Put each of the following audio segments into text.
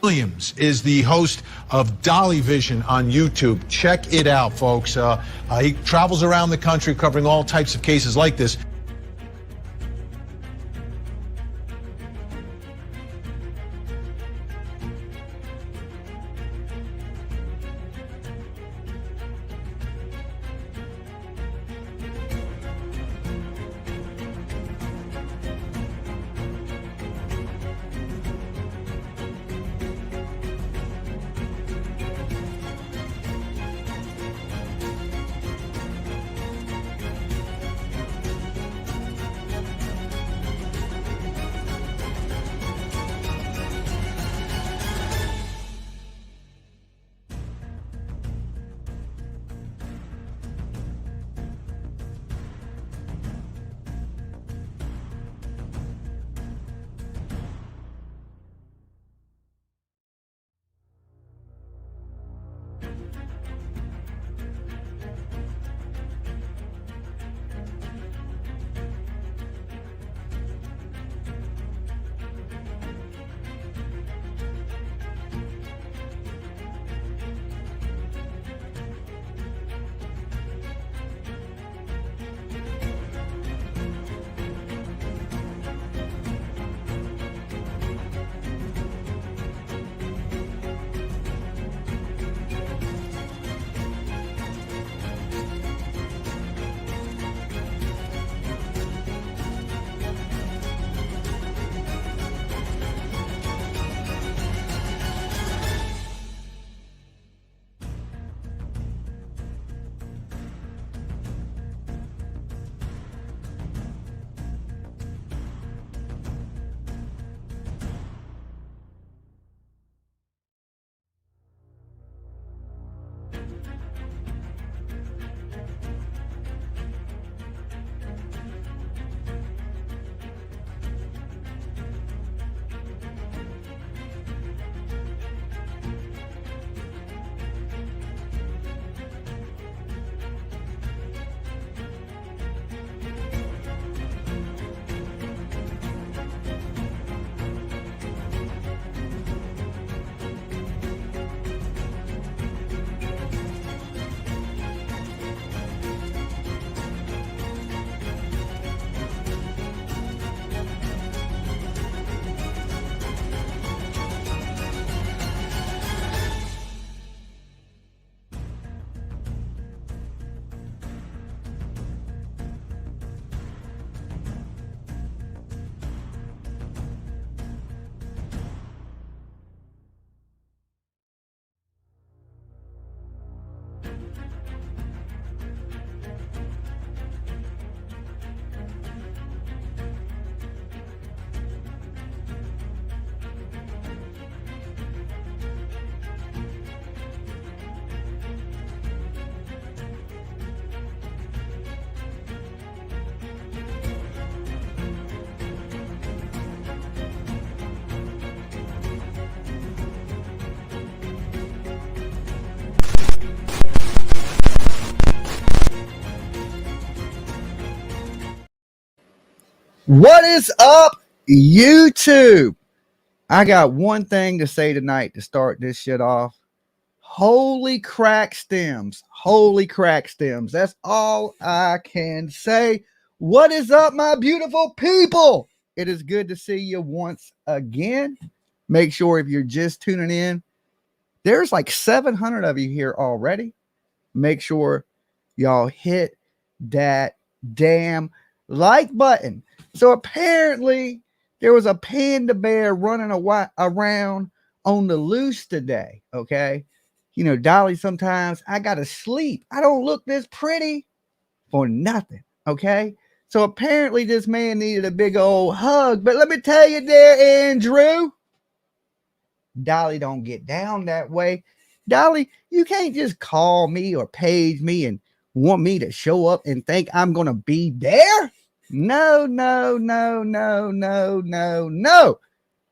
Williams is the host of Dolly Vision on YouTube. Check it out, folks. He travels around the country covering all types of cases like this. What is up, YouTube? I got one thing to say tonight to start this shit off. Holy crack stems. Holy crack stems. That's all I can say. What is up, my beautiful people? It is good to see you once again. Make sure if you're just tuning in, there's like 700 of you here already. Make sure y'all hit that damn like button. So apparently there was a panda bear running around on the loose today. Okay. You know, Dolly, sometimes I got to sleep. I don't look this pretty for nothing. Okay. So apparently this man needed a big old hug. But let me tell you there, Andrew, Dolly don't get down that way. Dolly, you can't just call me or page me and want me to show up and think I'm going to be there. No.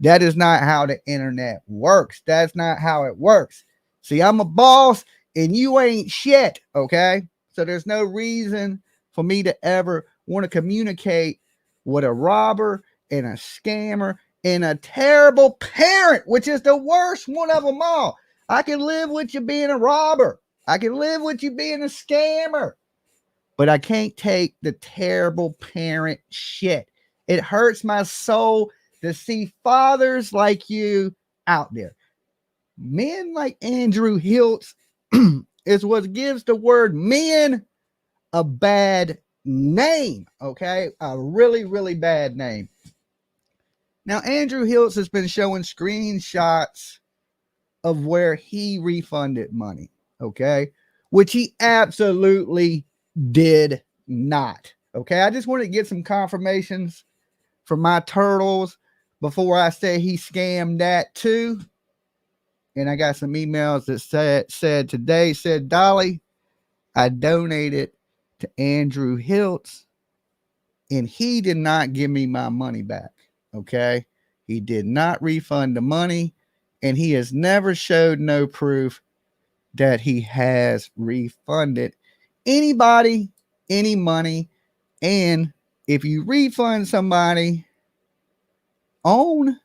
That is not how the internet works. That's not how it works. See, I'm a boss and you ain't shit, okay? So there's no reason for me to ever want to communicate with a robber and a scammer and a terrible parent, which is the worst one of them all. I can live with you being a robber. I can live with you being a scammer. But I can't take the terrible parent shit. It hurts my soul to see fathers like you out there. Men like Andrew HILTZ is what gives the word men a bad name, okay? A really, really bad name. Now, Andrew HILTZ has been showing screenshots of where he refunded money, okay? Which he absolutely did not, okay? I just want to get some confirmations from my turtles before I say he scammed that too. And I got some emails that said today, Dolly, I donated to Andrew HILTZ and he did not give me my money back, okay? He did not refund the money and he has never showed no proof that he has refunded anybody any money. And if you refund somebody on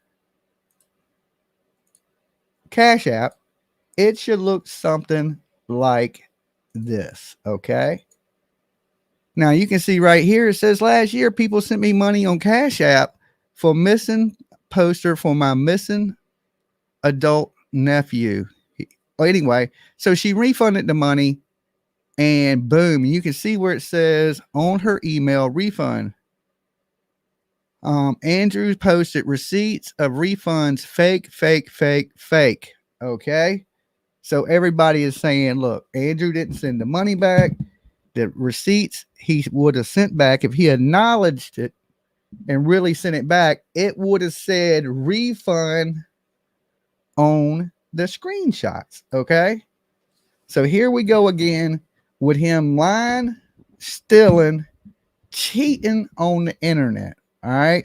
Cash App, it should look something like this, okay? Now you can see right here, it says last year people sent me money on Cash App for missing poster for my missing adult nephew. Well, anyway, so she refunded the money and boom, you can see where it says on her email refund. Andrew posted receipts of refunds, fake. Okay. So everybody is saying, look, Andrew didn't send the money back. The receipts he would have sent back, if he acknowledged it and really sent it back, it would have said refund on the screenshots. Okay. So here we go again with him lying, stealing, cheating on the internet. All right.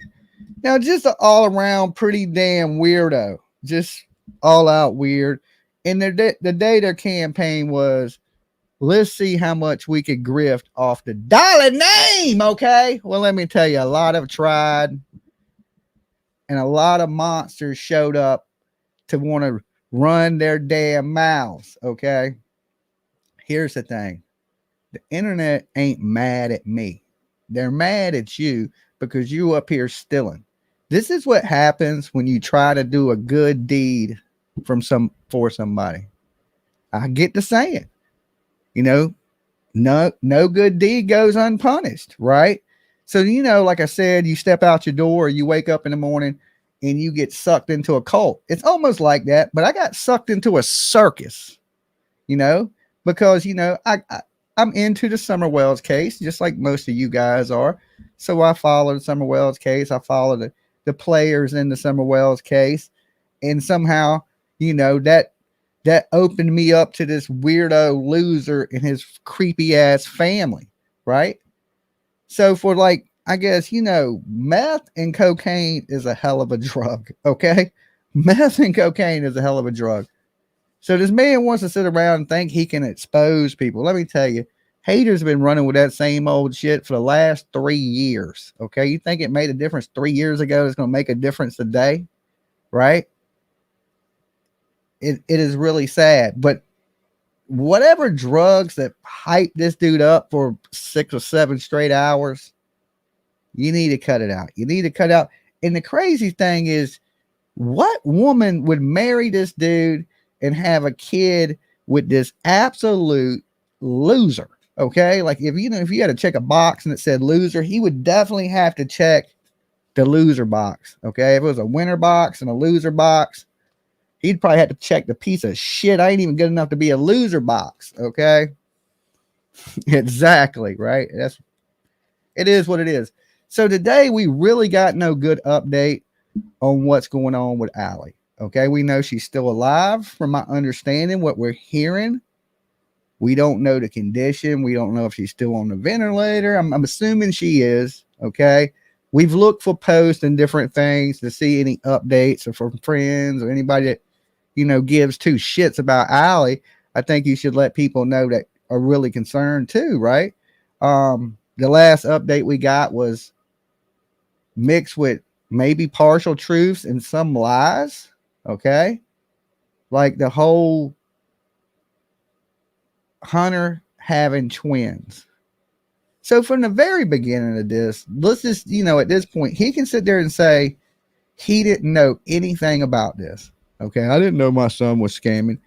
Now, just an all around pretty damn weirdo, just all out weird. And the day their campaign was, let's see how much we could grift off the dollar name. Okay. Well, let me tell you, a lot have tried and a lot of monsters showed up to want to run their damn mouths. Okay. Here's the thing. The internet ain't mad at me. They're mad at you because you up here stealing. This is what happens when you try to do a good deed for somebody. I get to saying, you know, no good deed goes unpunished, right? So, you know, like I said, you step out your door, you wake up in the morning and you get sucked into a cult. It's almost like that, but I got sucked into a circus, you know, because, you know, I'm into the Summer Wells case, just like most of you guys are. So I follow the Summer Wells case. I follow the players in the Summer Wells case. And somehow, you know, that opened me up to this weirdo loser and his creepy ass family, right? So for like, I guess, you know, meth and cocaine is a hell of a drug, okay? Meth and cocaine is a hell of a drug. So this man wants to sit around and think he can expose people. Let me tell you, haters have been running with that same old shit for the last 3 years. Okay. You think it made a difference 3 years ago? It's going to make a difference today. Right. It is really sad, but whatever drugs that hype this dude up for 6 or 7 straight hours, you need to cut it out. You need to cut out. And the crazy thing is, what woman would marry this dude and have a kid with this absolute loser? Okay. Like if you had to check a box and it said loser, he would definitely have to check the loser box. Okay. If it was a winner box and a loser box, he'd probably have to check the piece of shit, I ain't even good enough to be a loser box. Okay. Exactly. Right. It is what it is. So today we really got no good update on what's going on with Allie. Okay, we know she's still alive from my understanding, what we're hearing. We don't know the condition. We don't know if she's still on the ventilator. I'm assuming she is. Okay, we've looked for posts and different things to see any updates or from friends or anybody that, you know, gives two shits about Allie. I think you should let people know that are really concerned too, right? The last update we got was mixed with maybe partial truths and some lies. Okay. Like the whole Hunter having twins. So from the very beginning of this, let's just, at this point, he can sit there and say he didn't know anything about this. Okay. I didn't know my son was scamming.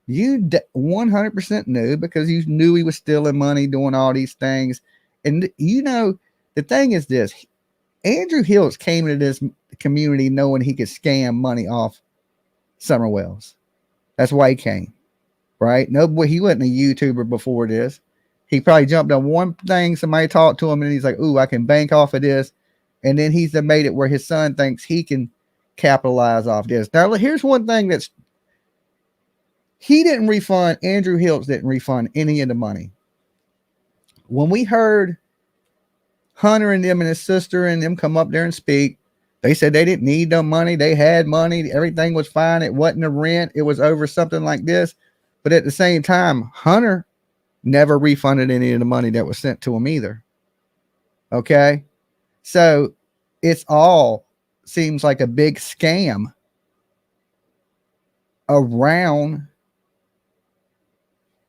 You 100% knew, because you knew he was stealing money, doing all these things. And the thing is this: Andrew HILTZ came into this community knowing he could scam money off Summer Wells. That's why he came, right? No, he wasn't a YouTuber before this. He probably jumped on one thing, somebody talked to him, and he's like, ooh, I can bank off of this. And then he's made it where his son thinks he can capitalize off this. Now, here's one thing he didn't refund, Andrew HILTZ didn't refund any of the money. When we heard Hunter and them and his sister and them come up there and speak, they said they didn't need no money. They had money. Everything was fine. It wasn't a rent. It was over something like this. But at the same time, Hunter never refunded any of the money that was sent to him either. Okay. So it's all seems like a big scam around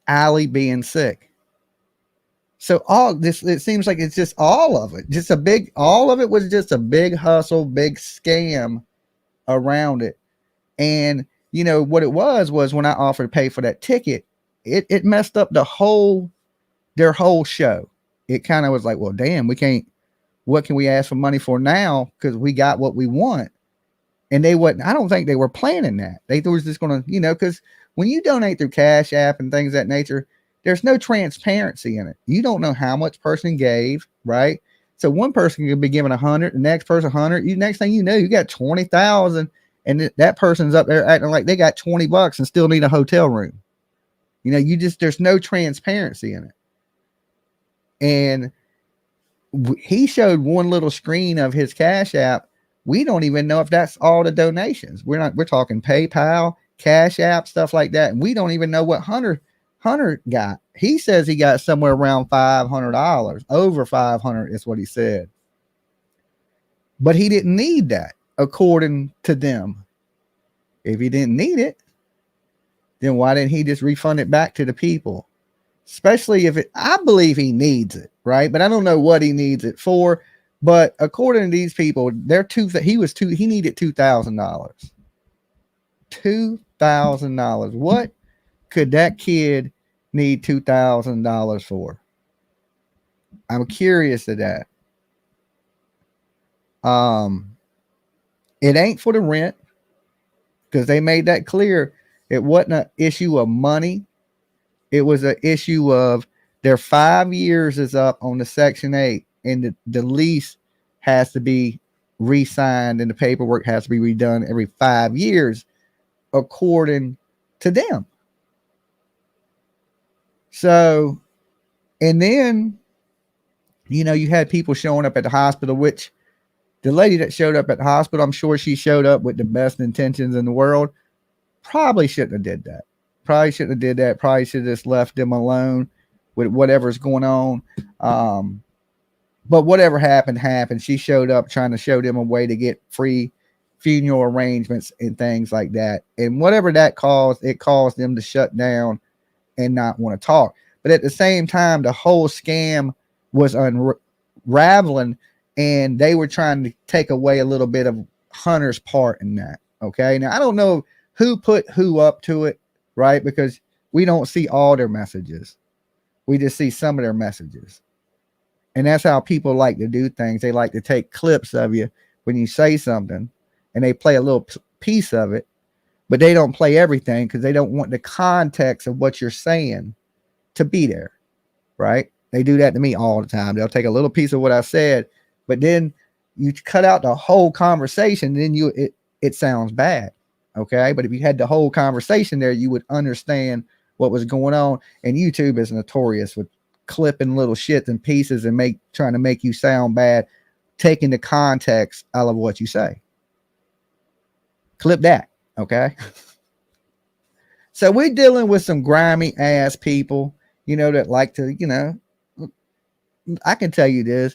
Allie being sick. So all this, it seems like it's just all of it. All of it was just a big hustle, big scam around it. And what it was when I offered to pay for that ticket, it messed up their whole show. It kind of was like, well, damn, what can we ask for money for now? Because we got what we want. And I don't think they were planning that. They was just going to, because when you donate through Cash App and things of that nature, there's no transparency in it. You don't know how much person gave, right? So one person could be given 100, the next person 100. Next thing you know, you got 20,000, and that person's up there acting like they got $20 and still need a hotel room. There's no transparency in it. And he showed one little screen of his Cash App. We don't even know if that's all the donations. We're talking PayPal, Cash App, stuff like that. And we don't even know what Hunter got. He says he got somewhere around $500, over 500 is what he said. But he didn't need that, according to them. If he didn't need it, then why didn't he just refund it back to the people? Especially I believe he needs it, right? But I don't know what he needs it for. But according to these people, he needed $2,000. $2,000. What could that kid need $2,000 for? I'm curious to that. It ain't for the rent, because they made that clear. It wasn't an issue of money. It was an issue of their 5 years is up on the Section 8, and the lease has to be re-signed and the paperwork has to be redone every 5 years, according to them. So, and then, you had people showing up at the hospital, which the lady that showed up at the hospital, I'm sure she showed up with the best intentions in the world. Probably shouldn't have did that. Probably should have just left them alone with whatever's going on. But whatever happened. She showed up trying to show them a way to get free funeral arrangements and things like that. And whatever that caused, it caused them to shut down and not want to talk. But at the same time, the whole scam was unraveling, and they were trying to take away a little bit of Hunter's part in that. Okay. Now, I don't know who put who up to it, right? Because we don't see all their messages. We just see some of their messages. And that's how people like to do things. They like to take clips of you when you say something, and they play a little piece of it, but they don't play everything because they don't want the context of what you're saying to be there, right? They do that to me all the time. They'll take a little piece of what I said, but then you cut out the whole conversation, then it sounds bad, okay? But if you had the whole conversation there, you would understand what was going on. And YouTube is notorious with clipping little shits and pieces and trying to make you sound bad, taking the context out of what you say. Clip that, okay? So we're dealing with some grimy ass people, that like to, I can tell you this.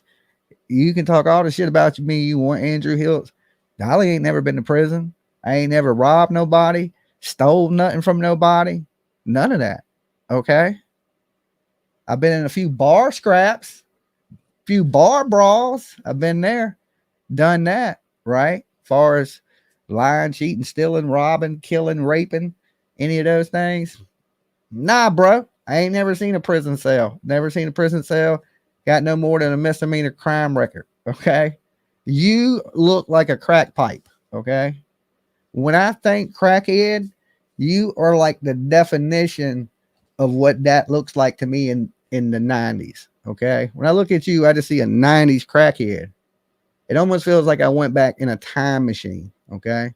You can talk all the shit about me you want, Andrew HILTZ. Dolly ain't never been to prison. I ain't never robbed nobody, stole nothing from nobody, none of that. Okay. I've been in a few bar scraps, few bar brawls. I've been there, done that, right? Far as lying, cheating, stealing, robbing, killing, raping, any of those things. Nah, bro. I ain't never seen a prison cell. Never seen a prison cell. Got no more than a misdemeanor crime record. Okay. You look like a crack pipe. Okay. When I think crackhead, you are like the definition of what that looks like to me in the 90s. Okay. When I look at you, I just see a 90s crackhead. It almost feels like I went back in a time machine. Okay.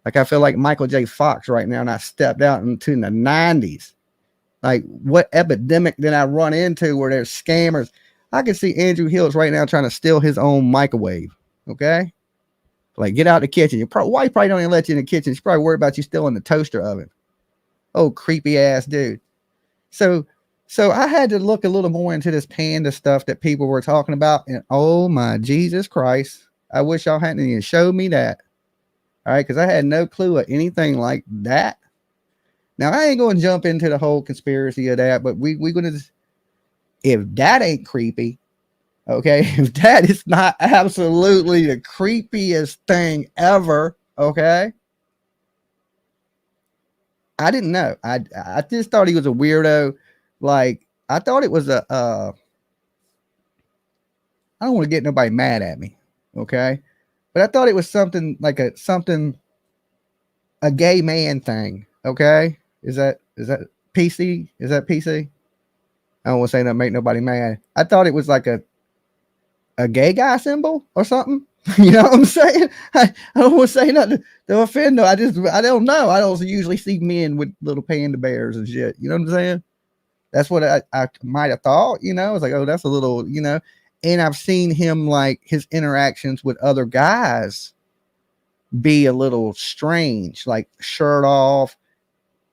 Like I feel like Michael J. Fox right now, and I stepped out into the 90s. Like, what epidemic did I run into where there's scammers? I can see Andrew HILTZ right now trying to steal his own microwave. Okay. Like, get out the kitchen. Wife probably don't even let you in the kitchen. She's probably worried about you stealing the toaster oven. Oh, creepy ass dude. So I had to look a little more into this panda stuff that people were talking about. And oh my Jesus Christ. I wish y'all hadn't even showed me that. All right. Cause I had no clue of anything like that. Now I ain't going to jump into the whole conspiracy of that, but we're going to, if that ain't creepy, okay, if that is not absolutely the creepiest thing ever, okay, I didn't know. I just thought he was a weirdo. Like, I thought it was I don't want to get nobody mad at me, okay, but I thought it was something like a gay man thing, okay. Is that PC? Is that PC? I don't want to say that make nobody mad. I thought it was like a gay guy symbol or something. You know what I'm saying? I don't want to say nothing to offend them. I don't know. I don't usually see men with little panda bears and shit. You know what I'm saying? That's what I might have thought, you know. It's like, oh, that's a little, you know. And I've seen him, like, his interactions with other guys be a little strange, like shirt off,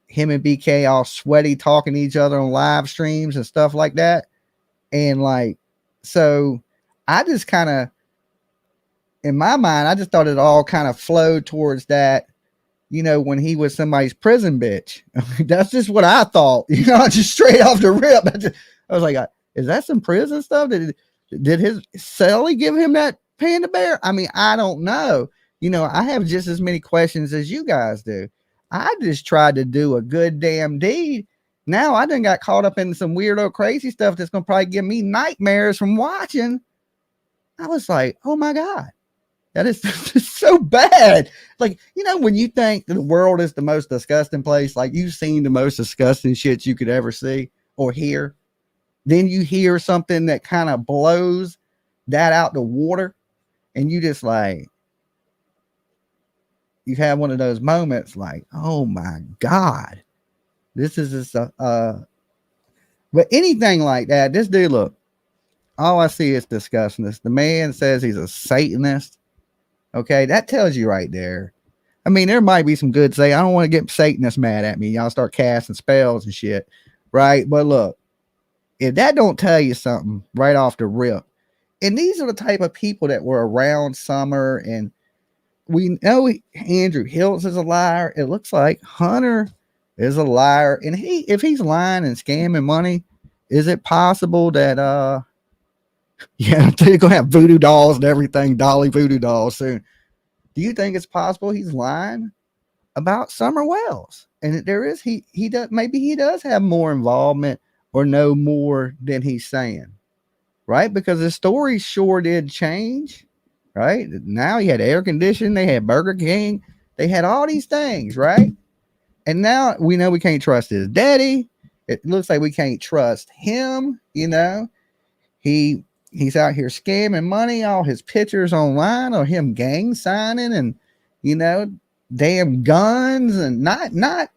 him and BK all sweaty talking to each other on live streams and stuff like that. And like, so I just kind of, in my mind, I just thought it all kind of flowed towards that, you know, when he was somebody's prison bitch. That's just what I thought, you know, just straight off the rip. I was like, is that some prison stuff? Did his Sally give him that panda bear? I mean, I don't know. You know, I have just as many questions as you guys do. I just tried to do a good damn deed. Now I done got caught up in some weirdo crazy stuff that's going to probably give me nightmares from watching. I was like, oh my God, that is so bad. Like, you know, when you think the world is the most disgusting place, like you've seen the most disgusting shit you could ever see or hear, then you hear something that kind of blows that out the water, and you just like, you have one of those moments like, oh my God, this is just but anything like that, this dude, look, all I see is disgustingness. The man says he's a Satanist. Okay, that tells you right there. I mean, there might be some good say. I don't want to get Satanists mad at me. Y'all start casting spells and shit, right? But look, if that don't tell you something right off the rip, and these are the type of people that were around Summer, and we know Andrew HILTZ is a liar. It looks like Hunter is a liar. And if he's lying and scamming money, is it possible that yeah, they're gonna have voodoo dolls and everything, Dolly voodoo dolls soon. Do you think it's possible he's lying about Summer Wells? And there is he does, maybe he does have more involvement or know more than he's saying, right? Because the story sure did change. Right now, he had air conditioning, they had Burger King, they had all these things, right? And now we know we can't trust his daddy. It looks like we can't trust him. You know, he's out here scamming money. All his pictures online of him gang signing and, you know, damn guns and not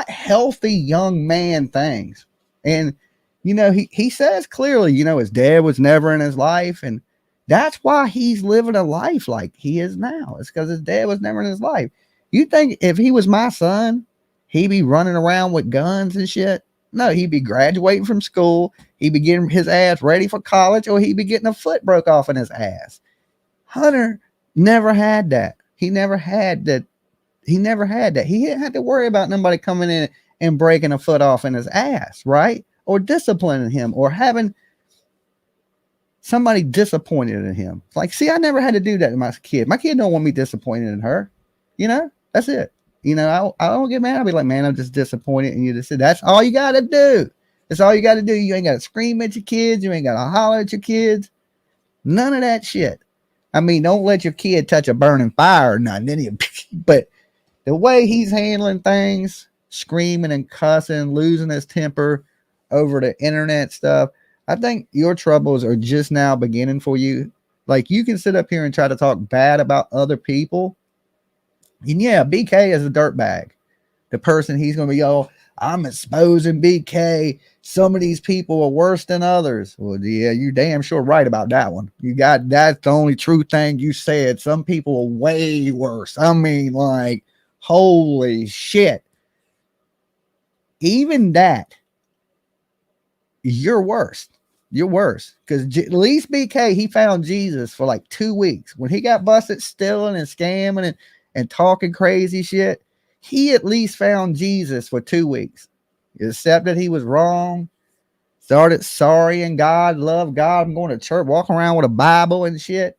healthy young man things. And you know, he says clearly, you know, his dad was never in his life, and that's why he's living a life like he is now. It's because his dad was never in his life. You think if he was my son, he'd be running around with guns and shit? No, he'd be graduating from school. He'd be getting his ass ready for college, or he'd be getting a foot broke off in his ass. Hunter Never had that. He never had that. He never had that. He didn't have to worry about nobody coming in and breaking a foot off in his ass, right? Or disciplining him or having somebody disappointed in him. Like, see, I never had to do that to my kid. My kid don't want me disappointed in her. You know, that's it. You know, I don't get mad. I'll be like, man, I'm just disappointed in you. Just said, that's all you got to do. That's all you got to do. You ain't got to scream at your kids. You ain't got to holler at your kids. None of that shit. I mean, don't let your kid touch a burning fire or nothing. But the way he's handling things, screaming and cussing, losing his temper over the internet stuff, I think your troubles are just now beginning for you. Like, you can sit up here and try to talk bad about other people. And yeah, BK is a dirtbag. The person he's going to be, oh, I'm exposing BK. Some of these people are worse than others. Well, yeah, you damn sure right about that one. That's the only true thing you said. Some people are way worse. I mean, like, holy shit. Even that, you're worse. You're worse. Because at least BK, he found Jesus for like 2 weeks. When he got busted stealing and scamming and talking crazy shit, he at least found Jesus for 2 weeks. He accepted he was wrong. Started sorry and God, love God. I'm going to church, walking around with a Bible and shit.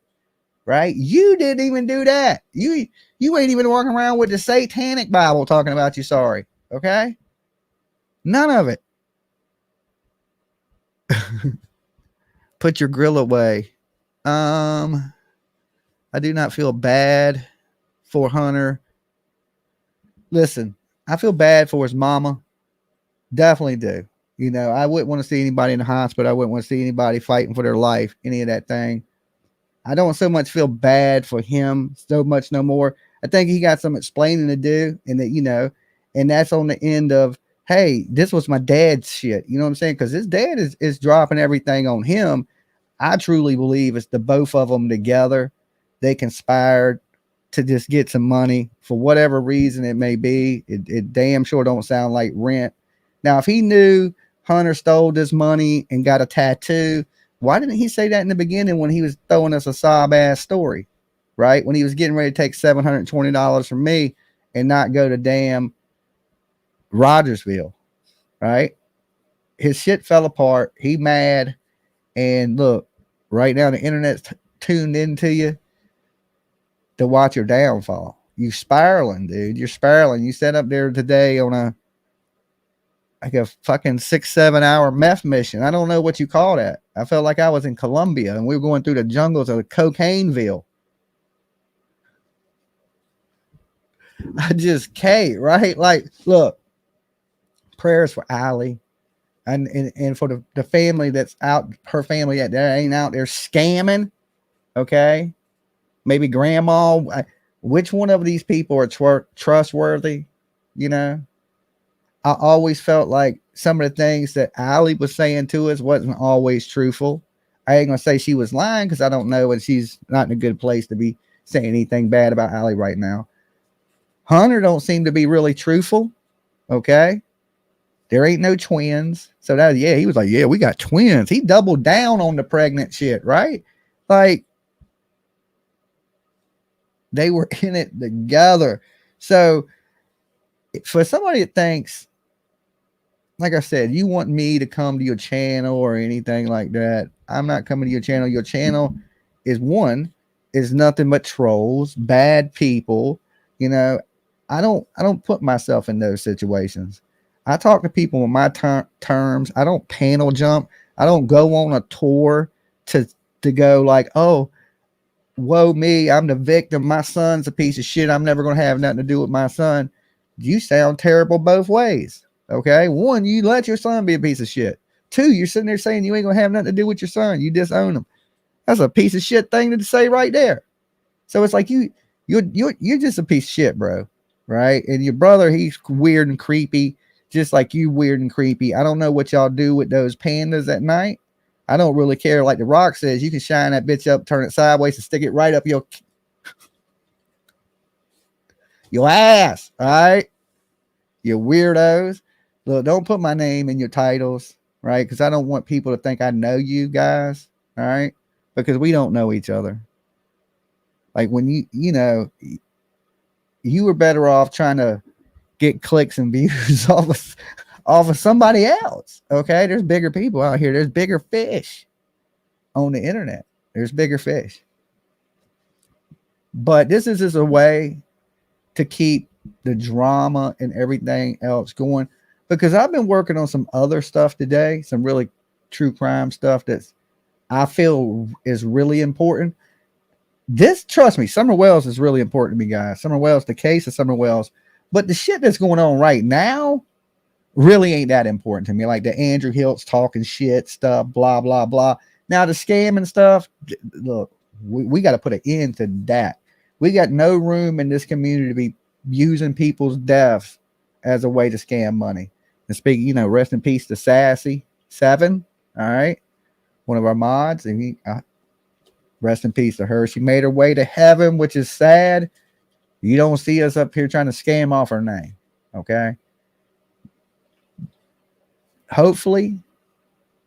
Right? You didn't even do that. You ain't even walking around with the satanic Bible talking about you sorry. Okay? None of it. Put your grill away. I do not feel bad for Hunter. Listen, I feel bad for his mama. Definitely do. You know, I wouldn't want to see anybody in the hospital. I wouldn't want to see anybody fighting for their life, any of that thing. I don't so much feel bad for him so much no more. I think he got some explaining to do, and that, you know, and that's on the end of, hey, this was my dad's shit. You know what I'm saying? Because his dad is dropping everything on him. I truly believe it's the both of them together. They conspired to just get some money for whatever reason it may be. It damn sure don't sound like rent. Now, if he knew Hunter stole this money and got a tattoo, why didn't he say that in the beginning when he was throwing us a sob ass story, right? When he was getting ready to take $720 from me and not go to damn Rogersville, right? His shit fell apart. He mad. And look, right now the internet's tuned into you to watch your downfall. You spiraling, dude. You're spiraling. You sat up there today on a fucking 6-7 hour meth mission. I don't know what you call that. I felt like I was in Colombia and we were going through the jungles of Cocaineville. I just can't, right? Like, look, prayers for Allie and for the family that's out, her family that ain't out there scamming. Okay. Maybe grandma. Which one of these people are trustworthy? You know, I always felt like some of the things that Allie was saying to us wasn't always truthful. I ain't gonna say she was lying because I don't know, and she's not in a good place to be saying anything bad about Allie right now. Hunter don't seem to be really truthful. Okay. There ain't no twins. So that, yeah, he was like, yeah, we got twins. He doubled down on the pregnant shit, right? Like, they were in it together. So for somebody that thinks, like I said, you want me to come to your channel or anything like that, I'm not coming to your channel. Your channel is nothing but trolls, bad people. You know, I don't put myself in those situations. I talk to people on my terms. I don't panel jump. I don't go on a tour to go like, oh, woe me, I'm the victim. My son's a piece of shit. I'm never going to have nothing to do with my son. You sound terrible both ways. Okay. One, you let your son be a piece of shit. Two, you're sitting there saying you ain't going to have nothing to do with your son. You disown him. That's a piece of shit thing to say right there. So it's like you're just a piece of shit, bro. Right. And your brother, he's weird and creepy, just like you weird and creepy. I don't know what y'all do with those pandas at night. I don't really care. Like The Rock says, you can shine that bitch up, turn it sideways, and stick it right up your ass. All right. You weirdos. Look, don't put my name in your titles, right? Because I don't want people to think I know you guys. All right. Because we don't know each other. Like when you were better off trying to get clicks and views off of somebody else. Okay, there's bigger people out here. There's bigger fish on the internet. There's bigger fish. But this is just a way to keep the drama and everything else going, because I've been working on some other stuff today, some really true crime stuff that's I feel is really important. This, trust me, Summer Wells is really important to me, guys. Summer Wells, the case of Summer Wells, but the shit that's going on right now really ain't that important to me. Like the Andrew HILTZ talking shit stuff, blah blah blah. Now the scam and stuff, look, we got to put an end to that. We got no room in this community to be using people's deaths as a way to scam money. And speaking, rest in peace to Sassy 7. All right, one of our mods, and rest in peace to her. She made her way to heaven, which is sad. You don't see us up here trying to scam off her name. Okay. Hopefully,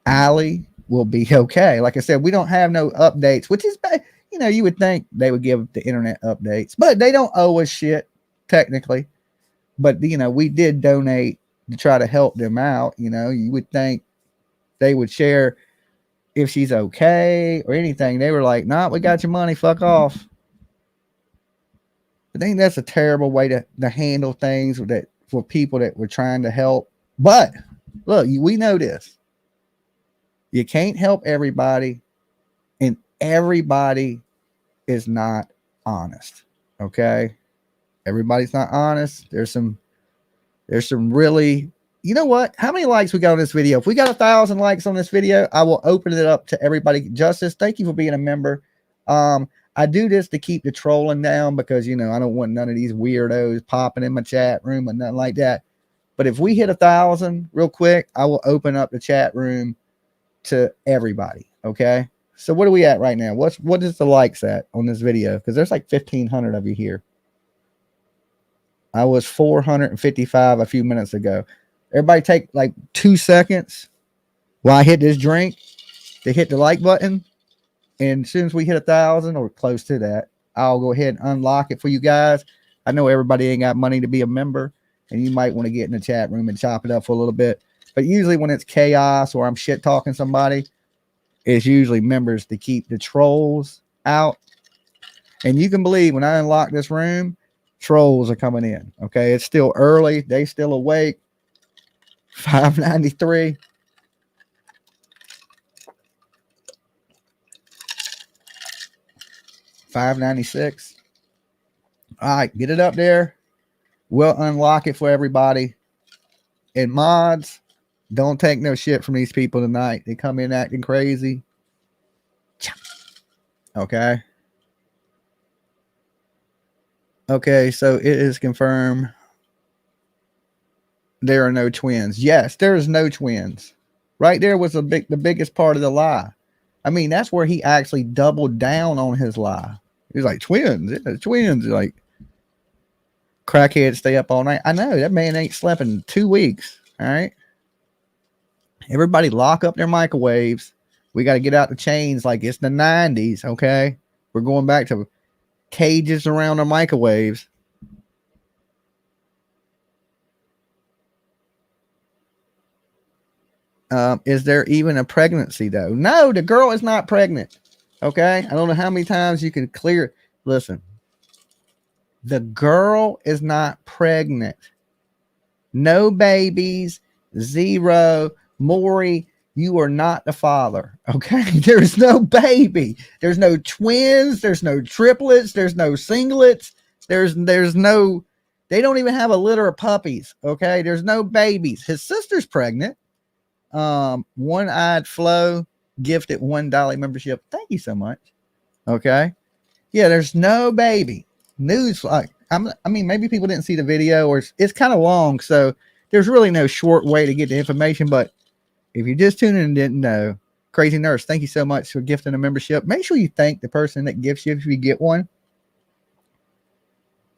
Allie will be okay. Like I said, we don't have no updates, which is bad. You would think they would give the internet updates, but they don't owe us shit technically. But we did donate to try to help them out. You would think they would share if she's okay or anything. They were like, nah, we got your money, fuck off. I think that's a terrible way to handle things for people that we're trying to help. But look, we know this. You can't help everybody, and everybody is not honest. Okay? Everybody's not honest. There's some really, you know what? How many likes we got on this video? If we got 1,000 likes on this video, I will open it up to everybody. Justice, thank you for being a member. I do this to keep the trolling down because, I don't want none of these weirdos popping in my chat room or nothing like that. But if we hit 1,000 real quick, I will open up the chat room to everybody. Okay. So what are we at right now? What is the likes at on this video? Because there's like 1,500 of you here. I was 455 a few minutes ago. Everybody take like 2 seconds while I hit this drink to hit the like button. And as soon as we hit 1,000 or close to that, I'll go ahead and unlock it for you guys. I know everybody ain't got money to be a member, and you might want to get in the chat room and chop it up for a little bit. But usually when it's chaos or I'm shit talking somebody, it's usually members to keep the trolls out. And you can believe when I unlock this room, trolls are coming in. Okay, it's still early. They still awake. 593. $5.96. All right, get it up there. We'll unlock it for everybody. And mods, don't take no shit from these people tonight. They come in acting crazy. Okay. Okay, so it is confirmed there are no twins. Yes, there is no twins. Right there was the biggest part of the lie. I mean, that's where he actually doubled down on his lie. He was like, twins. Yeah, twins. Like, crackheads stay up all night. I know, that man ain't slept in 2 weeks. All right. Everybody lock up their microwaves. We got to get out the chains like it's the 90s. Okay. We're going back to cages around the microwaves. Is there even a pregnancy though? No, the girl is not pregnant. Okay. I don't know how many times you can clear. Listen, the girl is not pregnant. No babies, zero. Maury, you are not the father. Okay. There's no baby. There's no twins. There's no triplets. There's no singlets. There's no, they don't even have a litter of puppies. Okay. There's no babies. His sister's pregnant. One-eyed Flo gifted $1 membership. Thank you so much. Okay. Yeah, there's no baby. News, like, I mean, maybe people didn't see the video, or it's kind of long, so there's really no short way to get the information. But if you're just tuning in and didn't know, Crazy Nurse, thank you so much for gifting a membership. Make sure you thank the person that gifts you if you get one.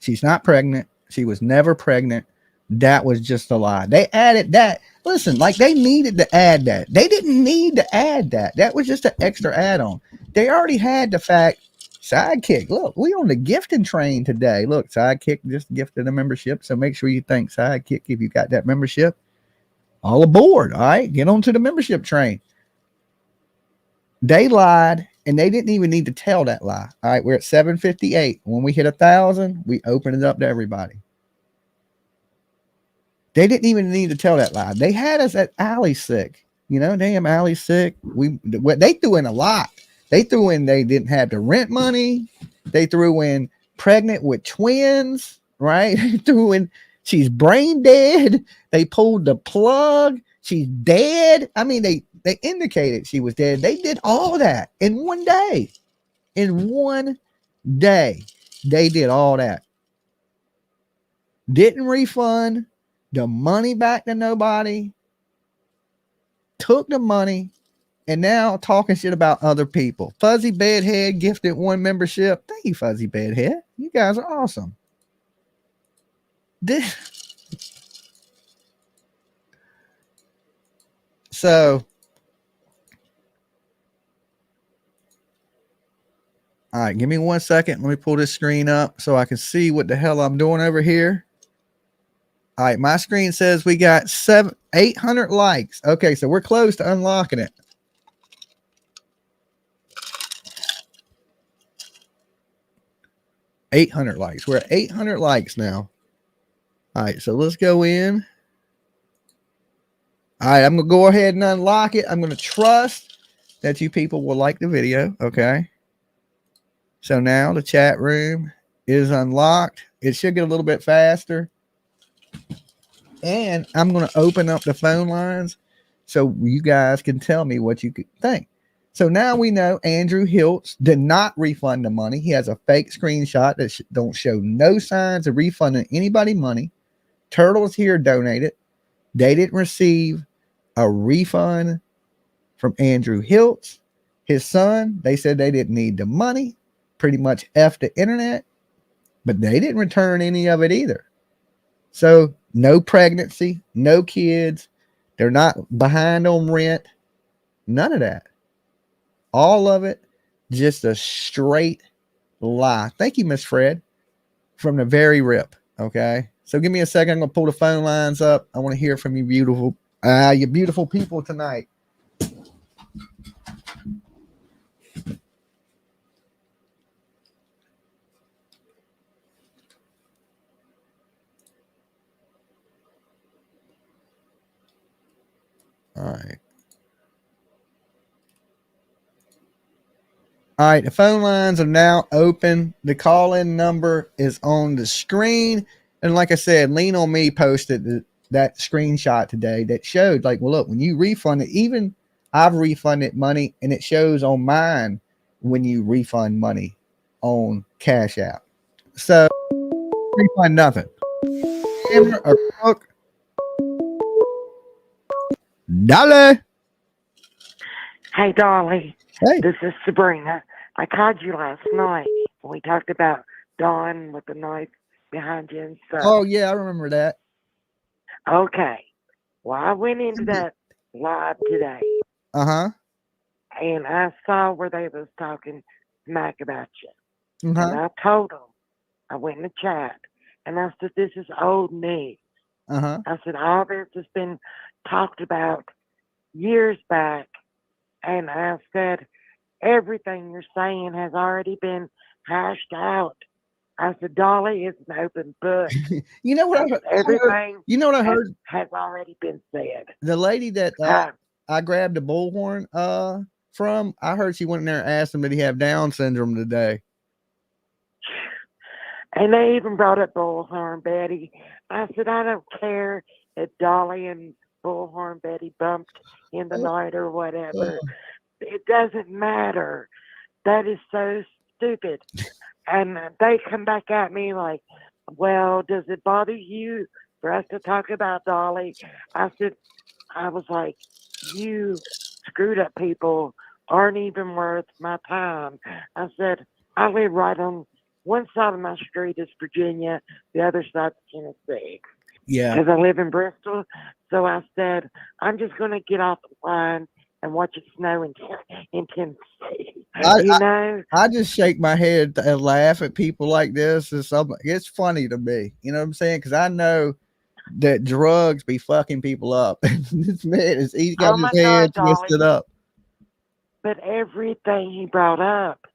She's not pregnant. She was never pregnant. That was just a lie. They added that. Listen, like, they needed to add that. They didn't need to add that. That was just an extra add-on. They already had the fact Sidekick. Look, we on the gifting train today. Look, Sidekick just gifted a membership. So make sure you thank Sidekick if you got that membership. All aboard. All right. Get onto the membership train. They lied and they didn't even need to tell that lie. All right. We're at 758. When we hit 1,000, we open it up to everybody. They didn't even need to tell that lie. They had us at Alley sick. You know, damn Alley sick. They threw in a lot. They threw in they didn't have the rent money. They threw in pregnant with twins, right? They threw in she's brain dead. They pulled the plug. She's dead. I mean, they indicated she was dead. They did all that in one day. In one day, they did all that. Didn't refund the money back to nobody. Took the money. And now talking shit about other people. Fuzzy Bedhead gifted 1 membership. Thank you, Fuzzy Bedhead. You guys are awesome. So, all right, give me 1 second. Let me pull this screen up so I can see what the hell I'm doing over here. All right, my screen says we got 800 likes. Okay, so we're close to unlocking it. $800 likes. We're at 800 likes now. All right, so let's go in. All right, I'm going to go ahead and unlock it. I'm going to trust that you people will like the video, okay? So now the chat room is unlocked. It should get a little bit faster. And I'm going to open up the phone lines so you guys can tell me what you could think. So now we know Andrew HILTZ did not refund the money. He has a fake screenshot that don't show no signs of refunding anybody money. Turtles here donated. They didn't receive a refund from Andrew HILTZ. His son, they said they didn't need the money. Pretty much F the internet. But they didn't return any of it either. So no pregnancy, no kids. They're not behind on rent. None of that. All of it, just a straight lie. Thank you, Miss Fred, from the very rip. Okay, so give me a second. I'm gonna pull the phone lines up. I want to hear from you beautiful people tonight. All right. All right, the phone lines are now open. The call-in number is on the screen. And like I said, Lean On Me posted that screenshot today that showed, like, well, look, when you refund it, even I've refunded money, and it shows on mine when you refund money on Cash App. So, refund nothing. Hammer or cook. Dolly. Hey, Dolly. Hey. This is Sabrina. I called you last night when we talked about Dawn with the knife behind you and stuff. Oh, yeah, I remember that. Okay. Well, I went into that live today. Uh-huh. And I saw where they was talking smack about you. Uh-huh. And I told them, I went in the chat, and I said, this is old news. Uh-huh. I said, all this has been talked about years back. And I said, everything you're saying has already been hashed out. I said, Dolly is an open book. You know what I heard? Everything you know what I heard? Has already been said. The lady that I grabbed the bullhorn from, I heard she went in there and asked him, did he have Down syndrome today? And they even brought up Bullhorn Betty. I said, I don't care if Dolly and Bullhorn Betty bumped in the night or whatever. It doesn't matter. That is so stupid. And they come back at me like, well, does it bother you for us to talk about Dolly? I was like, you screwed up people aren't even worth my time. I said, I live right on one side of my street is Virginia, the other side is Tennessee. Yeah. Because I live in Bristol. So I said, I'm just going to get off the line and watch it snow in Tennessee. I, You I, know? I just shake my head and laugh at people like this. It's funny to me. You know what I'm saying? Because I know that drugs be fucking people up. This man he's got Oh my his God, head Dolly. twisted up. But everything he brought up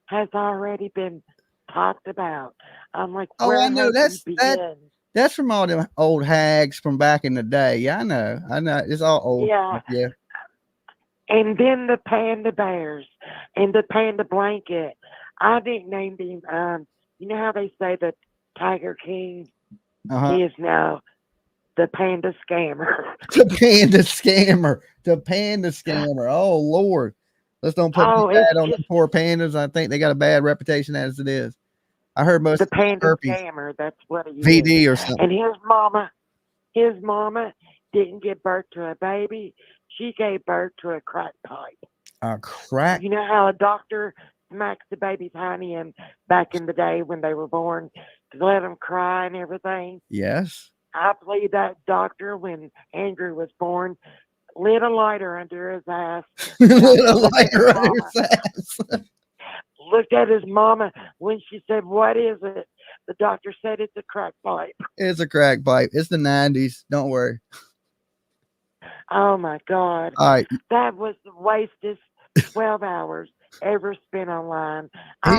has already been talked about. I'm like, Oh, where I know. would we begin? That's from all them old hags from back in the day. Yeah, I know. It's all old. Yeah. Yeah. And then the panda bears and the panda blanket. I nicknamed him. You know how they say the Tiger King? Uh-huh. He is now the panda scammer. The panda scammer. The panda scammer. Oh Lord. Let's don't put Oh, bad on it's the poor pandas. I think they got a bad reputation as it is. I heard most the of them panda herpes. scammer. That's what he is. VD or something. And his mama didn't give birth to a baby. She gave birth to a crack pipe. A crack. You know how a doctor smacks the baby's honey in back in the day when they were born to let them cry and everything? Yes. I believe that doctor, when Andrew was born, lit a lighter under his ass. Lit a lighter under his ass. Looked at his mama when she said, "What is it?" The doctor said, "It's a crack pipe." It's a crack pipe. It's the 90s. Don't worry. Oh my God. All right. That was the wastest 12 hours ever spent online.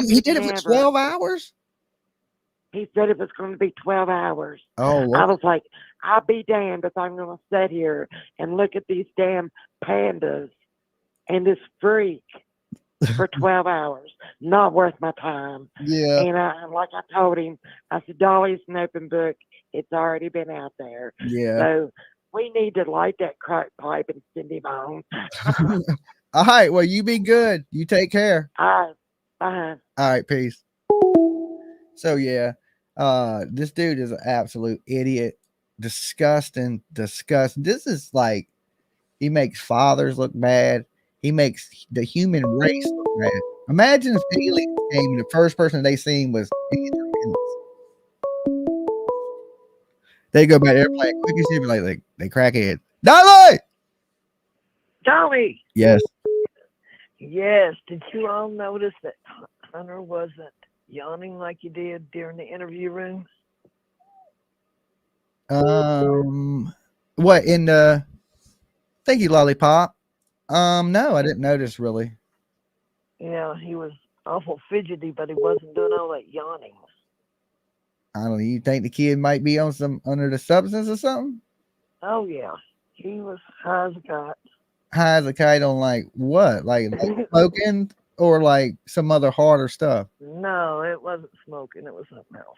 He did it for 12 hours? He said it was going to be 12 hours. Oh, I Lord. was like, I'll be damned if I'm going to sit here and look at these damn pandas and this freak for 12 hours. Not worth my time. Yeah. And like I told him, I said, Dolly's an open book. It's already been out there. Yeah. So we need to light that crack pipe and send him on. All right. Well, you be good. You take care. All right. Bye. All right. Peace. So, yeah. This dude is an absolute idiot. Disgusting. This is like, he makes fathers look bad. He makes the human race look bad. Imagine if aliens came and the first person they seen was they go by airplane quick as shit, be like they crackhead. Dolly! Dolly! Yes. Yes. Did you all notice that Hunter wasn't yawning like you did during the interview room? What in the thank you, Lollipop. No, I didn't notice really. Yeah, he was awful fidgety, but he wasn't doing all that yawning. I don't know. You think the kid might be on some under the substance or something? Oh yeah. He was high as a kite. High as a kite on like what? Like smoking or like some other harder stuff? No, it wasn't smoking, it was something else.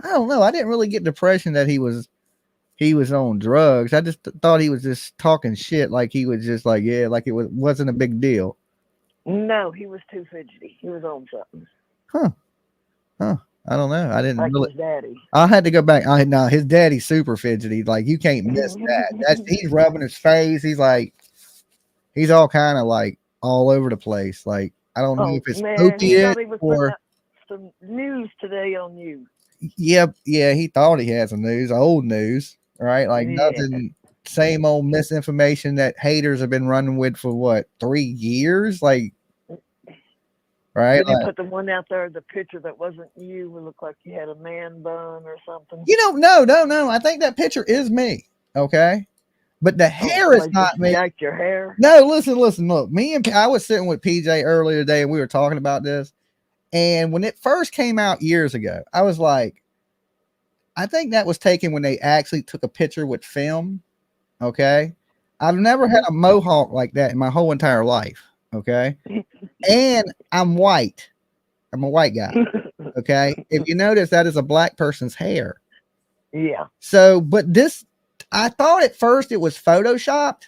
I don't know. I didn't really get the impression that he was on drugs. I just thought he was just talking shit, like he was just like, yeah, like wasn't a big deal. No, he was too fidgety. He was on something. Huh. I don't know. I didn't like really. His daddy. I had to go back. No, his daddy's super fidgety. Like you can't miss that. He's rubbing his face. He's like, he's all kind of like all over the place. Like I don't know if it's opiate he was or some news today on you. Yep. Yeah, he thought he had some news, old news, right? Like nothing, same old misinformation that haters have been running with for what, 3 years? Like, right? Did he put the one out there, the picture that wasn't you, it looked like you had a man bun or something? No. I think that picture is me. Okay. But the hair is not me. Jacked your hair? No, listen. Look, I was sitting with PJ earlier today and we were talking about this. And when it first came out years ago, I was like, I think that was taken when they actually took a picture with film. Okay. I've never had a mohawk like that in my whole entire life. Okay. And I'm white. I'm a white guy. Okay. If you notice, that is a black person's hair. Yeah. So, but this, I thought at first it was photoshopped,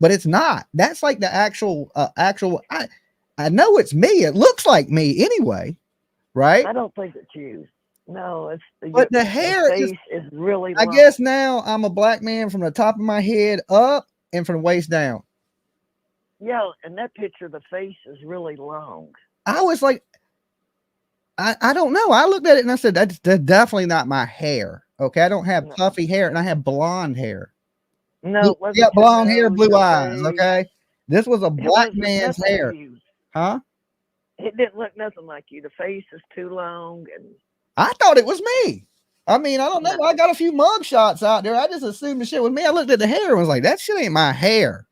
but it's not. That's like the actual, I know it's me. It looks like me anyway, right? I don't think it's you. No, it's but the hair face is really long. I guess now I'm a black man from the top of my head up and from the waist down. Yeah, and that picture, the face is really long. I was like, I don't know. I looked at it and I said, that's definitely not my hair. Okay, I don't have puffy hair and I have blonde hair. No, you got blonde hair, blue eyes. Okay. This was a It black wasn't man's nothing hair. you. Huh? It didn't look nothing like you. The face is too long, and I thought it was me. I mean, I don't know. No. I got a few mug shots out there. I just assumed the shit was me. I looked at the hair and was like, that shit ain't my hair.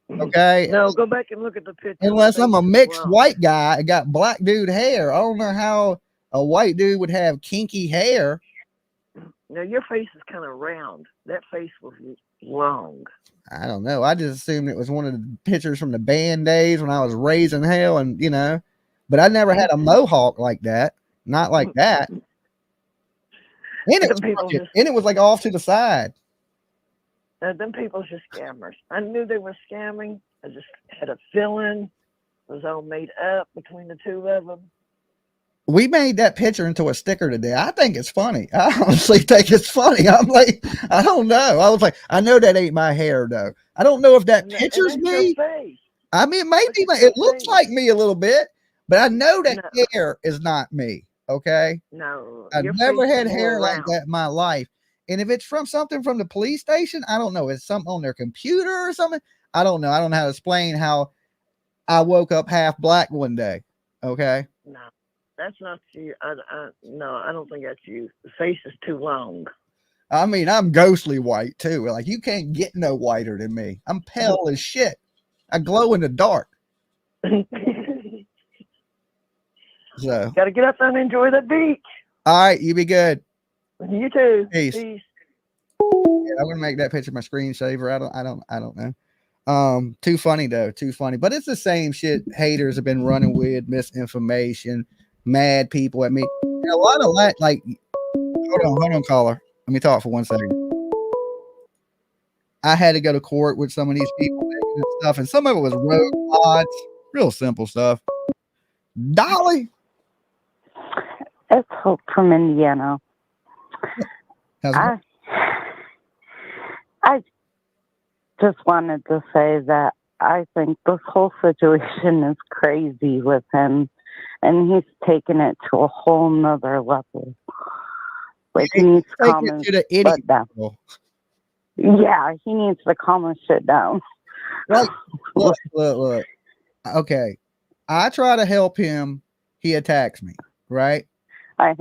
Okay. no, go back and look at the picture. Unless The I'm a face is mixed long. white guy, I got black dude hair. I don't know how a white dude would have kinky hair. Now your face is kind of round. That face was long. I don't know. I just assumed it was one of the pictures from the band days when I was raising hell, and but I never had a mohawk like that. Not like that. And it was like off to the side. Them people are just scammers. I knew they were scamming. I just had a feeling it was all made up between the two of them. We made that picture into a sticker today. I think it's funny. I honestly think it's funny. I'm like, I don't know. I was like, I know that ain't my hair though. I don't know if that picture's me. I mean, maybe it looks like me a little bit, but I know that hair is not me. Okay. No. I've never had hair like that in my life. And if it's from something from the police station, I don't know. It's something on their computer or something. I don't know. I don't know how to explain how I woke up half black one day. Okay. No. That's not you. No, I don't think that's you. The face is too long. I mean, I'm ghostly white too. Like you can't get no whiter than me. I'm pale as shit. I glow in the dark. So gotta get up and enjoy the beach. All right, you be good. You too. Peace. Yeah, I'm gonna make that picture my screensaver. I don't know. Too funny though. Too funny. But it's the same shit haters have been running with, misinformation. Mad people at me. And a lot of like hold on, caller. Let me talk for 1 second. I had to go to court with some of these people and stuff, and some of it was robots, real simple stuff. Dolly. It's Hope from Indiana. I just wanted to say that I think this whole situation is crazy with him. And he's taken it to a whole nother level. Like he needs to calm his shit down. Yeah, he needs to calm his shit down. Like, look. Okay, I try to help him. He attacks me. Right? I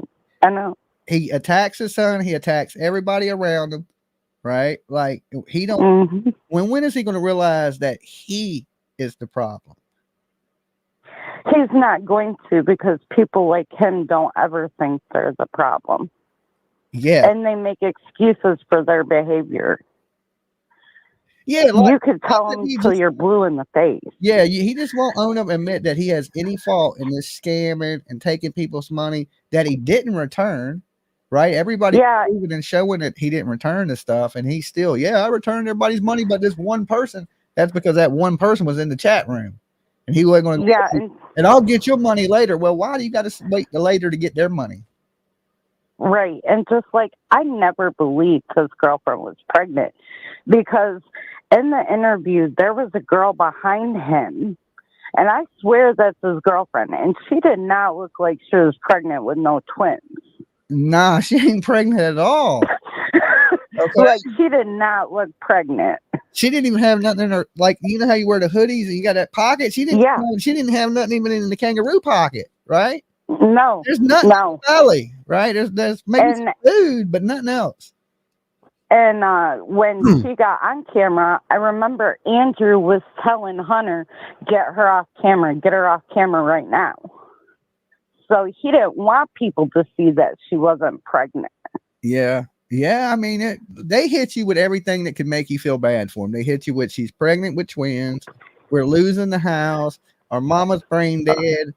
know. He attacks his son. He attacks everybody around him. Right? Like he don't. When is he going to realize that he is the problem? He's not going to, because people like him don't ever think they're the problem. Yeah. And they make excuses for their behavior. Yeah. Like, you could tell him till you're blue in the face. Yeah. He just won't own up and admit that he has any fault in this scamming and taking people's money that he didn't return. Right? Everybody proving and showing that he didn't return the stuff. And he still, I returned everybody's money, but this one person, that's because that one person was in the chat room. And he wasn't going to, and I'll get your money later. Well, why do you got to wait till later to get their money? Right. And just like, I never believed his girlfriend was pregnant, because in the interview, there was a girl behind him, and I swear that's his girlfriend. And she did not look like she was pregnant with no twins. Nah, she ain't pregnant at all. Okay. Like, she did not look pregnant. She didn't even have nothing in her, like, you know how you wear the hoodies and you got that pocket? She didn't have nothing even in the kangaroo pocket, right? No. There's nothing in the belly, right? There's maybe some food, but nothing else. And when she got on camera, I remember Andrew was telling Hunter, get her off camera right now. So he didn't want people to see that she wasn't pregnant. Yeah. Yeah, I mean, they hit you with everything that could make you feel bad for them. They hit you with, she's pregnant with twins. We're losing the house. Our mama's brain dead.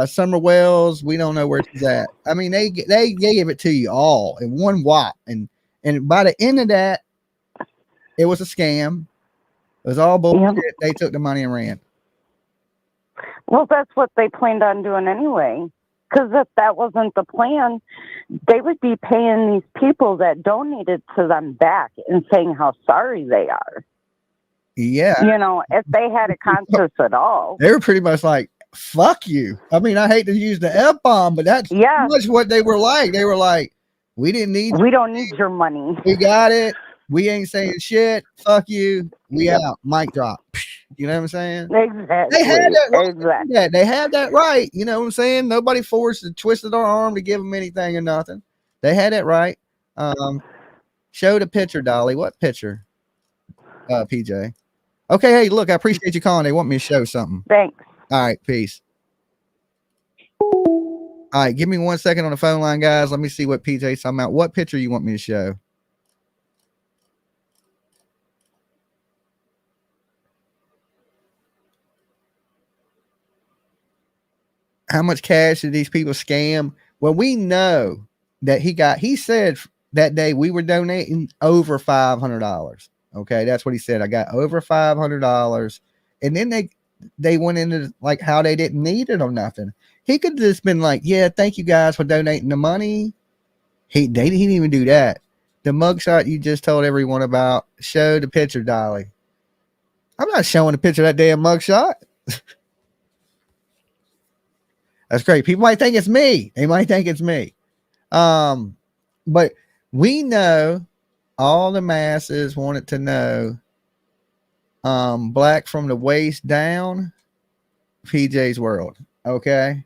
Summer Wells, we don't know where she's at. I mean, they gave it to you all in one whop. And by the end of that, it was a scam. It was all bullshit. Yeah. They took the money and ran. Well, that's what they planned on doing anyway. Because if that wasn't the plan, they would be paying these people that donated to them back and saying how sorry they are. Yeah. You know, if they had a conscience at all. They were pretty much like, fuck you. I mean, I hate to use the F-bomb, but that's pretty much what they were like. They were like, we don't need your money. We got it. We ain't saying shit. Fuck you. We out. Mic drop. You know what I'm saying? Exactly. They had that right. Exactly. They had that right. You know what I'm saying? Nobody forced or twisted our arm to give them anything or nothing. They had it right. Show the picture, Dolly. What picture? PJ. Okay, hey, look, I appreciate you calling. They want me to show something. Thanks. All right, peace. All right, give me 1 second on the phone line, guys. Let me see what PJ's talking about. What picture you want me to show? How much cash did these people scam? Well, we know that he said that day we were donating over $500. Okay, that's what he said. I got over $500. And then they went into like how they didn't need it or nothing. He could have just been like, yeah, thank you guys for donating the money. He didn't even do that. The mugshot you just told everyone about, show the picture, Dolly. I'm not showing a picture of that damn mugshot. That's great. People might think it's me. They might think it's me. But we know all the masses wanted to know black from the waist down, PJ's world. Okay.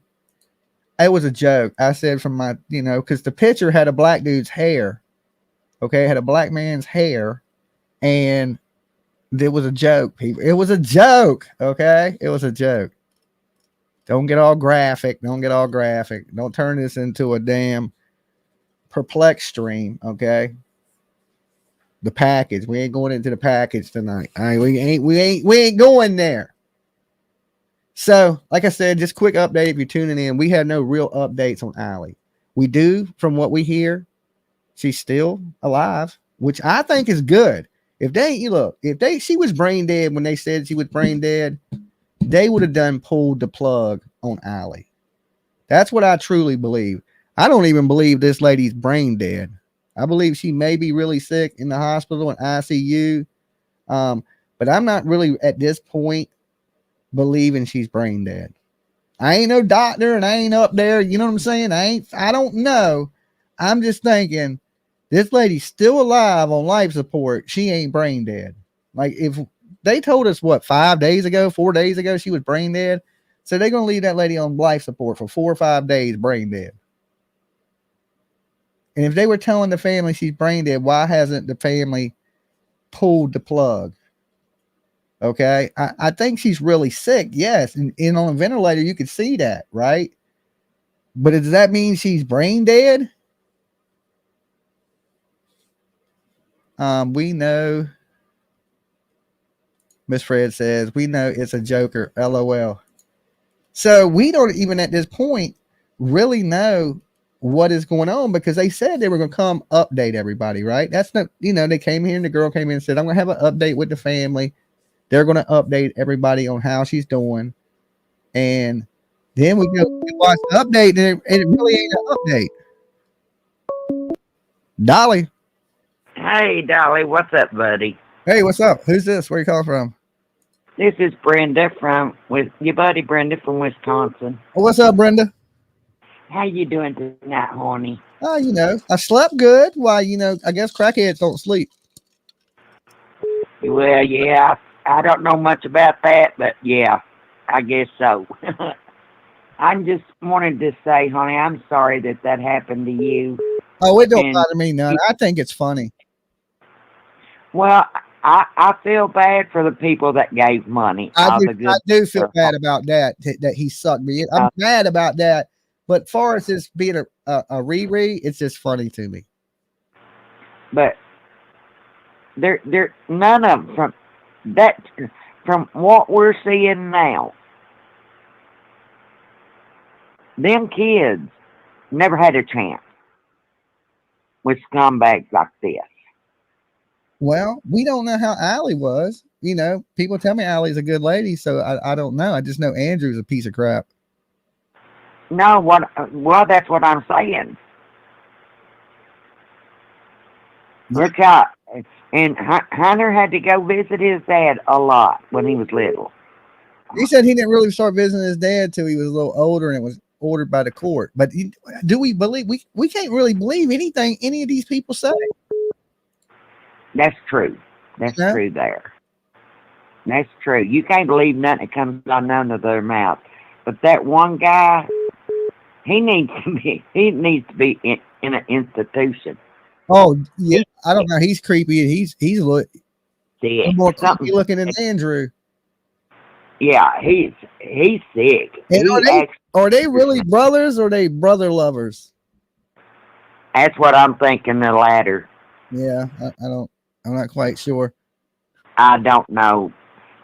It was a joke. I said from my, because the picture had a black dude's hair. Okay. It had a black man's hair. And it was a joke, people. It was a joke. Okay. It was a joke. Don't get all graphic. Don't get all graphic. Don't turn this into a damn perplex stream. Okay. The package. We ain't going into the package tonight. All right. We ain't going there. So, like I said, just quick update if you're tuning in. We had no real updates on Allie. We do, from what we hear, she's still alive, which I think is good. If she was brain dead when they said she was brain dead, they would have pulled the plug on Allie. That's what I truly believe. I don't even believe this lady's brain dead. I believe she may be really sick in the hospital in ICU. But I'm not really at this point believing she's brain dead. I ain't no doctor and I ain't up there. You know what I'm saying? I don't know. I'm just thinking this lady's still alive on life support. She ain't brain dead. Like if they told us 4 days ago, she was brain dead. So they're going to leave that lady on life support for 4 or 5 days, brain dead. And if they were telling the family she's brain dead, why hasn't the family pulled the plug? Okay. I think she's really sick. Yes. And on a ventilator, you could see that, right? But does that mean she's brain dead? We know. Miss Fred says, we know it's a joker. LOL. So we don't even at this point really know what is going on because they said they were going to come update everybody, right? That's not, they came here and the girl came in and said, I'm going to have an update with the family. They're going to update everybody on how she's doing. And then we watch the update and it really ain't an update. Dolly. Hey, Dolly. What's up, buddy? Hey, what's up? Who's this? Where you calling from? This is Brenda with your buddy Brenda from Wisconsin. Oh, what's up, Brenda? How you doing tonight, honey? Oh, I slept good. Why, I guess crackheads don't sleep. Well, yeah, I don't know much about that, but yeah, I guess so. I just wanted to say, honey, I'm sorry that happened to you. Oh, it don't bother me none. I think it's funny. Well, I feel bad for the people that gave money. I do feel bad about that he sucked me. I'm mad about that. But far as this being a Riri, it's just funny to me. But they're none of them from what we're seeing now. Them kids never had a chance with scumbags like this. Well, we don't know how Allie was. People tell me Allie's a good lady, so I don't know. I just know Andrew's a piece of crap. No, well, that's what I'm saying. Look out. And Hunter had to go visit his dad a lot when he was little. He said he didn't really start visiting his dad till he was a little older and it was ordered by the court. But do we believe? We can't really believe anything any of these people say. That's true. That's true there. That's true. You can't believe nothing that comes out none of their mouth. But that one guy, he needs to be in an institution. Oh yeah, I don't know. He's creepy. He's look Sick. more creepy Something. looking than Andrew. Yeah, he's sick. And He are they really brothers or are they brother lovers? That's what I'm thinking. The latter. Yeah, I'm not quite sure. I don't know.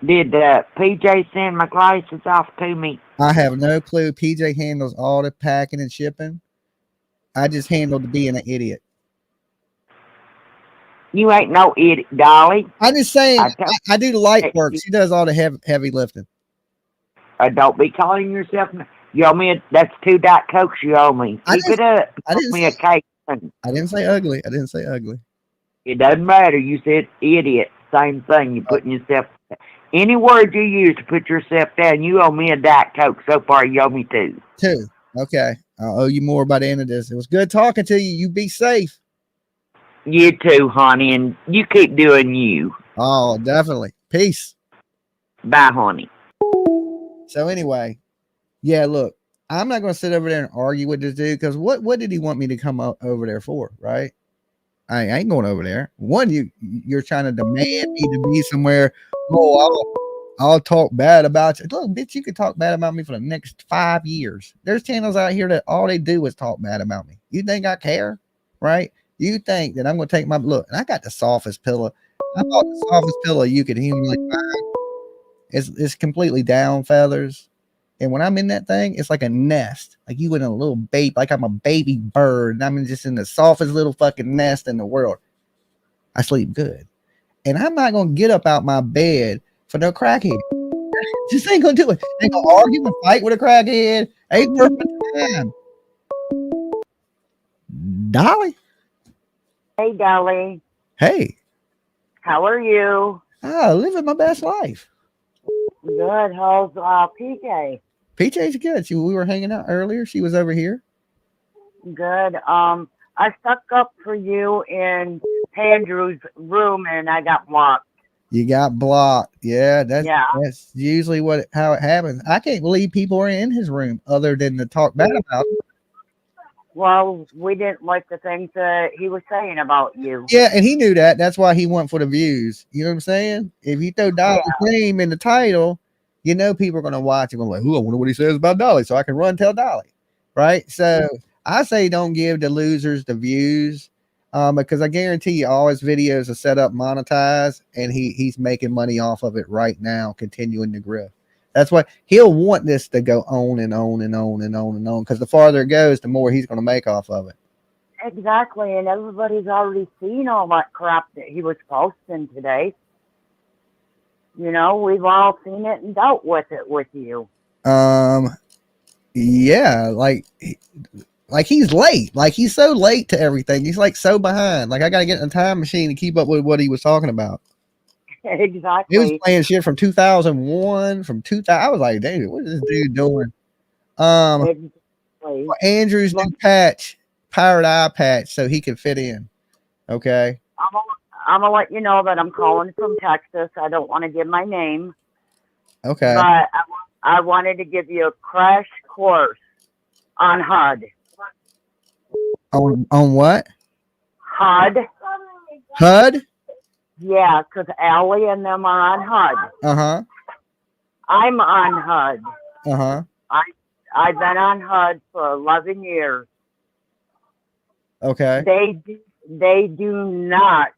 Did PJ send my glasses off to me? I have no clue. PJ handles all the packing and shipping. I just handled being an idiot. You ain't no idiot, Dolly. I'm just saying, I do the light work. She does all the heavy lifting. Don't be calling yourself. You owe me. That's 2 Diet Cokes you owe me. Keep it up. I didn't me a cake. I didn't say ugly. I didn't say ugly. It doesn't matter. You said idiot. Same thing. You're putting yourself. Any word you use to put yourself down, you owe me a Diet Coke. So far, you owe me 2. 2. Okay. I'll owe you more by the end of this. It was good talking to you. You be safe. You too, honey, and you keep doing you. Oh, definitely. Peace. Bye, honey. So anyway, yeah, look, I'm not going to sit over there and argue with this dude because what did he want me to come over there for, right? I ain't going over there. One, you're trying to demand me to be somewhere. Oh, I'll talk bad about you. Look, bitch, you could talk bad about me for the next 5 years. There's channels out here that all they do is talk bad about me. You think I care, right? You think that I'm going to take my look? And I got the softest pillow. I bought the softest pillow you could humanly find. It's completely down feathers. And when I'm in that thing, it's like a nest. Like you in a little baby, like I'm a baby bird. And I'm just in the softest little fucking nest in the world. I sleep good. And I'm not going to get up out my bed for no crackhead. Just ain't going to do it. Ain't going to argue and fight with a crackhead. Ain't worth my time. Dolly. Hey, Dolly. Hey. How are you? Living my best life. Good. How's PJ? PJ's good. We were hanging out earlier. She was over here. Good. I stuck up for you in Andrew's room and I got blocked. You got blocked. Yeah, that's usually how it happens. I can't believe people are in his room other than to talk bad about him. Well, we didn't like the things that he was saying about you. Yeah, and he knew that. That's why he went for the views. You know what I'm saying? If you throw Dolly's name in the title, you know people are going to watch and go like, "Ooh, I wonder what he says about Dolly," so I can run tell Dolly, right? So I say don't give the losers the views, because I guarantee you all his videos are set up monetized, and he's making money off of it right now, continuing to grow. That's why he'll want this to go on and on and on and on and on, because the farther it goes, the more he's going to make off of it. Exactly, and everybody's already seen all that crap that he was posting today. You know, we've all seen it and dealt with it with you. Yeah, like he's late. Like he's so late to everything. He's like so behind. Like I got to get in a time machine to keep up with what he was talking about. Exactly. He was playing shit from 2001, from 2000. I was like, dude, what is this dude doing? Exactly. Andrew's new patch, pirate eye patch, so he can fit in. Okay. I'm gonna let you know that I'm calling from Texas. I don't want to give my name. Okay. But I wanted to give you a crash course on HUD. On what? HUD. HUD? Yeah, because Allie and them are on HUD. Uh-huh. I'm on HUD. Uh-huh. I've been on HUD for 11 years. Okay. They do not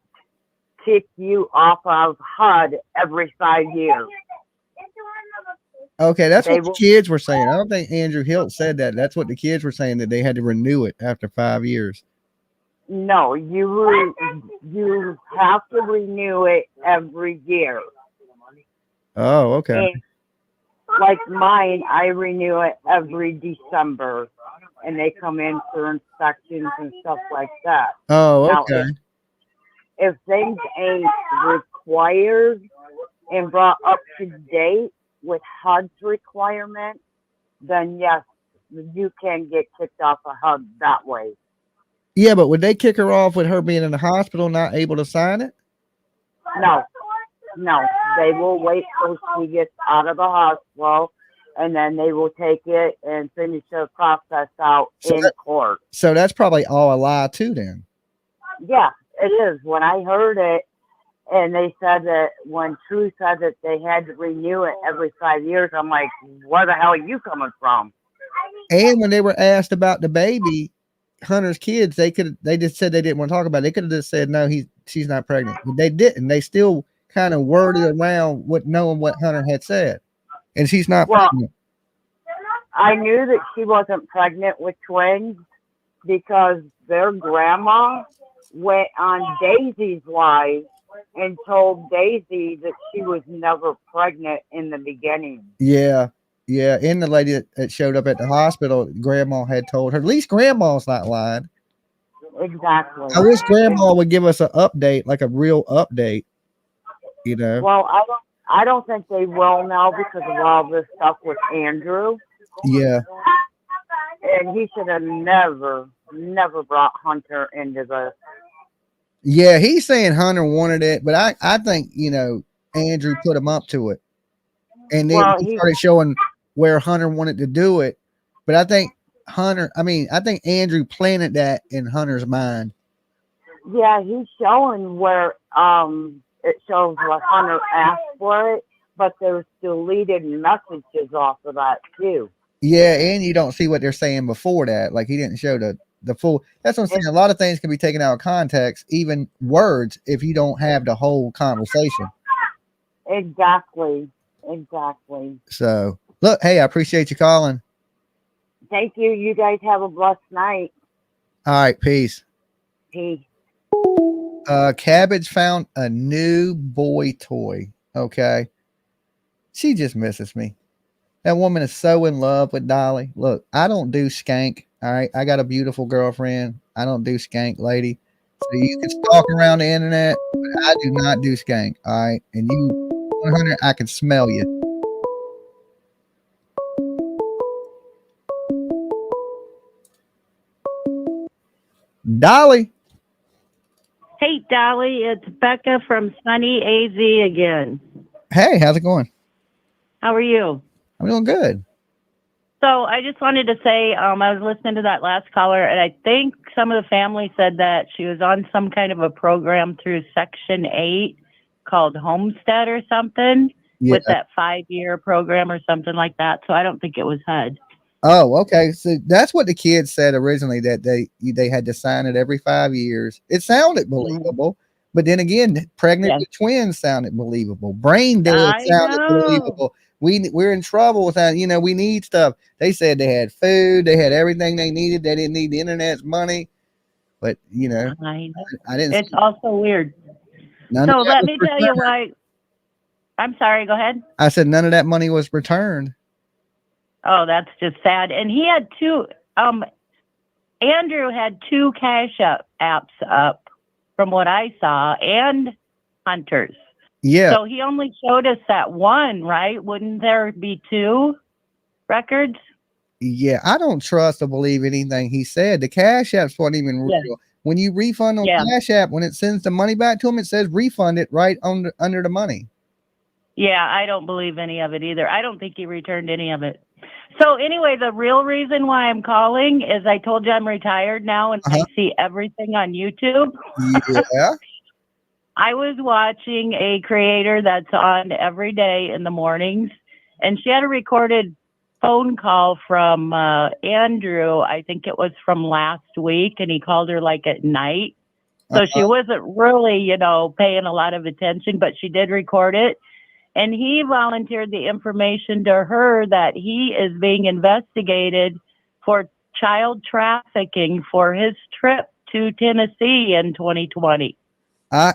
kick you off of HUD every 5 years. Okay, that's what the kids were saying. I don't think Andrew HILTZ said that. That's what the kids were saying, that they had to renew it after 5 years. No, you have to renew it every year. Oh, okay. And like mine, I renew it every December, and they come in for inspections and stuff like that. Oh, okay. Now, if things ain't required and brought up to date with HUD's requirement, then yes, you can get kicked off of HUD that way. Yeah, but would they kick her off with her being in the hospital, not able to sign it? No. No, they will wait till she gets out of the hospital, and then they will take it and finish the process out in court. So that's probably all a lie too then. Yeah, it is. When I heard it, and they said that when True said that they had to renew it every 5 years, I'm like, where the hell are you coming from? And when they were asked about the baby, Hunter's kids, they just said they didn't want to talk about it. They could have just said no, she's not pregnant. But they didn't. They still kind of worded around with knowing what Hunter had said. And she's not pregnant. I knew that she wasn't pregnant with twins because their grandma went on Daisy's live and told Daisy that she was never pregnant in the beginning. Yeah. Yeah. And the lady that showed up at the hospital, grandma had told her. At least grandma's not lying. Exactly. I wish grandma would give us an update, like a real update. You know. Well, I don't think they will now because of all this stuff with Andrew. Yeah. And he should have never brought Hunter into this. Yeah, he's saying Hunter wanted it, but I think, you know, Andrew put him up to it. And then he started showing where Hunter wanted to do it. But I think I think Andrew planted that in Hunter's mind. Yeah, he's showing where it shows where Hunter asked for it, but there's deleted messages off of that too. Yeah, and you don't see what they're saying before that. Like he didn't show the full. That's what I'm saying. A lot of things can be taken out of context, even words, if you don't have the whole conversation. Exactly. So look, hey, I appreciate you calling. Thank you. You guys have a blessed night. All right, peace. Peace. Cabbage found a new boy toy. Okay. She just misses me. That woman is so in love with Dolly. Look, I don't do skank. All right. I got a beautiful girlfriend. I don't do skank, lady. So you can stalk around the internet, but I do not do skank. All right. And you 100, I can smell you. Dolly. Hey, Dolly, it's Becca from Sunny AZ again. Hey, how's it going? How are you? I'm doing good. So I just wanted to say, I was listening to that last caller, and I think some of the family said that she was on some kind of a program through Section 8 called Homestead or something with that 5-year program or something like that. So I don't think it was HUD. Oh, okay. So that's what the kids said originally, that they had to sign it every 5 years. It sounded believable, but then again, pregnant with twins sounded believable. Brain dead sounded believable. We're in trouble with that. You know, we need stuff. They said they had food, they had everything they needed. They didn't need the internet's money, but you know, I didn't. It's also weird. So let me tell you why. I'm sorry. Go ahead. I said none of that money was returned. Oh, that's just sad. And he had two, Andrew had 2 cash apps up from what I saw, and Hunter's. Yeah. So he only showed us that one, right? Wouldn't there be 2 records? Yeah, I don't trust or believe anything he said. The cash apps weren't even real. When you refund on Cash App, when it sends the money back to him, it says refund it right under the money. Yeah, I don't believe any of it either. I don't think he returned any of it. So anyway, the real reason why I'm calling is I told you I'm retired now and I see everything on YouTube. Yeah. I was watching a creator that's on every day in the mornings, and she had a recorded phone call from Andrew. I think it was from last week, and he called her like at night. So she wasn't really, you know, paying a lot of attention, but she did record it. And he volunteered the information to her that he is being investigated for child trafficking for his trip to Tennessee in 2020.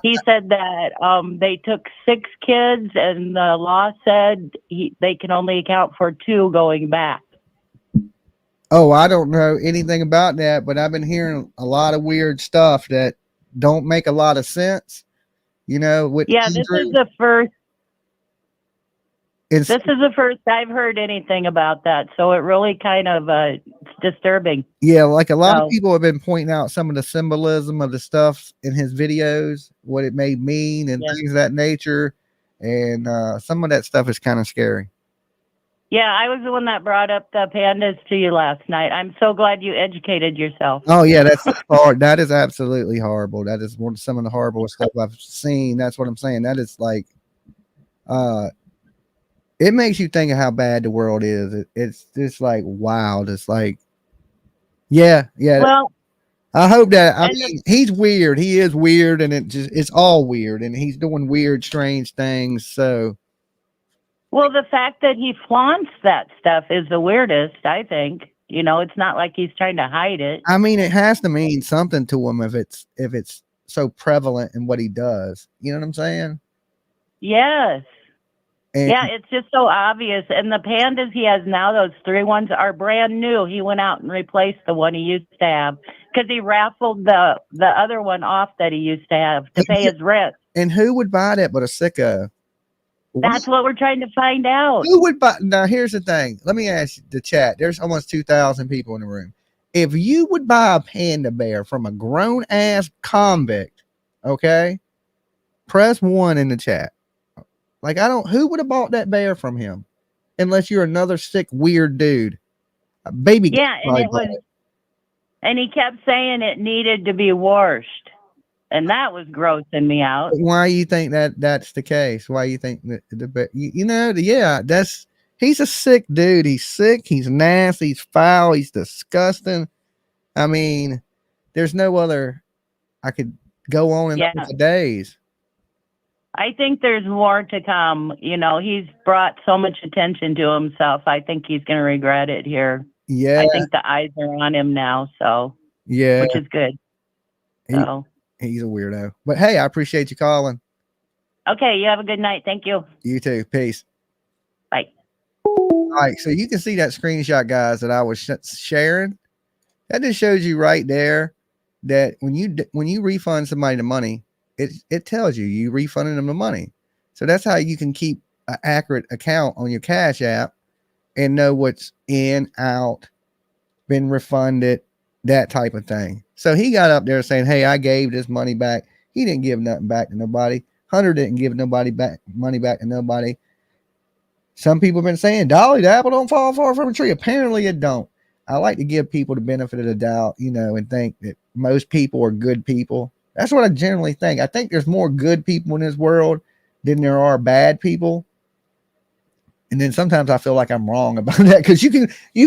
He said that they took 6 kids, and the law said they can only account for 2 going back. Oh, I don't know anything about that, but I've been hearing a lot of weird stuff that don't make a lot of sense. You know, with this is the first. This is the first I've heard anything about that, so it really kind of it's disturbing. Yeah, like a lot of people have been pointing out some of the symbolism of the stuff in his videos, what it may mean, and things of that nature. And some of that stuff is kind of scary. Yeah, I was the one that brought up the pandas to you last night. I'm so glad you educated yourself. Oh yeah, that's hard. That is absolutely horrible. That is one of some of the horrible stuff I've seen. That's what I'm saying. That is like, it makes you think of how bad the world is. It's just like wow. It's like, yeah. Well, I hope that. I and mean, he's weird. He is weird, and it's all weird, and he's doing weird, strange things. So, well, the fact that he flaunts that stuff is the weirdest, I think. You know, it's not like he's trying to hide it. I mean, it has to mean something to him if it's so prevalent in what he does. You know what I'm saying? Yes. And, Yeah, it's just so obvious. And the pandas he has now, those 3 ones, are brand new. He went out and replaced the one he used to have because he raffled the other one off that he used to have to pay his rent. And who would buy that but a sicko? That's what we're trying to find out. Who would buy? Now, here's the thing. Let me ask the chat. There's almost 2,000 people in the room. If you would buy a panda bear from a grown ass convict, okay, press 1 in the chat. Like, who would have bought that bear from him? Unless you're another sick, weird dude. A baby. Yeah, and he kept saying it needed to be washed. And that was grossing me out. Why you think that's the case? Why you think that he's a sick dude. He's sick. He's nasty. He's foul. He's disgusting. I mean, there's no other. I could go on and on for days. I think there's more to come. You know, he's brought so much attention to himself. I think he's going to regret it here. Yeah. I think the eyes are on him now. So, yeah, which is good. He's a weirdo. But hey, I appreciate you calling. Okay. You have a good night. Thank you. You too. Peace. Bye. All right. So you can see that screenshot, guys, that I was sharing. That just shows you right there that when you refund somebody the money, it tells you refunded them the money. So that's how you can keep an accurate account on your Cash App and know what's in, out, been refunded, that type of thing. So he got up there saying, hey, I gave this money back. He didn't give nothing back to nobody. Hunter didn't give money back to nobody. Some people have been saying, Dolly, the apple don't fall far from a tree. Apparently it don't. I like to give people the benefit of the doubt, and think that most people are good people. That's what I generally think. I think there's more good people in this world than there are bad people. And then sometimes I feel like I'm wrong about that, because you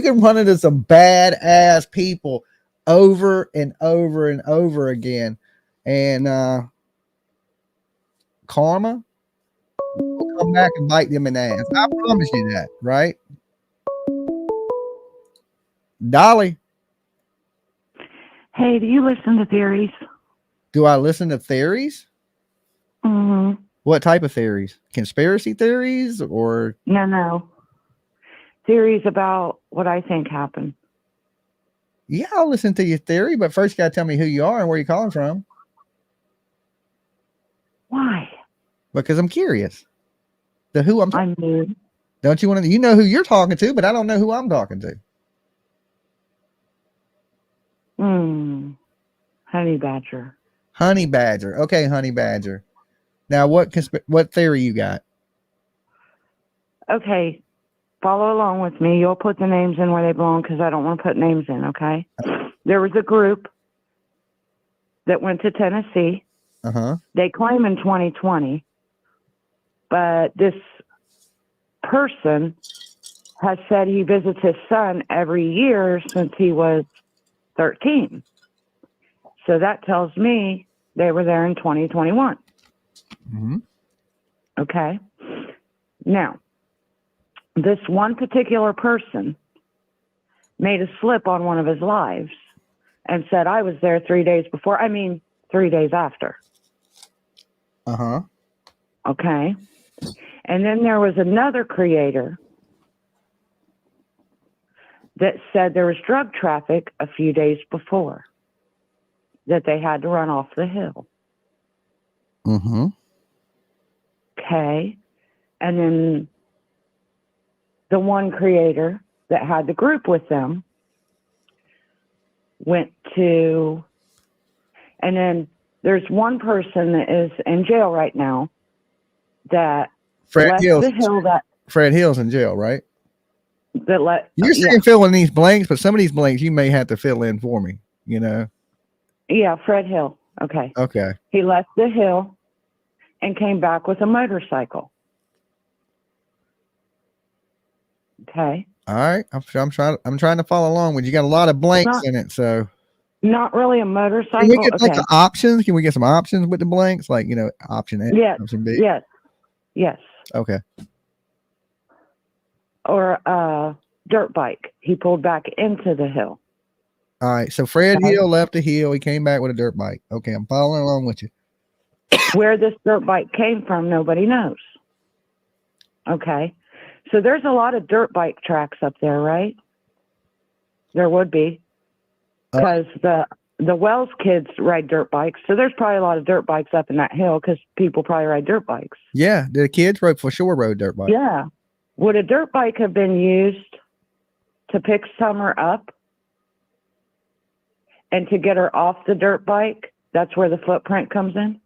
can run into some bad ass people over and over and over again, and karma will come back and bite them in the ass. I promise you that, right? Dolly. Hey, do you listen to theories? Do I listen to theories? Mm-hmm. What type of theories? Conspiracy theories or? No. Theories about what I think happened. Yeah, I'll listen to your theory, but first you got to tell me who you are and where you're calling from. Why? Because I'm curious. Who I'm talking to. Don't you want to? You know who you're talking to, but I don't know who I'm talking to. Honey Badger. Honey Badger. Okay, Honey Badger. Now, what theory you got? Okay, follow along with me. You'll put the names in where they belong, because I don't want to put names in, okay? There was a group that went to Tennessee. They claim in 2020, but this person has said he visits his son every year since he was 13. So that tells me they were there in 2021. Okay. Now, this one particular person made a slip on one of his lives and said, I was there 3 days before. 3 days after. Okay. And then there was another creator that said there was drug traffic a few days before, that they had to run off the hill. Okay. And then the one creator that had the group with them went to, and then there's one person that is in jail right now that Fred Hill's the hill that Fred Hill's in jail, right? yeah. You're saying fill in these blanks, but some of these blanks you may have to fill in for me. You know? Yeah, Fred Hill. Okay. Okay. He left the hill and came back with a motorcycle. Okay. All right. I'm trying to follow along with you. Got a lot of blanks in it, so not really a motorcycle. Can we get like the options? Can we get some options with the blanks? Like, option A, yes, option B? Yes. Okay. Or a dirt bike. He pulled back into the hill. All right. So Fred Hill left the hill. He came back with a dirt bike. Okay. I'm following along with you. Where this dirt bike came from, nobody knows. Okay. So there's a lot of dirt bike tracks up there, right? There would be. Because the Wells kids ride dirt bikes. So there's probably a lot of dirt bikes up in that hill because people probably ride dirt bikes. Yeah. The kids rode dirt bikes. Yeah. Would a dirt bike have been used to pick Summer up and to get her off the dirt bike? That's where the footprint comes in.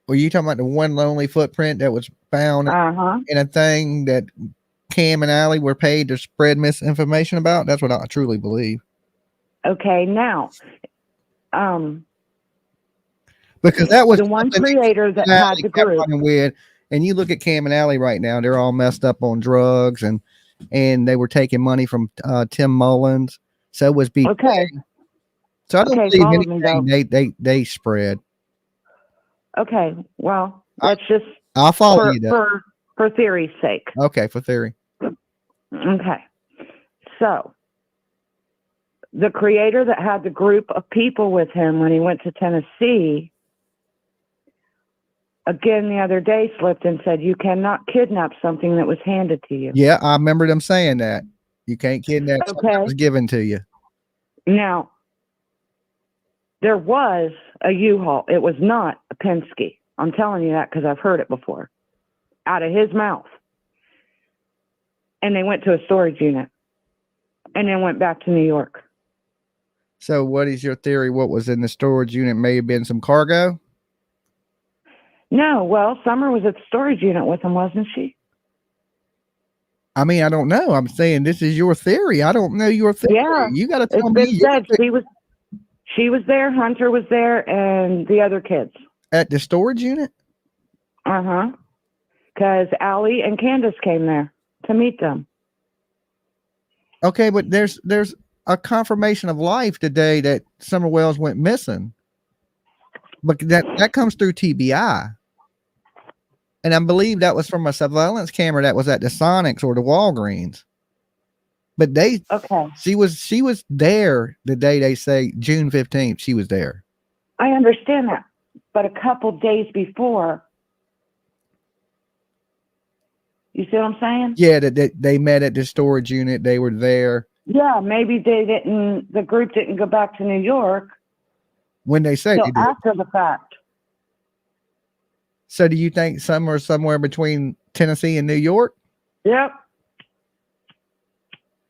Were you talking about the one lonely footprint that was found in a thing that Cam and Allie were paid to spread misinformation about? That's what I truly believe. Okay, now, because that was the one creator that had the group. With, and you look at Cam and Allie right now; they're all messed up on drugs, and they were taking money from Tim Mullins. So it was BK. Okay. So I don't believe anything they spread. Okay, well, let's just. I'll follow you for theory's sake. Okay, for theory. Okay, so the creator that had the group of people with him when he went to Tennessee, again the other day slipped and said, you cannot kidnap something that was handed to you. Yeah, I remember them saying that. You can't kidnap something that was given to you. Now, there was a U-Haul. It was not a Penske. I'm telling you that because I've heard it before. Out of his mouth. And they went to a storage unit. And then went back to New York. So what is your theory? What was in the storage unit? May have been some cargo? No, well, Summer was at the storage unit with him, wasn't she? I mean, I don't know. I'm saying this is your theory. I don't know your theory. Yeah, you got to tell me. She was there, Hunter was there, and the other kids. At the storage unit? Uh-huh. Because Allie and Candace came there to meet them. Okay, but there's a confirmation of life today that Summer Wells went missing. But that comes through TBI. And I believe that was from a surveillance camera that was at the Sonics or the Walgreens. But she was there the day they say June 15th, she was there. I understand that. But a couple days before, you see what I'm saying? Yeah, that they met at the storage unit. They were there. Yeah, maybe the group didn't go back to New York. When they say so after the fact. So do you think somewhere between Tennessee and New York? Yep.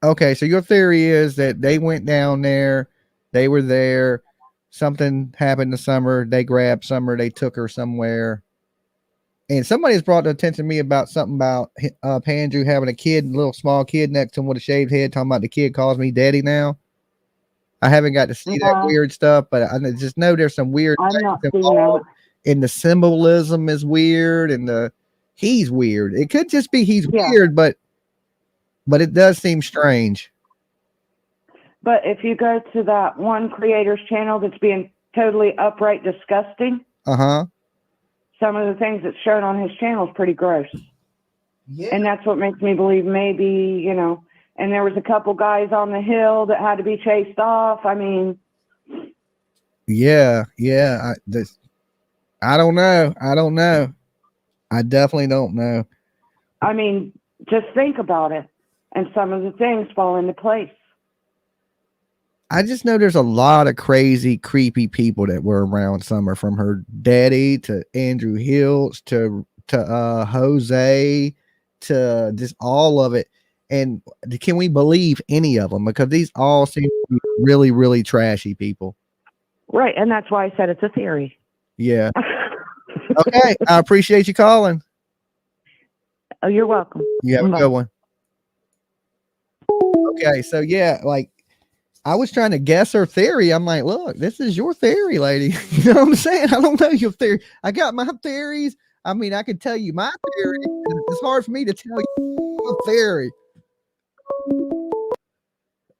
Okay, so your theory is that they went down there, they were there, something happened to Summer, they grabbed Summer, they took her somewhere. And somebody's brought the attention to me about something about Andrew having a little small kid next to him with a shaved head, talking about the kid calls me daddy now. I haven't got to see that weird stuff, but I just know there's some weird things involved. And the symbolism is weird, and he's weird. It could just be he's weird, but it does seem strange. But if you go to that one creator's channel that's being totally upright disgusting, some of the things that's shown on his channel is pretty gross. Yeah. And that's what makes me believe maybe, and there was a couple guys on the hill that had to be chased off. I mean. Yeah. I don't know. I definitely don't know. I mean, just think about it. And some of the things fall into place. I just know there's a lot of crazy, creepy people that were around Summer, from her daddy to Andrew HILTZ to Jose to just all of it. And can we believe any of them? Because these all seem to be really, really trashy people. Right. And that's why I said it's a theory. Yeah. Okay. I appreciate you calling. Oh, you're welcome. You have a good one. Okay, so yeah, like I was trying to guess her theory. I'm like, look, this is your theory, lady. You know what I'm saying? I don't know your theory. I got my theories. I mean, I could tell you my theory. It's hard for me to tell you your theory.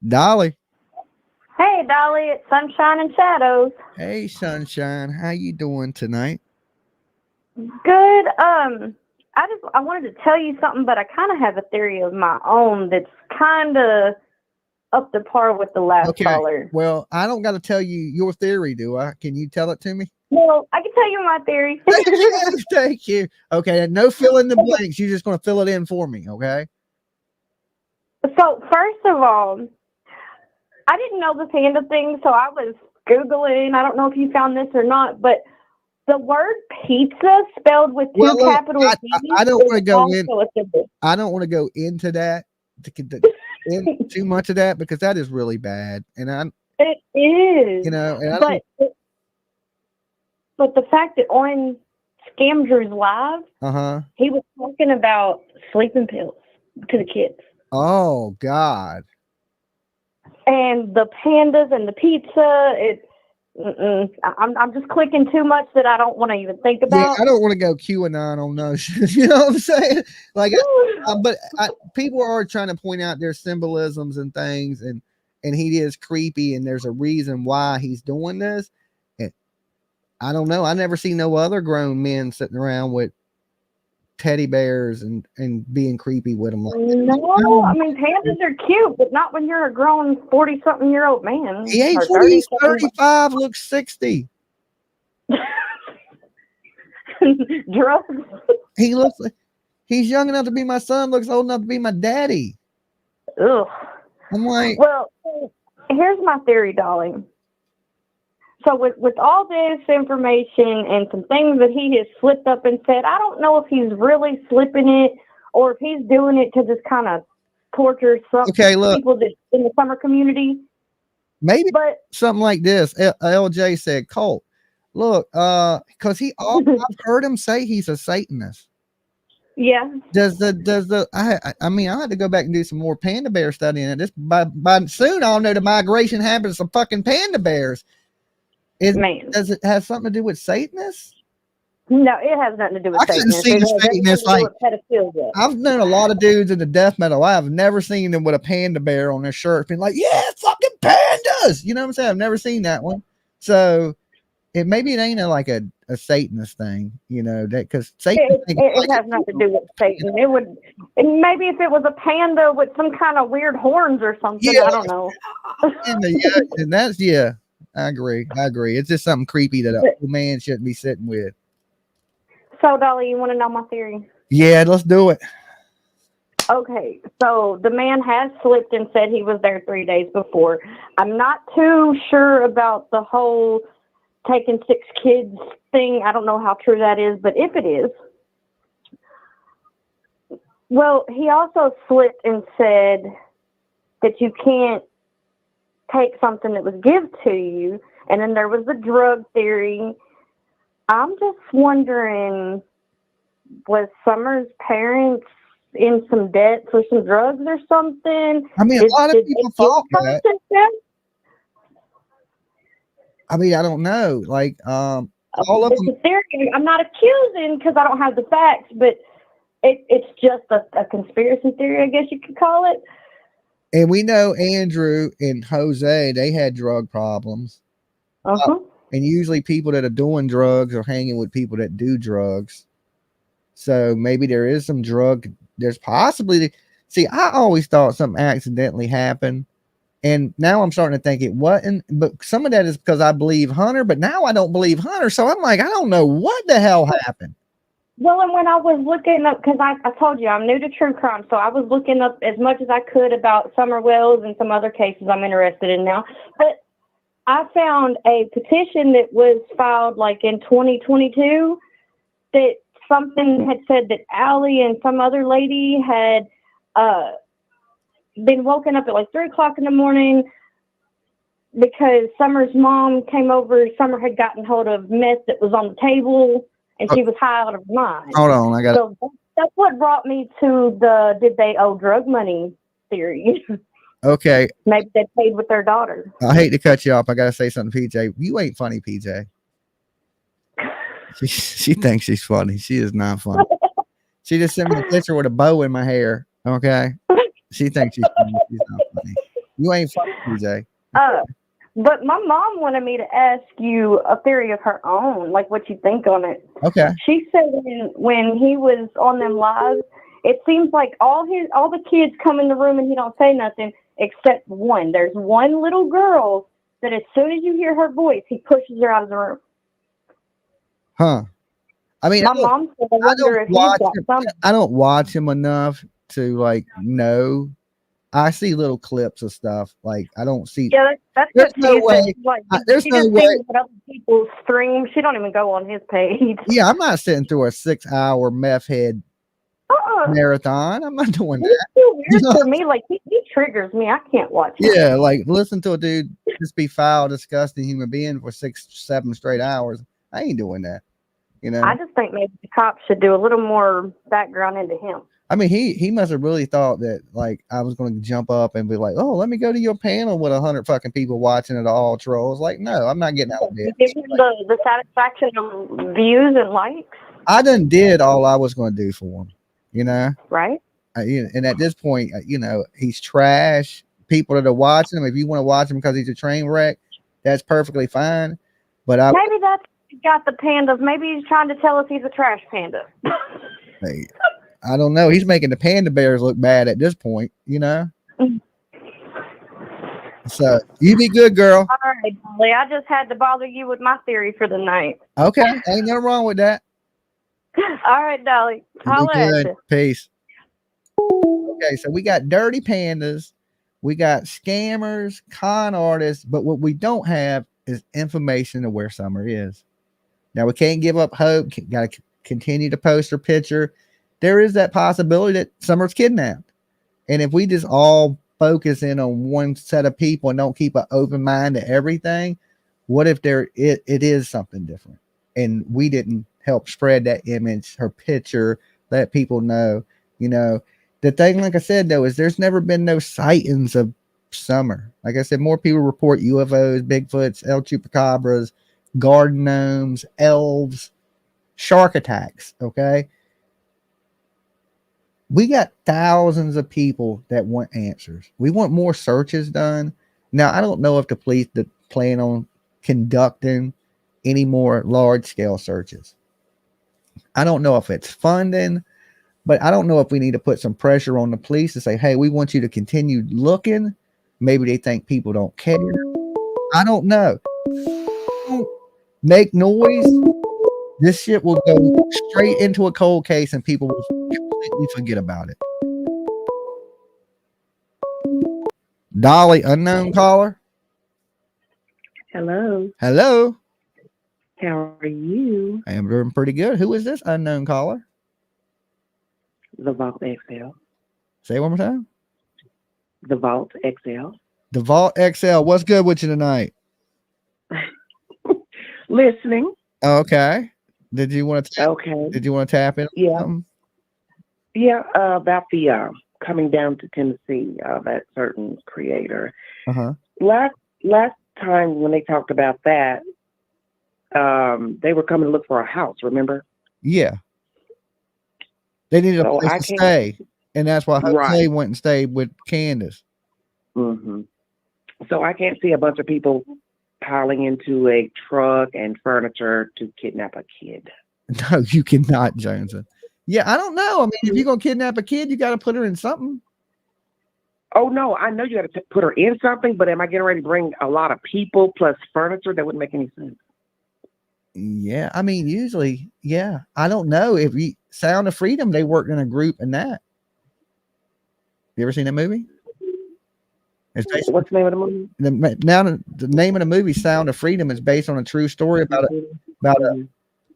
Dolly. Hey, Dolly, it's Sunshine and Shadows. Hey, Sunshine. How you doing tonight? Good. I wanted to tell you something, but I kind of have a theory of my own that's kind of up to par with the last caller. Well, I don't got to tell you your theory, do I? Can you tell it to me? Well, I can tell you my theory. Thank you. Okay, no fill in the blanks. You're just going to fill it in for me, okay? So, first of all, I didn't know the panda thing, so I was Googling. I don't know if you found this or not, but the word pizza spelled with two capital P's. I don't want to go in. I don't want to go into that, too much of that, because that is really bad. And it is. You know, and but the fact that on Scam Drew's Live, he was talking about sleeping pills to the kids. Oh, God. And the pandas and the pizza, I'm just clicking too much that I don't want to even think about. Yeah, I don't want to go QAnon on those. You know what I'm saying? Like, people are trying to point out their symbolisms and things, and he is creepy, and there's a reason why he's doing this. And I don't know. I never see no other grown men sitting around with teddy bears and being creepy with them. Like no, I mean, pandas are cute, but not when you're a grown 40-something-year-old man. He ain't 40, he's 35, looks 60. Drugs. He looks like he's young enough to be my son, looks old enough to be my daddy. Ugh. I'm like, well, here's my theory, Dolly. So with all this information and some things that he has slipped up and said, I don't know if he's really slipping it or if he's doing it to just kind of torture some people that in the summer community. Maybe something like this. LJ said, Colt, look, because I've heard him say he's a Satanist. Yeah. I mean, I had to go back and do some more panda bear studying it. This by soon I'll know the migration happens of fucking panda bears. Does it have something to do with Satanists? No, it has nothing to do with Satanists. I couldn't see Satanists like I've known a lot of dudes in the death metal. I have never seen them with a panda bear on their shirt being like, yeah, fucking pandas. You know what I'm saying? I've never seen that one. So maybe it ain't like a Satanist thing, you know, that because Satan it has nothing to do with Satan. It would, and maybe if it was a panda with some kind of weird horns or something, I don't know. And that's I agree. It's just something creepy that a man shouldn't be sitting with. So, Dolly, you want to know my theory? Yeah, let's do it. Okay, so the man has slipped and said he was there 3 days before. I'm not too sure about the whole taking 6 kids thing. I don't know how true that is, but if it is. Well, he also slipped and said that you can't take something that was given to you, and then there was the drug theory. I'm just wondering, was Summer's parents in some debt for some drugs or something? I mean, a lot of people thought that. I mean, I don't know. Like, all of them. Theory. I'm not accusing because I don't have the facts, but it's just a conspiracy theory, I guess you could call it. And we know Andrew and Jose, they had drug problems. And usually people that are doing drugs are hanging with people that do drugs. So maybe there is some there's possibly, see, I always thought something accidentally happened. And now I'm starting to think it wasn't, but some of that is because I believe Hunter, but now I don't believe Hunter. So I'm like, I don't know what the hell happened. Well, and when I was looking up, because I told you I'm new to true crime, so I was looking up as much as I could about Summer Wells and some other cases I'm interested in now. But I found a petition that was filed like in 2022 that something had said that Allie and some other lady had been woken up at like 3 o'clock in the morning because Summer's mom came over. Summer had gotten hold of meth that was on the table. And she was high out of her mind. Hold on, I got so that's what brought me to the did they owe drug money theory. Okay. Maybe they paid with their daughter. I hate to cut you off. I gotta say something, PJ. You ain't funny, PJ. She thinks she's funny. She is not funny. She just sent me a picture with a bow in my hair. Okay. She thinks she's funny. She's not funny. You ain't funny, PJ. But my mom wanted me to ask you a theory of her own, like what you think on it. Okay. She said when he was on them lives, it seems like all the kids come in the room and he don't say nothing except one. There's one little girl that as soon as you hear her voice, he pushes her out of the room. Huh. I mean, my mom said, I don't watch him enough to like know. I see little clips of stuff. Like I don't see. Yeah, that's there's no way. Like, there's no way. What other people stream. She don't even go on his page. Yeah, I'm not sitting through a 6-hour meth head marathon. I'm not doing that. It's weird for me. Like he triggers me. I can't watch him. Yeah, like listen to a dude just be foul, disgusting human being for 6-7 straight hours. I ain't doing that. You know. I just think maybe the cops should do a little more background into him. I mean, he must have really thought that like I was going to jump up and be like, "Oh, let me go to your panel with 100 fucking people watching it, all trolls." Like, no, I'm not getting out of bed. Give him the satisfaction of views and likes. I done did all I was going to do for him, you know. Right. And at this point, you know, he's trash. People that are watching him, if you want to watch him because he's a train wreck, that's perfectly fine. But maybe that's got the pandas. Maybe he's trying to tell us he's a trash panda. Hey, I don't know. He's making the panda bears look bad at this point, you know. So you be good, girl. All right, Dolly. I just had to bother you with my theory for the night. Okay, ain't nothing wrong with that. All right, Dolly. Holla at you. Peace. Okay, so we got dirty pandas, we got scammers, con artists, but what we don't have is information of where Summer is. Now we can't give up hope. Got to continue to post her picture. There is that possibility that Summer's kidnapped, and if we just all focus in on one set of people and don't keep an open mind to everything, what if it is something different and we didn't help spread that image, her picture, let people know? You know, the thing, like I said, though, is there's never been no sightings of Summer. Like I said, more people report UFOs, Bigfoots, El Chupacabras, garden gnomes, elves, shark attacks. Okay. We got thousands of people that want answers. We want more searches done. Now, I don't know if the police plan on conducting any more large scale searches. I don't know if it's funding, but I don't know if we need to put some pressure on the police to say, hey, we want you to continue looking. Maybe they think people don't care. I don't know. Don't make noise. This shit will go straight into a cold case and people will completely forget about it. Dolly, unknown caller. Hello. Hello. How are you? I am doing pretty good. Who is this unknown caller? The Vault XL. Say it one more time. The Vault XL. The Vault XL. What's good with you tonight? Listening. Okay. Did you want to? Okay. Did you want to tap in? Yeah. Something? Yeah. About the coming down to Tennessee. That certain creator. Last time when they talked about that, they were coming to look for a house. Remember? Yeah. They needed a place to stay, and that's why Jose went and stayed with Candace. Mm-hmm. So I can't see a bunch of people piling into a truck and furniture to kidnap a kid. No, you cannot, Johnson. Yeah, I don't know. I mean, if you're gonna kidnap a kid, you got to put her in something. Oh no, I know you got to put her in something, but am I getting ready to bring a lot of people plus furniture? That wouldn't make any sense. Yeah, I mean, usually, yeah. I don't know if you Sound of Freedom, they worked in a group in that. You ever seen that movie? What's the name of the movie? The name of the movie, Sound of Freedom, is based on a true story about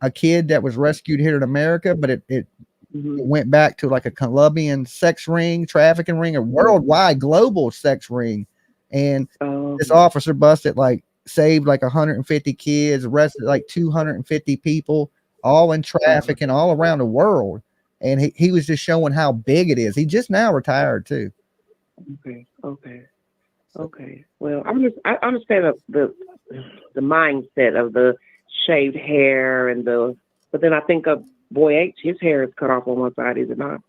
a kid that was rescued here in America, but it went back to like a Colombian sex ring, trafficking ring, a worldwide global sex ring. And this officer saved like 150 kids, arrested like 250 people, all in trafficking all around the world. and he was just showing how big it is. He just now retired too. Okay. Well, I understand the mindset of the shaved hair but then I think of Boy H, his hair is cut off on one side, is it not?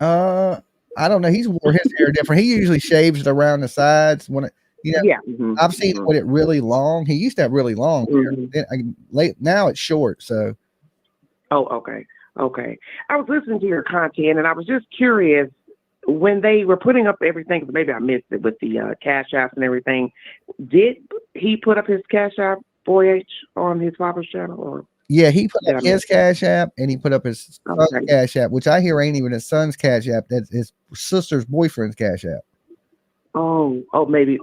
I don't know. He's wore his hair different. He usually shaves it around the sides when I've seen it with it really long. He used to have really long hair. Now it's short. So. Oh, okay. I was listening to your content and I was just curious when they were putting up everything. Maybe I missed it with the Cash Apps and everything. Did he put up his Cash App, Boy H, on his father's channel? Or? Yeah, he put up his Cash App and he put up his son's Cash App, which I hear ain't even his son's Cash App. That's his sister's boyfriend's Cash App. Oh, maybe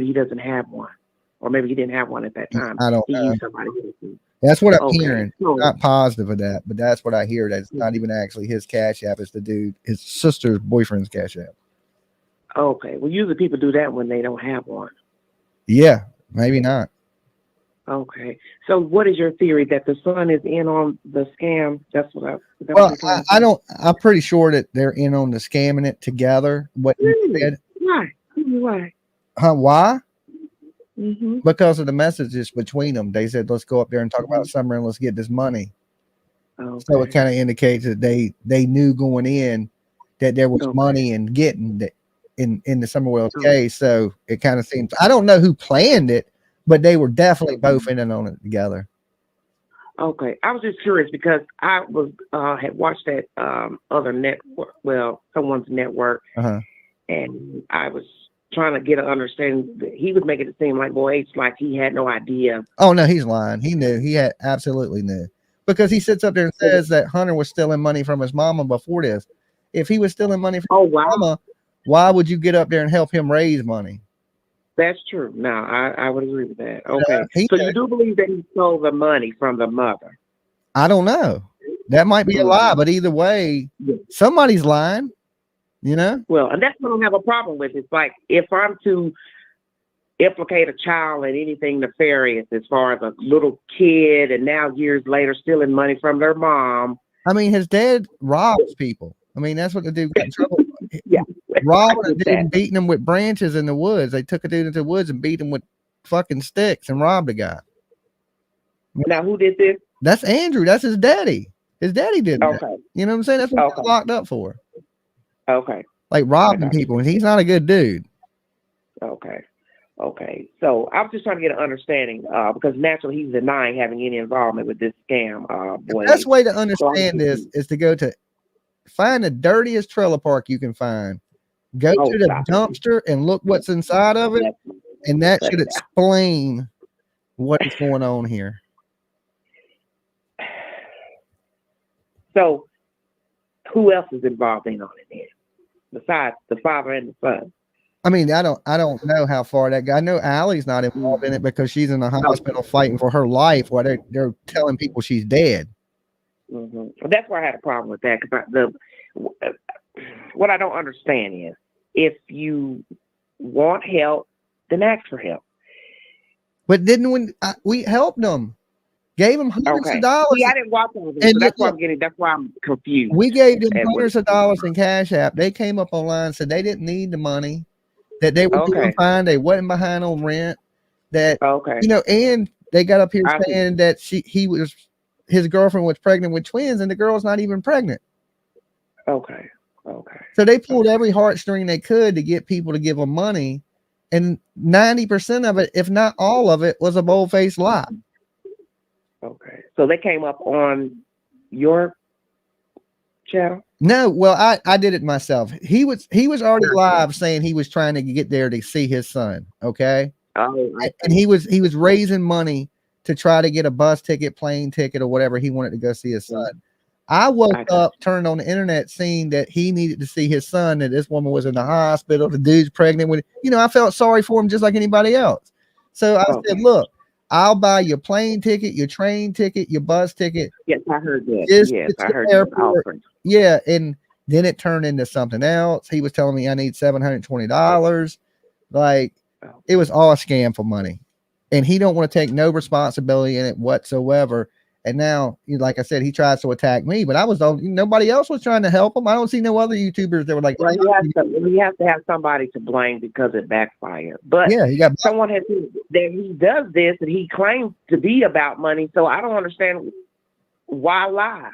he doesn't have one, or maybe he didn't have one at that time. I don't know. Used somebody else's. That's what I'm hearing. I'm not positive of that, but that's what I hear. That it's not even actually his Cash App. It's his sister's boyfriend's Cash App. Okay. Well, usually people do that when they don't have one. Yeah, maybe not. Okay. So what is your theory, that the son is in on the scam? That's what I don't. I'm pretty sure that they're in on the scamming it together. What you said? Why? Why? Mm-hmm. Because of the messages between them. They said, let's go up there and talk about summer and let's get this money. Okay. So it kind of indicates that they knew going in that there was money and getting that in the Summerwell's case. So it kind of seems, I don't know who planned it, but they were definitely both in on it together. Okay. I was just curious because I was had watched that other network, someone's network, and I was trying to get an understanding. He was making it seem like Boy H, like he had no idea. Oh no, he's lying. He knew. He had absolutely knew, because he sits up there and says that Hunter was stealing money from his mama before this. If he was stealing money from his mama, why would you get up there and help him raise money? That's true. No, I would agree with that. Okay. So you do believe that he stole the money from the mother? I don't know. That might be a lie, but either way, somebody's lying. You know? Well, and that's what I don't have a problem with. It's like, if I'm to implicate a child in anything nefarious, as far as a little kid and now years later stealing money from their mom. I mean, his dad robs people. I mean, that's what the dude got in trouble with. Robbing a dude and beating him with branches in the woods. They took a dude into the woods and beat him with fucking sticks and robbed a guy. Now, who did this? That's Andrew. That's his daddy. His daddy did that. Okay. You know what I'm saying? That's what he got locked up for. Okay. Like robbing people, and he's not a good dude. Okay. So I was just trying to get an understanding, because naturally he's denying having any involvement with this scam. The best way to understand this is to go to find the dirtiest trailer park you can find. Go to the dumpster and look what's inside of it, and that should explain what is going on here. So, who else is involved in on it then, besides the father and the son? I mean, I don't know how far that guy. I know Allie's not involved in it because she's in the hospital fighting for her life, while they're telling people she's dead. Mm-hmm. That's why I had a problem with that, because what I don't understand is, if you want help, then ask for help. But didn't we helped them? Gave them hundreds of dollars. See, I didn't watch all of it, so that's why I'm confused. We gave them hundreds of dollars in Cash App. They came up online and said they didn't need the money, that they were doing fine. They wasn't behind on rent. That and they got up here saying that his girlfriend was pregnant with twins, and the girl's not even pregnant. Okay. So they pulled every heartstring they could to get people to give them money, and 90% of it, if not all of it, was a bold-faced lie. Okay. So they came up on your channel? No, well, I did it myself. He was already live saying he was trying to get there to see his son. Okay. And he was raising money to try to get a bus ticket, plane ticket, or whatever he wanted to go see his son. I woke up, turned on the internet, seeing that he needed to see his son, that this woman was in the hospital, the dude's pregnant with, I felt sorry for him just like anybody else. So I said, look, I'll buy your plane ticket, your train ticket, your bus ticket. Yes, I heard that. Yes, I heard that. Yeah, and then it turned into something else. He was telling me I need $720. Like, it was all a scam for money. And he don't want to take no responsibility in it whatsoever. And now, like I said, he tries to attack me, but nobody else was trying to help him. I don't see no other YouTubers that were like, well, he has to have somebody to blame because it backfired. But yeah, someone has that he does this and he claims to be about money. So I don't understand why lie.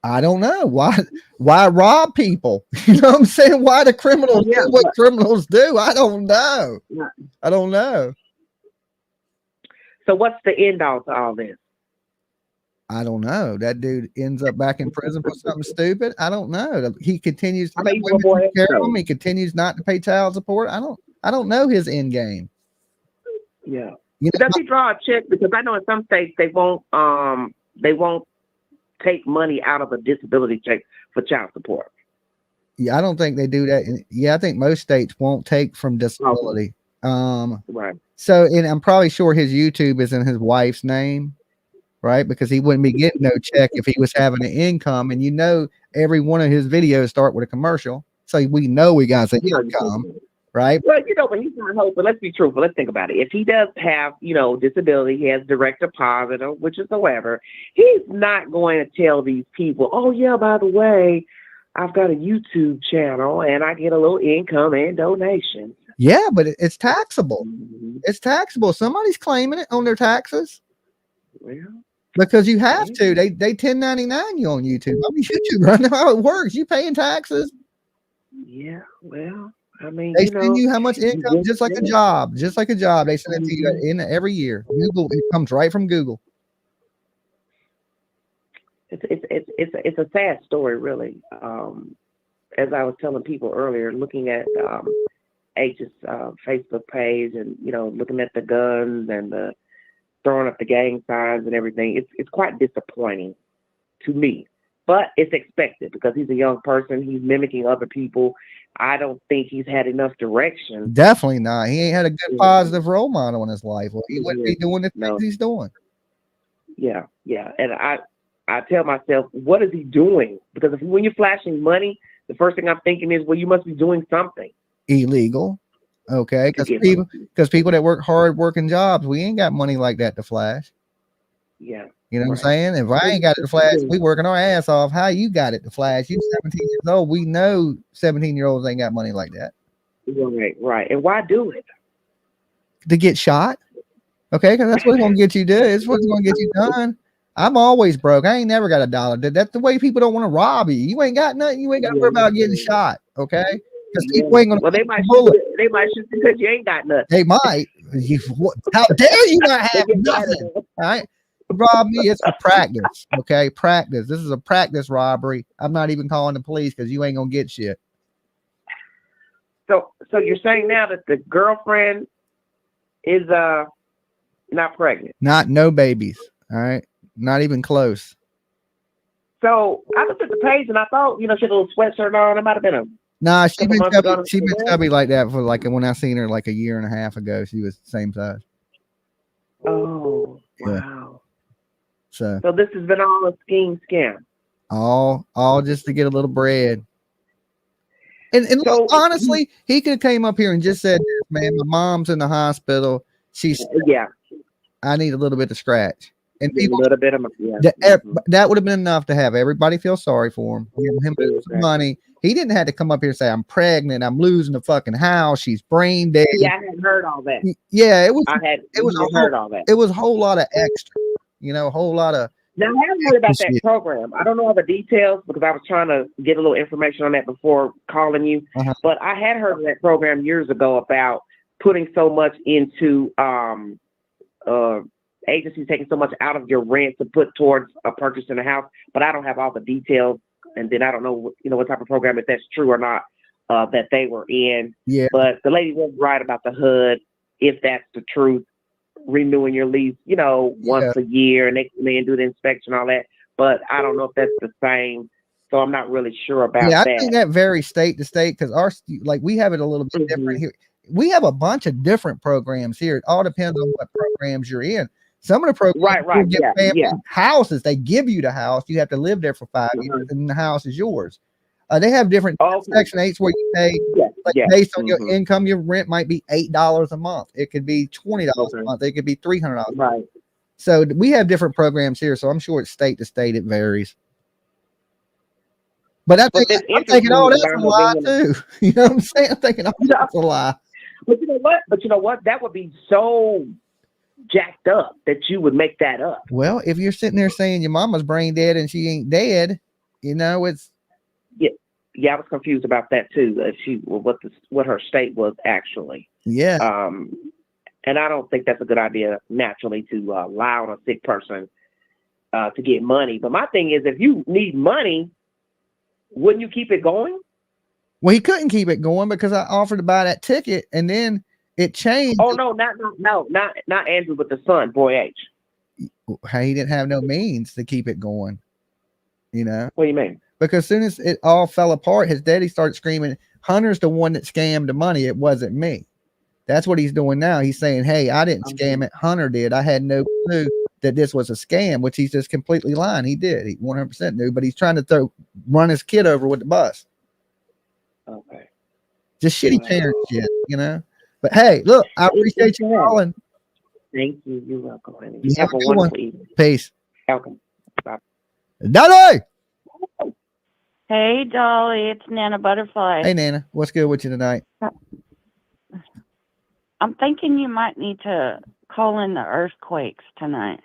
I don't know why rob people. You know what I'm saying? Why the criminals do what criminals do? I don't know. I don't know. So what's the end all to all this? I don't know. That dude ends up back in prison for something stupid. I don't know. He continues to he continues not to pay child support. I don't know his end game. Yeah. Does he draw a check? Because I know in some states they won't take money out of a disability check for child support. Yeah, I don't think they do that. I think most states won't take from disability. Right. So, and I'm probably sure his YouTube is in his wife's name, right? Because he wouldn't be getting no check if he was having an income. And every one of his videos start with a commercial, so we know he got an income, right? Well, but he's not hoping. Let's be truthful. Let's think about it. If he does have, disability, he has direct deposit, or which is however, he's not going to tell these people, oh yeah, by the way, I've got a YouTube channel and I get a little income and donations. Yeah, but it's taxable. It's taxable. Somebody's claiming it on their taxes. Well, because you have to. They 1099 you on YouTube. I mean, YouTube, I know how it works. You paying taxes. Yeah, well, I mean, they send you how much income, just like a job. Just like a job. They send it to you in every year. Google, it comes right from Google. It's a sad story, really. As I was telling people earlier, looking at H's Facebook page and looking at the guns and the throwing up the gang signs and everything, it's quite disappointing to me. But it's expected because he's a young person. He's mimicking other people. I don't think he's had enough direction. Definitely not. He ain't had a good positive role model in his life. Well, he wouldn't be doing the things he's doing. Yeah. And I tell myself, what is he doing? Because when you're flashing money, the first thing I'm thinking is, well, you must be doing something illegal. Okay, because people that work hard working jobs, we ain't got money like that to flash. Yeah. You know what I'm saying? If I ain't got it to flash, we working our ass off. How you got it to flash? You 17 years old. We know 17-year-olds ain't got money like that. Right. And why do it? To get shot. Okay, because that's what's gonna get you done. It's what's gonna get you done. I'm always broke. I ain't never got $1. That's the way people don't want to rob you. You ain't got nothing. You ain't got to worry about getting shot. Okay. Because people ain't gonna. Well, they might shoot because you ain't got nothing. They might. How dare you not have nothing? All right. Rob me. It's a practice. Okay. Practice. This is a practice robbery. I'm not even calling the police because you ain't gonna get shit. So you're saying now that the girlfriend is not pregnant? No babies. All right. Not even close. So I looked at the page and I thought, she had a little sweatshirt on. It might have been a. Nah, she been chubby like that for when I seen her like a year and a half ago. She was the same size. Oh, yeah. Wow. So this has been all a scam. All just to get a little bread. And so, honestly, he could have came up here and just said, man, my mom's in the hospital. She's I need a little bit of scratch. And people, a little bit of that would have been enough to have everybody feel sorry for him. Give him some money. He didn't have to come up here and say, I'm pregnant, I'm losing the fucking house, she's brain dead. Yeah, I had heard all that. Yeah, it was heard all that. It was a whole lot of extra, a whole lot of. Now I haven't heard about that program. I don't know all the details because I was trying to get a little information on that before calling you. But I had heard of that program years ago about putting so much into agencies taking so much out of your rent to put towards a purchase in a house, but I don't have all the details, and then I don't know, what type of program, if that's true or not, that they were in. Yeah. But the lady was right about the HUD, if that's the truth, renewing your lease, once a year, and they come in and do the inspection, all that. But I don't know if that's the same, so I'm not really sure about that. I think that varies state to state because we have it a little bit different here. We have a bunch of different programs here. It all depends on what programs you're in. Some of the programs get family houses. They give you the house. You have to live there for 5 years, and the house is yours. They have different Section 8s where you pay based on your income. Your rent might be $8 a month. It could be $20 a month. It could be $300. Right. So we have different programs here. So I'm sure it's state to state, it varies. But I'm thinking, oh, that's a lie too. You know what I'm saying? I'm thinking, oh, that's a lie. But you know what? That would be so jacked up that you would make that up. Well, if you're sitting there saying your mama's brain dead and she ain't dead, you know, it's I was confused about that too. What her state was actually. Yeah. And I don't think that's a good idea naturally to lie on a sick person to get money. But my thing is, if you need money, wouldn't you keep it going? Well, he couldn't keep it going because I offered to buy that ticket, and then it changed. Oh no, not Andrew, but the son, Boy H. He didn't have no means to keep it going. You know. What do you mean? Because as soon as it all fell apart, his daddy started screaming, "Hunter's the one that scammed the money. It wasn't me." That's what he's doing now. He's saying, "Hey, I didn't scam it. Hunter did. I had no clue that this was a scam," which he's just completely lying. He did. He 100% knew, but he's trying to run his kid over with the bus. Okay. Just shitty parent shit, you know. But hey, look, I appreciate you calling. Thank you. You're welcome, honey. You Have a wonderful evening. Peace. Welcome. Bye. Dolly! Hey, Dolly, it's Nana Butterfly. Hey, Nana. What's good with you tonight? I'm thinking you might need to call in the earthquakes tonight.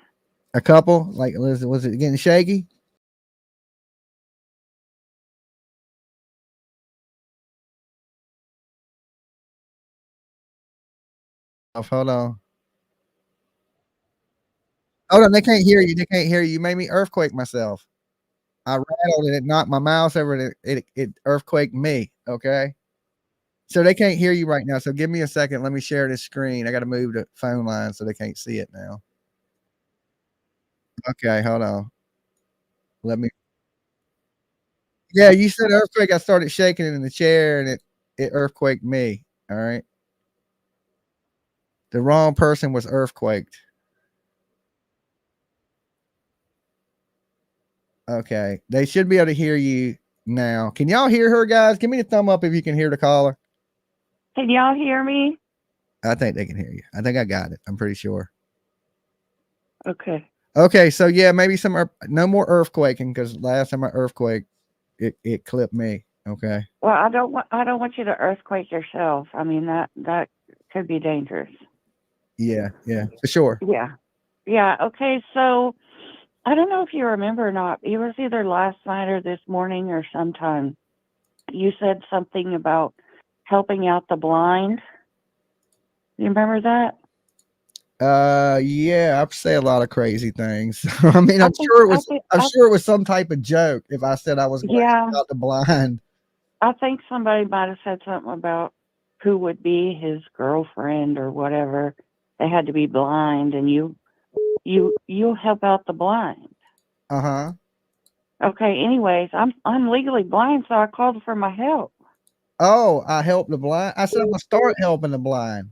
A couple? Like, was it getting shaky? Hold on. Hold on, they can't hear you. They can't hear you. You made me earthquake myself. I rattled and it knocked my mouse over and it earthquaked me. Okay. So they can't hear you right now. So give me a second. Let me share this screen. I got to move the phone line so they can't see it now. Okay, hold on. Let me. Yeah, you said earthquake. I started shaking it in the chair and it earthquaked me. All right. The wrong person was earthquaked. Okay. They should be able to hear you now. Can y'all hear her, guys? Give me a thumb up if you can hear the caller. Can y'all hear me? I think they can hear you. I think I got it. I'm pretty sure. Okay. Okay. So yeah, maybe no more earthquaking because last time I earthquake, it clipped me. Okay. Well, I don't want you to earthquake yourself. I mean, that could be dangerous. Yeah, for sure. Yeah. Okay. So I don't know if you remember or not. It was either last night or this morning or sometime. You said something about helping out the blind. You remember that? Yeah, I say a lot of crazy things. I mean, I'm sure it was some type of joke if I said I was going to help out the blind. I think somebody might have said something about who would be his girlfriend or whatever. They had to be blind, and you help out the blind. Uh-huh. Okay. Anyways, I'm legally blind, so I called for my help. Oh, I help the blind. I said I'm gonna start helping the blind.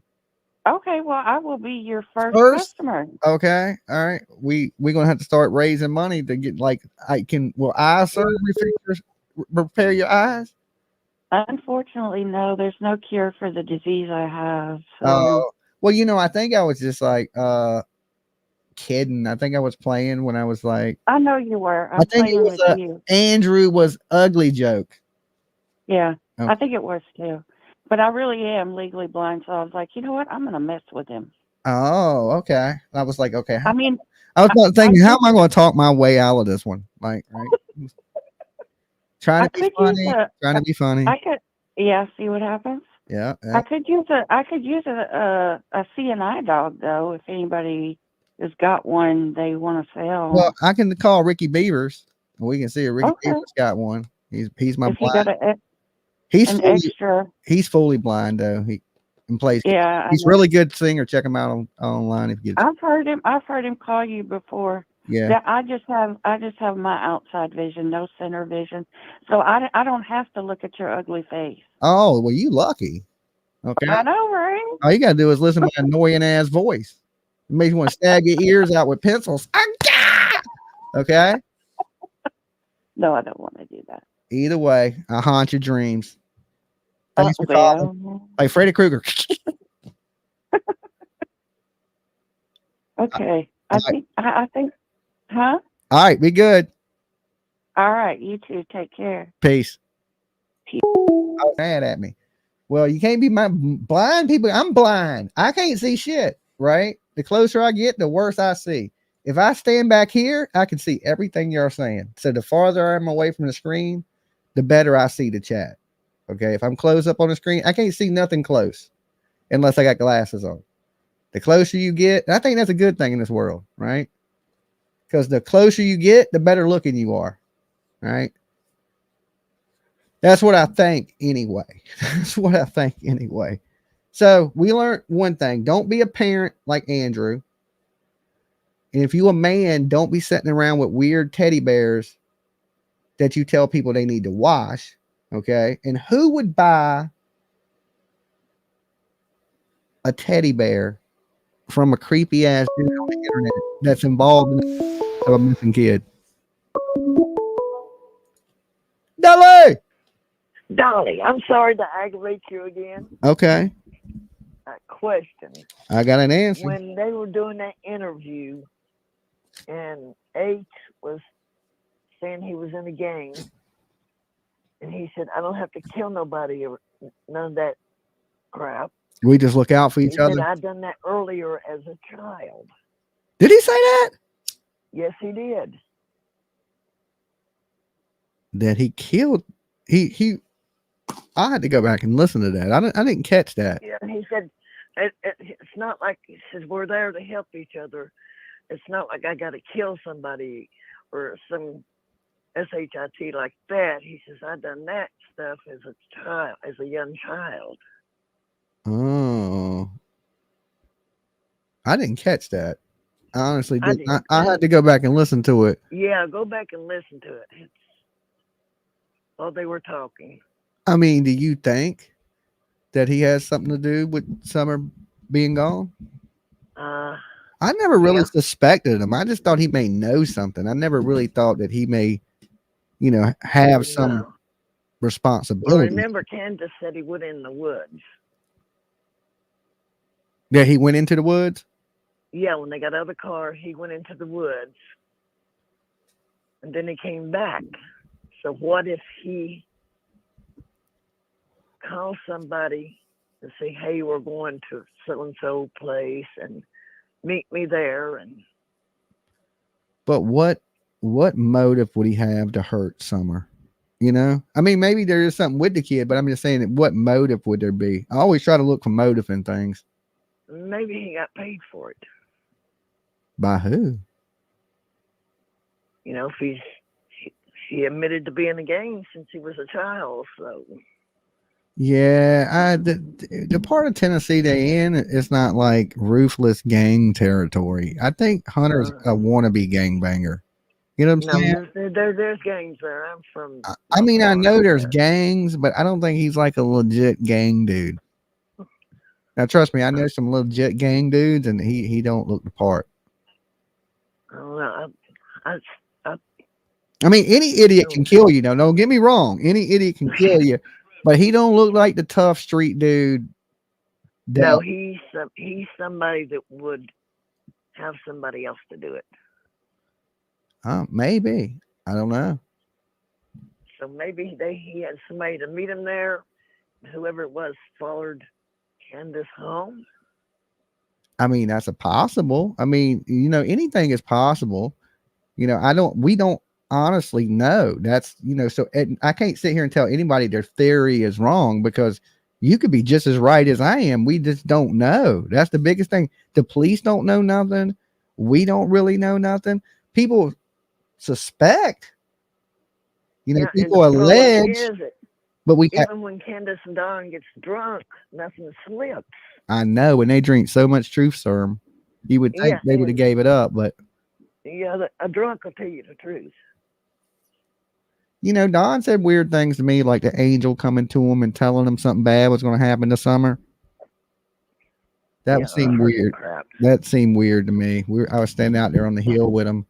Okay. Well, I will be your first customer. Okay. All right. We're gonna have to start raising money to get will eye surgery features repair your eyes? Unfortunately, no. There's no cure for the disease I have. So. Well, I think I was just like kidding. I think I was playing when I was like. I know you were. I think it was Andrew was ugly joke. Yeah, okay. I think it was too. But I really am legally blind, so I was like, you know what? I'm gonna mess with him. Oh, okay. I was like, okay. I mean, I was thinking, how am I going to talk my way out of this one? Like, right? Trying to be funny. I could, see what happens. Yeah. I could use a CNI dog though. If anybody has got one they want to sell. Well, I can call Ricky Beavers. We can see if Ricky Beavers got one. He's my blind. He's fully blind though. He plays. Yeah, he's really good singer. Check him out online if you get. I've heard him call you before. Yeah. I just have my outside vision, no center vision, so I don't have to look at your ugly face. Oh well, you lucky. Okay. I know, right? All you gotta do is listen to my annoying ass voice. It makes you want to stab your ears out with pencils. Okay. No, I don't want to do that. Either way, I haunt your dreams. Thanks for calling. Like Freddy Krueger. Okay. I think, huh? All right, be good. All right, you too. Take care. Peace. Oh, mad at me. Well, you can't be blind people. I'm blind. I can't see shit, right? The closer I get, the worse I see. If I stand back here, I can see everything you're saying. So the farther I'm away from the screen, the better I see the chat. Okay. If I'm close up on the screen, I can't see nothing close unless I got glasses on. The closer you get, I think that's a good thing in this world, right? Because the closer you get, the better looking you are, right? That's what I think anyway. That's what I think anyway. So we learned one thing. Don't be a parent like Andrew. And if you a man, don't be sitting around with weird teddy bears that you tell people they need to wash. Okay. And who would buy a teddy bear from a creepy ass dude on the internet that's involved in a missing kid? Dolly! Dolly, I'm sorry to aggravate you again. Okay. Question. I got an answer. When they were doing that interview and H was saying he was in a gang and he said, I don't have to kill nobody or none of that crap. We just look out for each other. I'd done that earlier as a child. Did he say that? Yes, he did. That he killed I had to go back and listen to that. I didn't catch that. Yeah, and he said it's not like, he says, we're there to help each other. It's not like I got to kill somebody or some SHIT like that. He says, I done that stuff as a child, as a young child. Oh, I didn't catch that. I honestly didn't. I had to go back and listen to it. Yeah, go back and listen to it. It's while they were talking. I mean, do you think that he has something to do with Summer being gone? I never really suspected him. I just thought he may know something. I never really thought that he may, have some responsibility. Well, remember, Candace said he went in the woods. Yeah, he went into the woods? Yeah, when they got out of the car, he went into the woods. And then he came back. So what if he called somebody and say, hey, we're going to so-and-so place and meet me there? And but what motive would he have to hurt Summer? I mean, maybe there is something with the kid, but I'm just saying, what motive would there be? I always try to look for motive in things. Maybe he got paid for it. By who? If he admitted to being in a gang since he was a child, so. Yeah, the part of Tennessee they in is not like ruthless gang territory. I think Hunter's a wannabe gangbanger. You know what I'm saying? There's gangs there. I'm from. I mean, I know there's gangs, but I don't think he's like a legit gang dude. Now, trust me, I know some legit gang dudes, and he don't look the part. I don't know. I mean, any idiot can kill you. Don't get me wrong. Any idiot can kill you, but he don't look like the tough street dude. No, he's somebody that would have somebody else to do it. Maybe. I don't know. So maybe he had somebody to meet him there. Whoever it was followed Candace home. I mean, that's a possible. I mean, anything is possible. We don't honestly know. That's, so I can't sit here and tell anybody their theory is wrong because you could be just as right as I am. We just don't know. That's the biggest thing. The police don't know nothing. We don't really know nothing. People suspect, people allege, but even when Candace and Don gets drunk, nothing slips. I know, when they drink so much truth serum, you would think they would have gave it up, but a drunk will tell you the truth. Don said weird things to me, like the angel coming to him and telling him something bad was going to happen this summer. That seemed weird. That seemed weird to me. I was standing out there on the hill with him,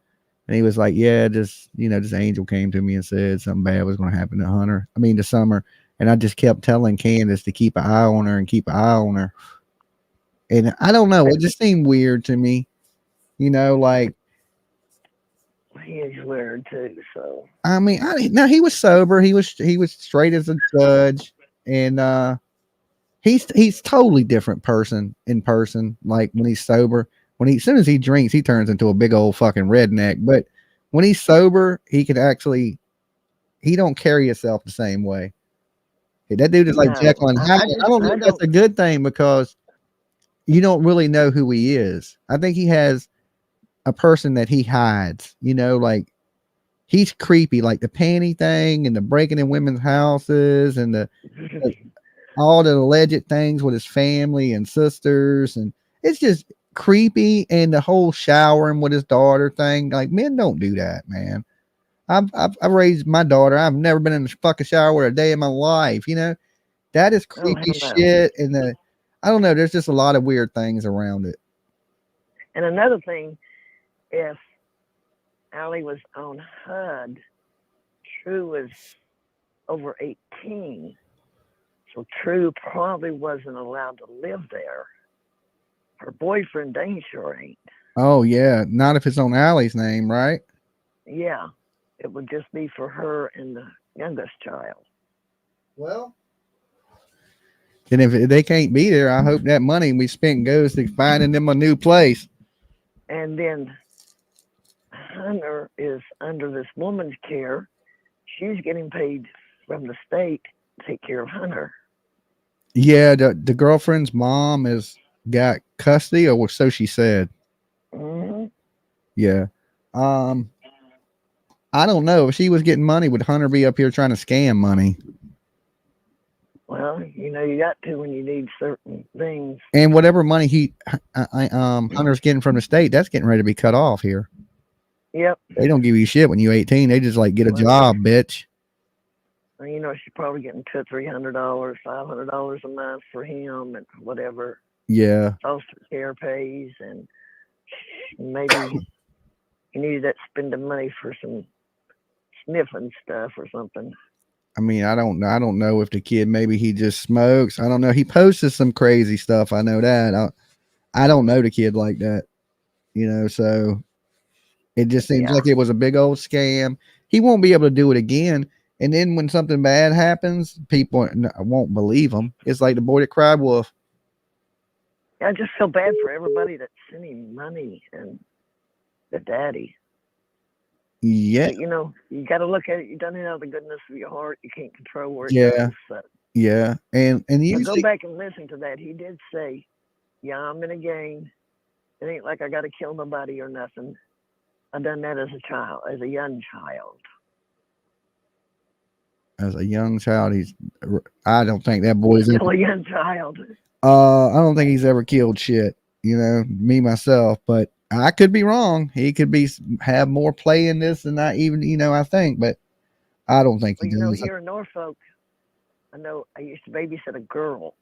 and he was like, "Yeah, this angel came to me and said something bad was going to happen to Summer." And I just kept telling Candace to keep an eye on her and keep an eye on her. And I don't know, it just seemed weird to me. You know, like He is weird too. So I mean, now he was sober. He was straight as a judge, and he's totally different person in person. Like when he's sober, as soon as he drinks, he turns into a big old fucking redneck. But when he's sober, he don't carry himself the same way. That dude is like Jekyll and Hyde. I don't know if that's a good thing because you don't really know who he is. I think he has a person that he hides, you know, like he's creepy, like the panty thing and the breaking in women's houses and all the alleged things with his family and sisters. And it's just creepy. And the whole showering with his daughter thing, like men don't do that, man. I've raised my daughter. I've never been in the fucking shower a day in my life. You know, that is creepy shit. And I don't know. There's just a lot of weird things around it. And another thing, if Allie was on HUD, True was over 18. So True probably wasn't allowed to live there. Her boyfriend, Dane, sure ain't. Oh, yeah. Not if it's on Allie's name, right? Yeah. It would just be for her and the youngest child. Well, and if they can't be there, I hope that money we spent goes to finding them a new place. And then Hunter is under this woman's care. She's getting paid from the state to take care of Hunter. Yeah, the girlfriend's mom has got custody, or so she said. Mm-hmm. Yeah. I don't know if she was getting money. Would Hunter be up here trying to scam money? Well, you know, you got to when you need certain things. And whatever money Hunter's getting from the state, that's getting ready to be cut off here. Yep. They don't give you shit when you're 18. They just like get a job, bitch. Well, you know, she's probably getting $200-$300, $500 a month for him and whatever. Yeah. Foster care pays, and maybe he needed that spending money for some sniffing stuff or something. I mean, I don't know if the kid, maybe he just smokes. I don't know. He posted some crazy stuff. I know that. I don't know the kid like that, you know, so it just seems like it was a big old scam. He won't be able to do it again. And then when something bad happens, people won't believe him. It's like the boy that cried wolf. I just feel bad for everybody that's sending money and the daddy. Yeah. But, you know, you got to look at it. You don't know the goodness of your heart. You can't control where it goes. So. Yeah. And you go back and listen to that. He did say, yeah, I'm in a gang. It ain't like I got to kill nobody or nothing. I done that as a child, as a young child. As a young child, I don't think that boy's still a young child. I don't think he's ever killed shit, you know, me myself, but I could be wrong. He could have more play in this than I even, you know, I think, but I don't think he does. You know, here in Norfolk, I know I used to babysit a girl,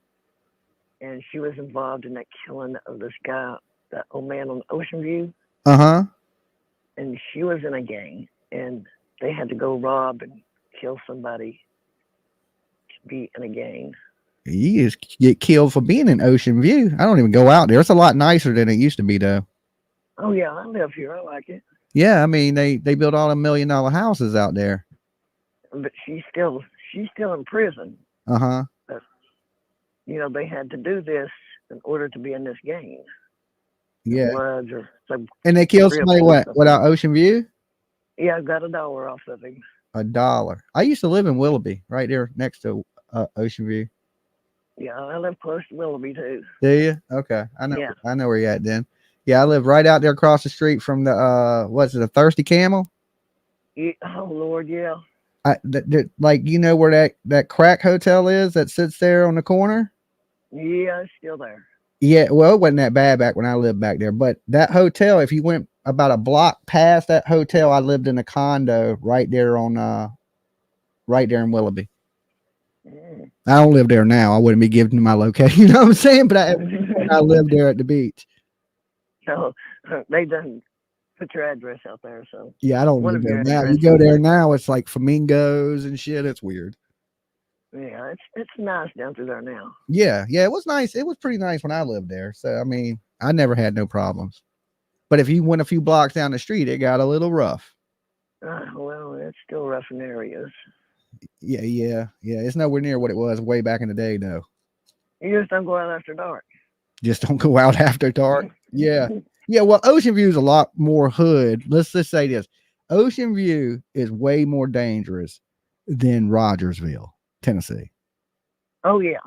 and she was involved in that killing of this guy, that old man on Ocean View. Uh-huh. And she was in a gang, and they had to go rob and kill somebody to be in a gang. You just get killed for being in Ocean View. I don't even go out there. It's a lot nicer than it used to be, though. Oh yeah, I live here. I like it. Yeah, I mean they built all the $1 million houses out there. But she's still in prison. Uh-huh. But, you know, they had to do this in order to be in this gang. Yeah. And they killed somebody without Ocean View? Yeah, I got $1 off of him. $1. I used to live in Willoughby, right there next to Ocean View. Yeah, I live close to Willoughby too. Do you? Okay. I know where you're at then. Yeah, I live right out there across the street from the what's it, a Thirsty Camel? Yeah, oh Lord, yeah. Like, you know where that crack hotel is that sits there on the corner? Yeah, it's still there. Yeah, well, it wasn't that bad back when I lived back there, but that hotel, if you went about a block past that hotel, I lived in a condo right there in Willoughby. Mm. I don't live there now. I wouldn't be giving my location, you know what I'm saying? But I lived there at the beach. So they done put your address out there. So yeah, I don't live there now. You go there now, it's like flamingos and shit. It's weird. Yeah, it's nice down through there now. Yeah, it was nice. It was pretty nice when I lived there. So I mean, I never had no problems. But if you went a few blocks down the street, it got a little rough. Well, it's still rough in areas. Yeah. It's nowhere near what it was way back in the day, though. You just don't go out after dark. Just don't go out after dark. Yeah. Well, Ocean View is a lot more hood. Let's just say this. Ocean View is way more dangerous than Rogersville, Tennessee. Oh, yeah.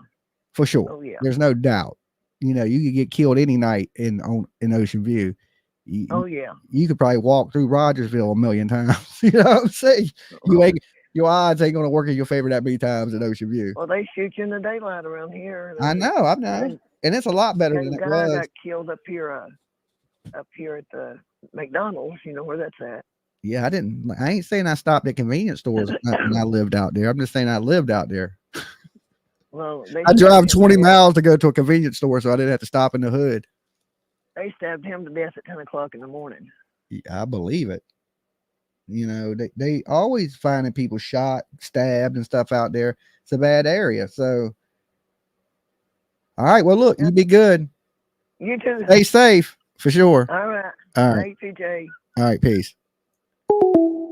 For sure. Oh, yeah. There's no doubt. You could get killed any night in Ocean View. Oh, yeah. You could probably walk through Rogersville a million times. You know what I'm saying? Your odds ain't going to work in your favor that many times in Ocean View. Well, they shoot you in the daylight around here. I know. And it's a lot better than it was. Got killed up here at the McDonald's. You know where that's at. Yeah, I ain't saying I stopped at convenience stores when I lived out there. I'm just saying I lived out there. Well, I drive 20 miles to go to a convenience store, so I didn't have to stop in the hood. They stabbed him to death at 10 o'clock in the morning. I believe it. They always finding people shot, stabbed, and stuff out there. It's a bad area. So, all right. Well, look, you be good. You too. Stay safe for sure. All right. All right. Hey, PJ. All right. Peace.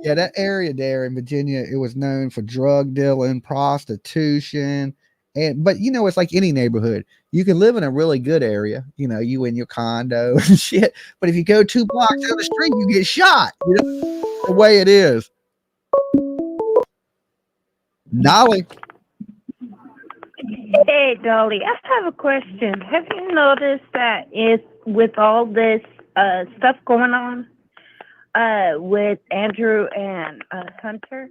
Yeah, that area there in Virginia, it was known for drug dealing, prostitution. But it's like any neighborhood. You can live in a really good area, you in your condo and shit. But if you go 2 blocks down the street, you get shot. The way it is. Dolly. Hey, Dolly, I have a question. Have you noticed that with all this stuff going on with Andrew and Hunter,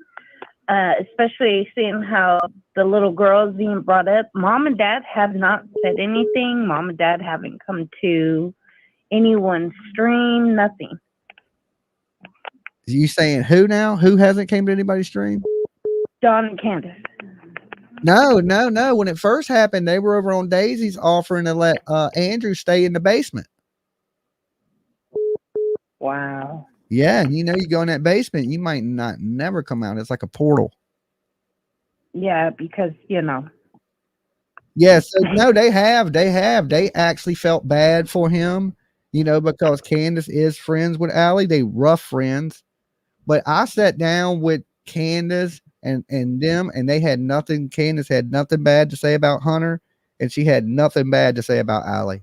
especially seeing how the little girl is being brought up, Mom and Dad have not said anything. Mom and Dad haven't come to anyone's stream, nothing. You saying who now? Who hasn't came to anybody's stream? John and Candace. No. When it first happened, they were over on Daisy's offering to let Andrew stay in the basement. Wow. Yeah, and you go in that basement, you might not never come out. It's like a portal. Yeah, because Yeah, so no, they have. They actually felt bad for him, because Candace is friends with Allie. They rough friends. But I sat down with Candace and them, and they had nothing. Candace had nothing bad to say about Hunter, and she had nothing bad to say about Allie.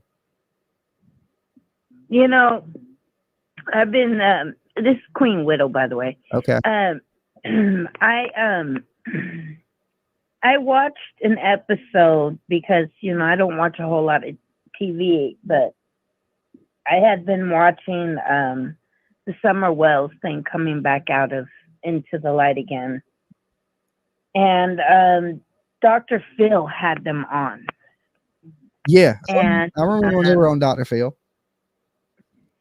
I've been this is Queen Widow, by the way. Okay. I watched an episode because I don't watch a whole lot of TV, but I had been watching the Summer Wells thing coming back out of into the light again, and Dr. Phil had them on. Yeah, and I remember when they were on Dr. Phil.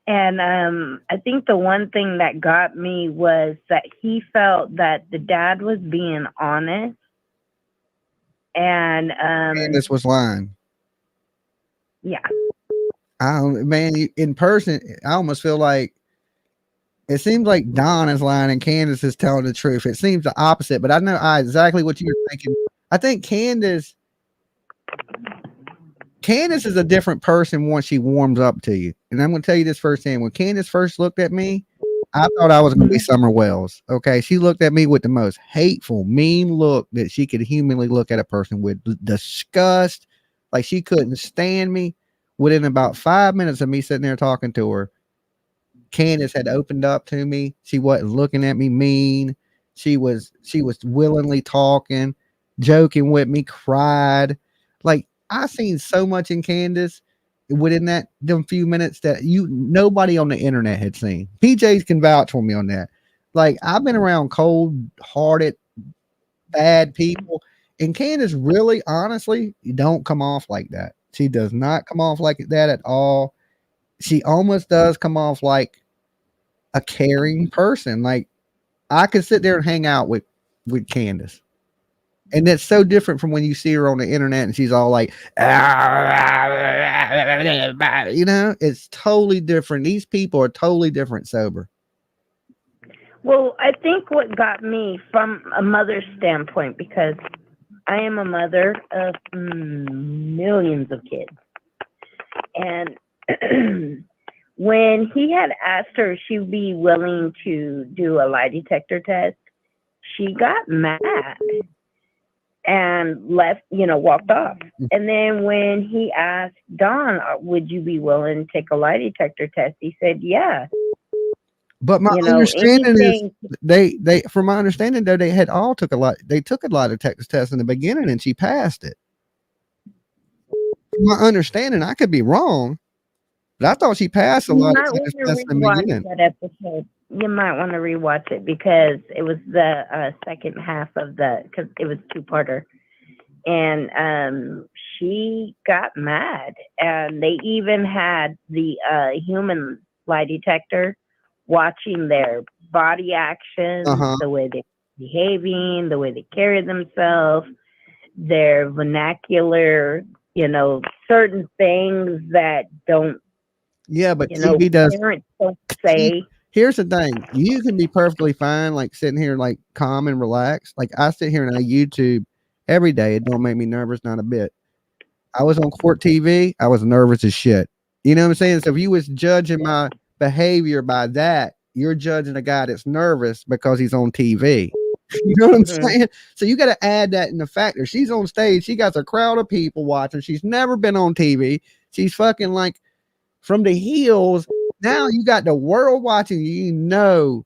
And I think the one thing that got me was that he felt that the dad was being honest. And this was lying. Yeah. In person, I almost feel like it seems like Don is lying and Candace is telling the truth. It seems the opposite, but I know exactly what you're thinking. I think Candace is a different person once she warms up to you. And I'm going to tell you this firsthand. When Candace first looked at me, I thought I was going to be Summer Wells. Okay. She looked at me with the most hateful, mean look that she could humanly look at a person with. Disgust. Like she couldn't stand me. Within about 5 minutes of me sitting there talking to her, Candace had opened up to me. She wasn't looking at me mean. She was willingly talking, joking with me, cried. Like, I seen so much in Candace within them few minutes that nobody on the internet had seen. PJs can vouch for me on that. Like, I've been around cold-hearted, bad people, and Candace really, honestly, don't come off like that. She does not come off like that at all. She almost does come off like a caring person. Like, I could sit there and hang out with Candace. And that's so different from when you see her on the internet and she's all like, it's totally different. These people are totally different sober. Well, I think what got me from a mother's standpoint, because I am a mother of millions of kids. And when he had asked her if she'd be willing to do a lie detector test, she got mad and left, walked off. And then when he asked Don, would you be willing to take a lie detector test? He said, yeah. But my understanding is they from my understanding though, they took a lie detector test in the beginning and she passed it. From my understanding, I could be wrong, but I thought she passed a lie detector test in the beginning. That episode. You might want to rewatch it because it was the second half of because it was two-parter. And she got mad. And they even had the human lie detector watching their body actions, the way they're behaving, the way they carry themselves, their vernacular, certain things that don't. Yeah, but TV does. Parents don't say. Here's the thing. You can be perfectly fine, like sitting here, like calm and relaxed. Like I sit here and I YouTube every day. It don't make me nervous, not a bit. I was on court TV. I was nervous as shit. You know what I'm saying? So if you was judging my behavior by that, you're judging a guy that's nervous because he's on TV. You know what I'm saying? So you got to add that in the factor. She's on stage. She got a crowd of people watching. She's never been on TV. She's fucking like from the heels. Now you got the world watching you.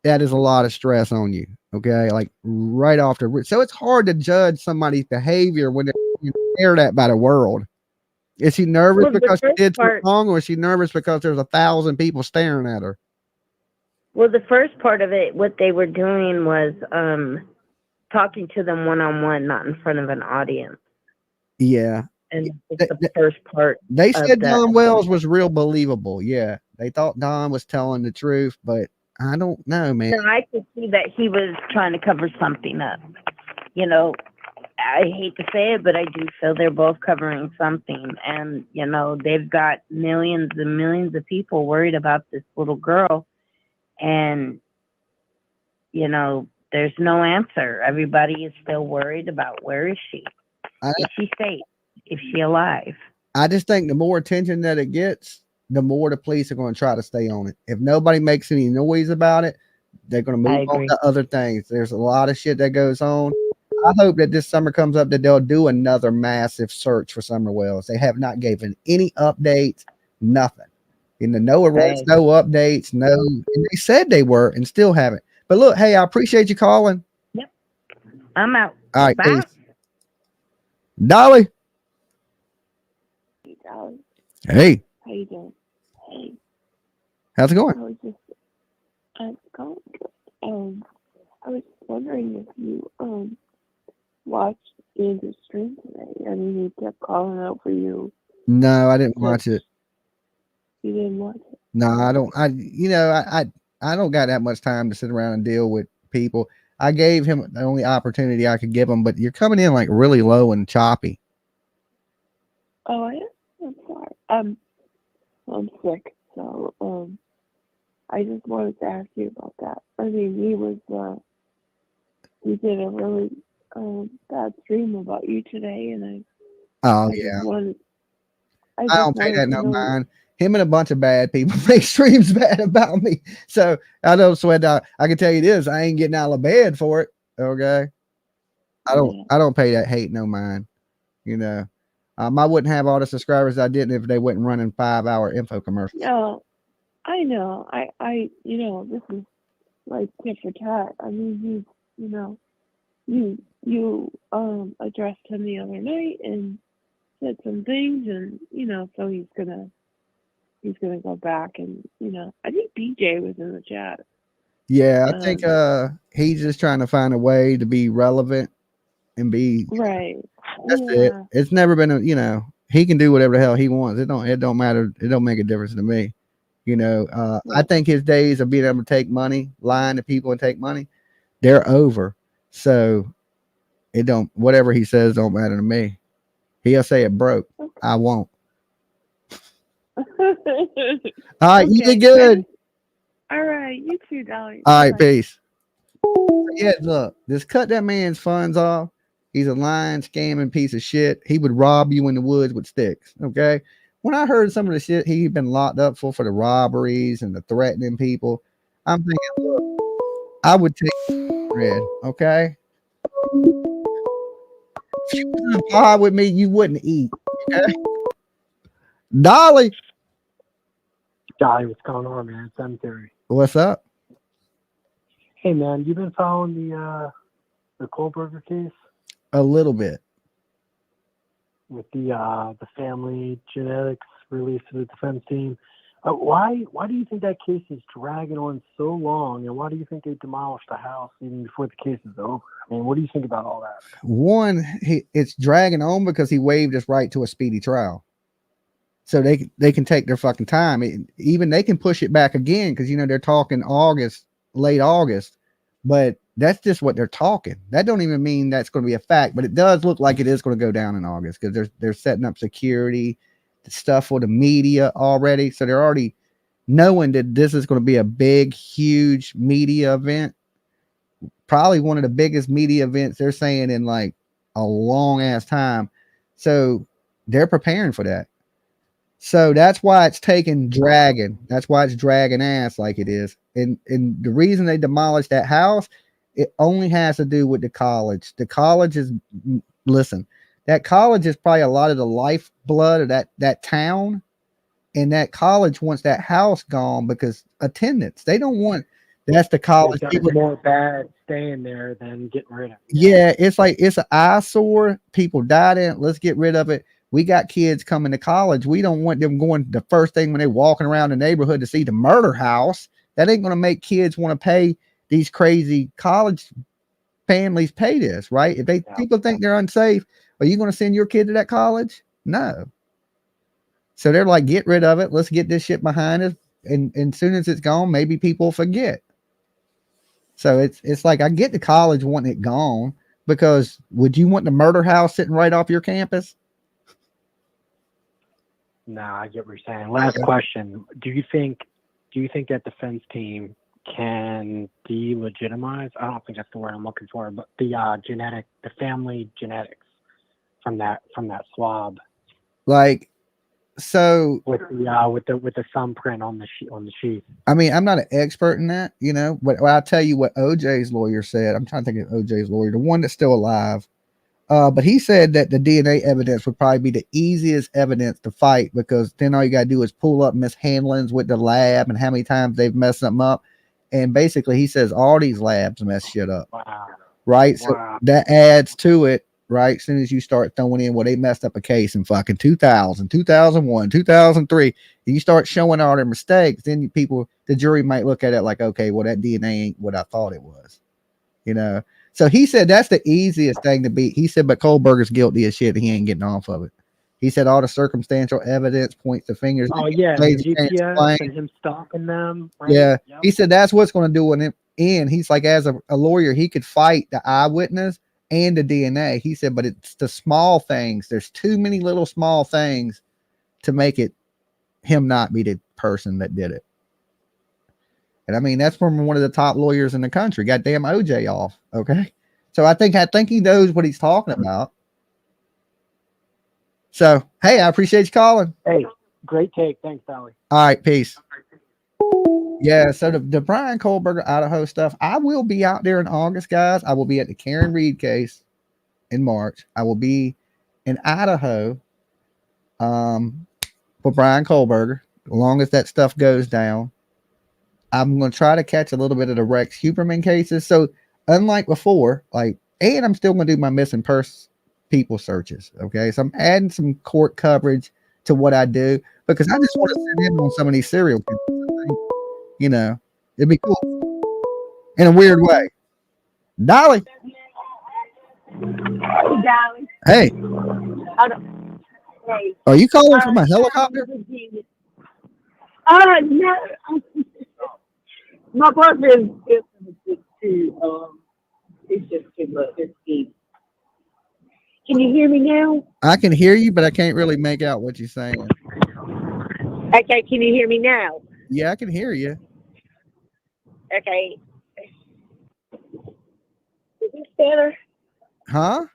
That is a lot of stress on you. Okay. Like right off the so it's hard to judge somebody's behavior when they're stared at by the world. Is she nervous because she did something wrong, or is she nervous because there's 1,000 people staring at her? Well, the first part of it, what they were doing was talking to them one-on-one, not in front of an audience. Yeah. And it's the first part. They said Don Wells was real believable. Yeah. They thought Don was telling the truth, but I don't know, man. No, I could see that he was trying to cover something up. I hate to say it, but I do feel they're both covering something. And, they've got millions and millions of people worried about this little girl. And, there's no answer. Everybody is still worried about where is she? Is she safe? Is she alive? I just think the more attention that it gets, the more the police are going to try to stay on it. If nobody makes any noise about it, they're going to move on to other things. There's a lot of shit that goes on. I hope that this summer comes up that they'll do another massive search for Summer Wells. They have not given any updates, nothing. No arrests, no updates, no. And they said they were and still haven't. But look, hey, I appreciate you calling. Yep. I'm out. All right, bye. Peace. Dolly. Hey, Dolly. Hey. How you doing? Hey. How's it going? I'm going good. I was wondering if you watched Andrew's stream today. I mean, he kept calling out for you. No, I didn't watch it. You didn't watch it? No, I don't. I don't got that much time to sit around and deal with people. I gave him the only opportunity I could give him, but you're coming in like really low and choppy. Oh, I'm sorry. I'm sick, so I just wanted to ask you about that. I mean, he did a really bad stream about you today, and I don't pay that no mind. Him and a bunch of bad people make streams bad about me, so I don't sweat out. I can tell you this: I ain't getting out of bed for it. Okay, I don't pay that hate no mind. I wouldn't have all the subscribers I didn't if they wasn't running 5-hour info commercials. No, I know. I this is like tit for tat. I mean, you addressed him the other night and said some things, and so he's gonna go back and I think BJ was in the chat. Yeah, I think he's just trying to find a way to be relevant and be right. That's it. It's never been he can do whatever the hell he wants. It don't matter. It don't make a difference to me. I think his days of being able to take money, lying to people and take money, they're over. So whatever he says don't matter to me. He'll say it broke. Okay. I won't. All right, you did good. All right, you too, Dolly. All right, peace. Yeah, look, just cut that man's funds off. He's a lying, scamming piece of shit. He would rob you in the woods with sticks. Okay. when I heard some of the shit he'd been locked up for the robberies and the threatening people, I'm thinking, look, I would take red, okay? If you was in a bar with me, you wouldn't eat, okay? Dolly. Dolly, what's going on, man? Cemetery. What's up? Hey, man, you been following the Kohlberger case? A little bit. With the family genetics released to the defense team. Why do you think that case is dragging on so long, and why do you think they demolished the house even before the case is over? I mean, what do you think about all that? One, it's dragging on because he waived his right to a speedy trial. So they can take their fucking time. Even they can push it back again because, you know, they're talking August, late August, but that's just what they're talking. That don't even mean that's going to be a fact, but it does look like it is going to go down in August because they're setting up security stuff for the media already. So they're already knowing that this is going to be a big, huge media event. Probably one of the biggest media events they're saying in like a long ass time. So they're preparing for that. So that's why it's dragging. That's why it's dragging ass like it is. And the reason they demolished that house, it only has to do with the college. The college is, listen, that college is probably a lot of the lifeblood of that town. And that college wants that house gone because attendance. They don't want, that's the college. It's more bad staying there than getting rid of it. Yeah, it's like, it's an eyesore. People died in it. Let's get rid of it. We got kids coming to college. We don't want them going the first thing when they're walking around the neighborhood to see the murder house. That ain't going to make kids want to pay these crazy college families pay this, right? If people think they're unsafe, are you going to send your kid to that college? No. So they're like, get rid of it. Let's get this shit behind us. And as soon as it's gone, maybe people forget. So it's like, I get the college wanting it gone because would you want the murder house sitting right off your campus? No, I get what you're saying. Last question. Do you think that defense team can delegitimize? I don't think that's the word I'm looking for, but the family genetics from that swab. Like, so with the thumbprint on the sheet. I mean, I'm not an expert in that, you know, but I'll tell you what OJ's lawyer said. I'm trying to think of OJ's lawyer, the one that's still alive. But he said that the DNA evidence would probably be the easiest evidence to fight because then all you got to do is pull up mishandlings with the lab and how many times they've messed something up. And basically, he says all these labs mess shit up. Wow. Right? Wow. So that adds to it, right? As soon as you start throwing in, well, they messed up a case in fucking 2000, 2001, 2003, and you start showing all their mistakes, then the jury might look at it like, okay, well, that DNA ain't what I thought it was, you know? So he said that's the easiest thing to beat. He said, but Kohlberger's guilty as shit. He ain't getting off of it. He said all the circumstantial evidence points the fingers. Oh yeah, the GPS and him stalking them. Right? Yeah, yep. He said that's what's going to do an end. He's like, as a lawyer, he could fight the eyewitness and the DNA. He said, but it's the small things. There's too many little small things to make it him not be the person that did it. And I mean, that's from one of the top lawyers in the country. Goddamn OJ off. Okay. So I think he knows what he's talking about. So, hey, I appreciate you calling. Hey, great take. Thanks, Dolly. All right. Peace. Yeah. So the Brian Kohlberger Idaho stuff, I will be out there in August, guys. I will be at the Karen Reed case in March. I will be in Idaho for Brian Kohlberger, as long as that stuff goes down. I'm going to try to catch a little bit of the Rex Huberman cases. So unlike before, and I'm still going to do my missing people searches. Okay. So I'm adding some court coverage to what I do because I just want to send in on some of these serial killers. You know, it'd be cool in a weird way. Dolly. Hey, Dolly. Hey. Hey. Are you calling from a helicopter? No. My boyfriend is too. It's just too much. It's deep. Can you hear me now? I can hear you, but I can't really make out what you're saying. Okay, can you hear me now? Yeah, I can hear you. Okay. Is this better? Huh?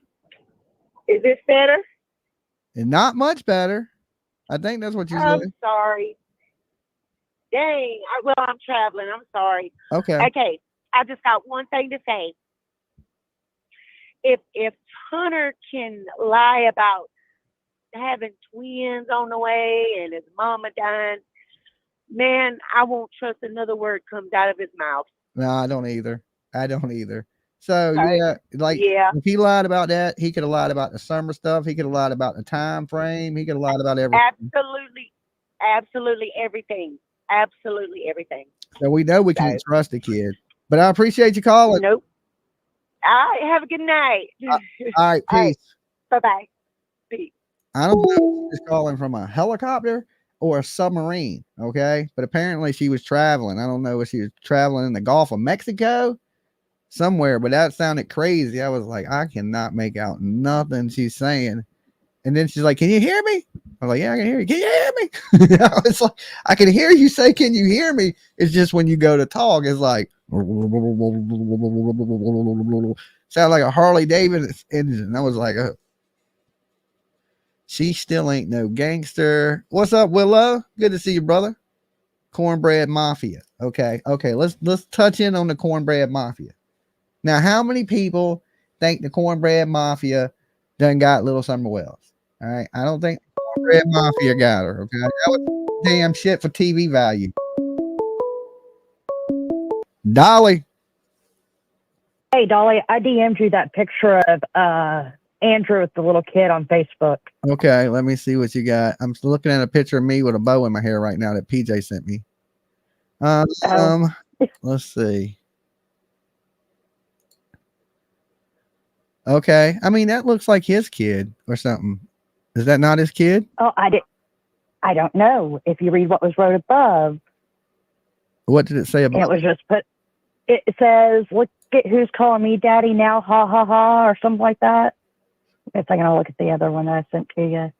Is this better? And not much better. I think that's what you I'm said. sorry. Dang. Well, I'm traveling. I'm sorry. Okay. Okay. I just got one thing to say. If Hunter can lie about having twins on the way and his mama dying, man, I won't trust another word comes out of his mouth. No, I don't either. So yeah, like if he lied about that, he could have lied about the summer stuff. He could have lied about the time frame. He could have lied about everything. Absolutely everything. Absolutely everything. So we know we can't trust a kid. But I appreciate you calling. Nope. All right. Have a good night. All right. Peace. Bye-bye. Peace. I don't know if she's calling from a helicopter or a submarine. Okay. But apparently she was traveling. I don't know if she was traveling in the Gulf of Mexico somewhere, but that sounded crazy. I was like, I cannot make out nothing she's saying. And then she's like, can you hear me? I'm like, yeah, I can hear you. Can you hear me? It's like, I can hear you say, can you hear me? It's just when you go to talk, it's like, sound like a Harley Davidson engine. I was like, she still ain't no gangster. What's up, Willow? Good to see you, brother. Cornbread Mafia. Okay. Let's touch in on the Cornbread Mafia. Now, how many people think the Cornbread Mafia done got Little Summer Wells? All right. I don't think the Cornbread Mafia got her. Okay. That was damn shit for TV value. Dolly. Hey, Dolly, I DM'd you that picture of Andrew with the little kid on Facebook. Okay. Let me see what you got. I'm looking at a picture of me with a bow in my hair right now that PJ sent me. Let's see. Okay. I mean, that looks like his kid or something. Is that not his kid? Oh, I don't know. If you read what was wrote above. What did it say about it? Was just put, it says, look at who's calling me daddy now, ha ha ha, or something like that. I guess I'm going to look at the other one that I sent to you.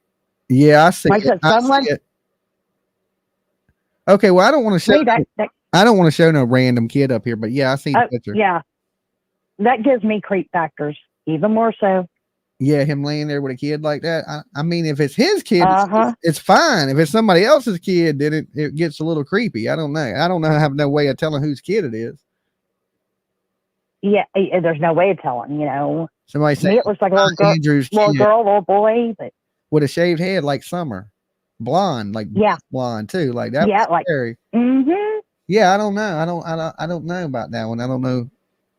Yeah, I see, like it. I see it. Okay, well, I don't want to show I don't want to show no random kid up here, but yeah, I see the picture. Yeah. That gives me creep factors, even more so. Yeah, him laying there with a kid like that. I mean, if it's his kid, it's fine. If it's somebody else's kid, then it gets a little creepy. I don't know. I have no way of telling whose kid it is. Yeah, there's no way of telling, you know. Somebody said it looks like a little girl, little boy, but with a shaved head like Summer. Blonde, like blonde too. Like that was scary. Mm-hmm. Yeah, I don't know. I don't know about that one. I don't know.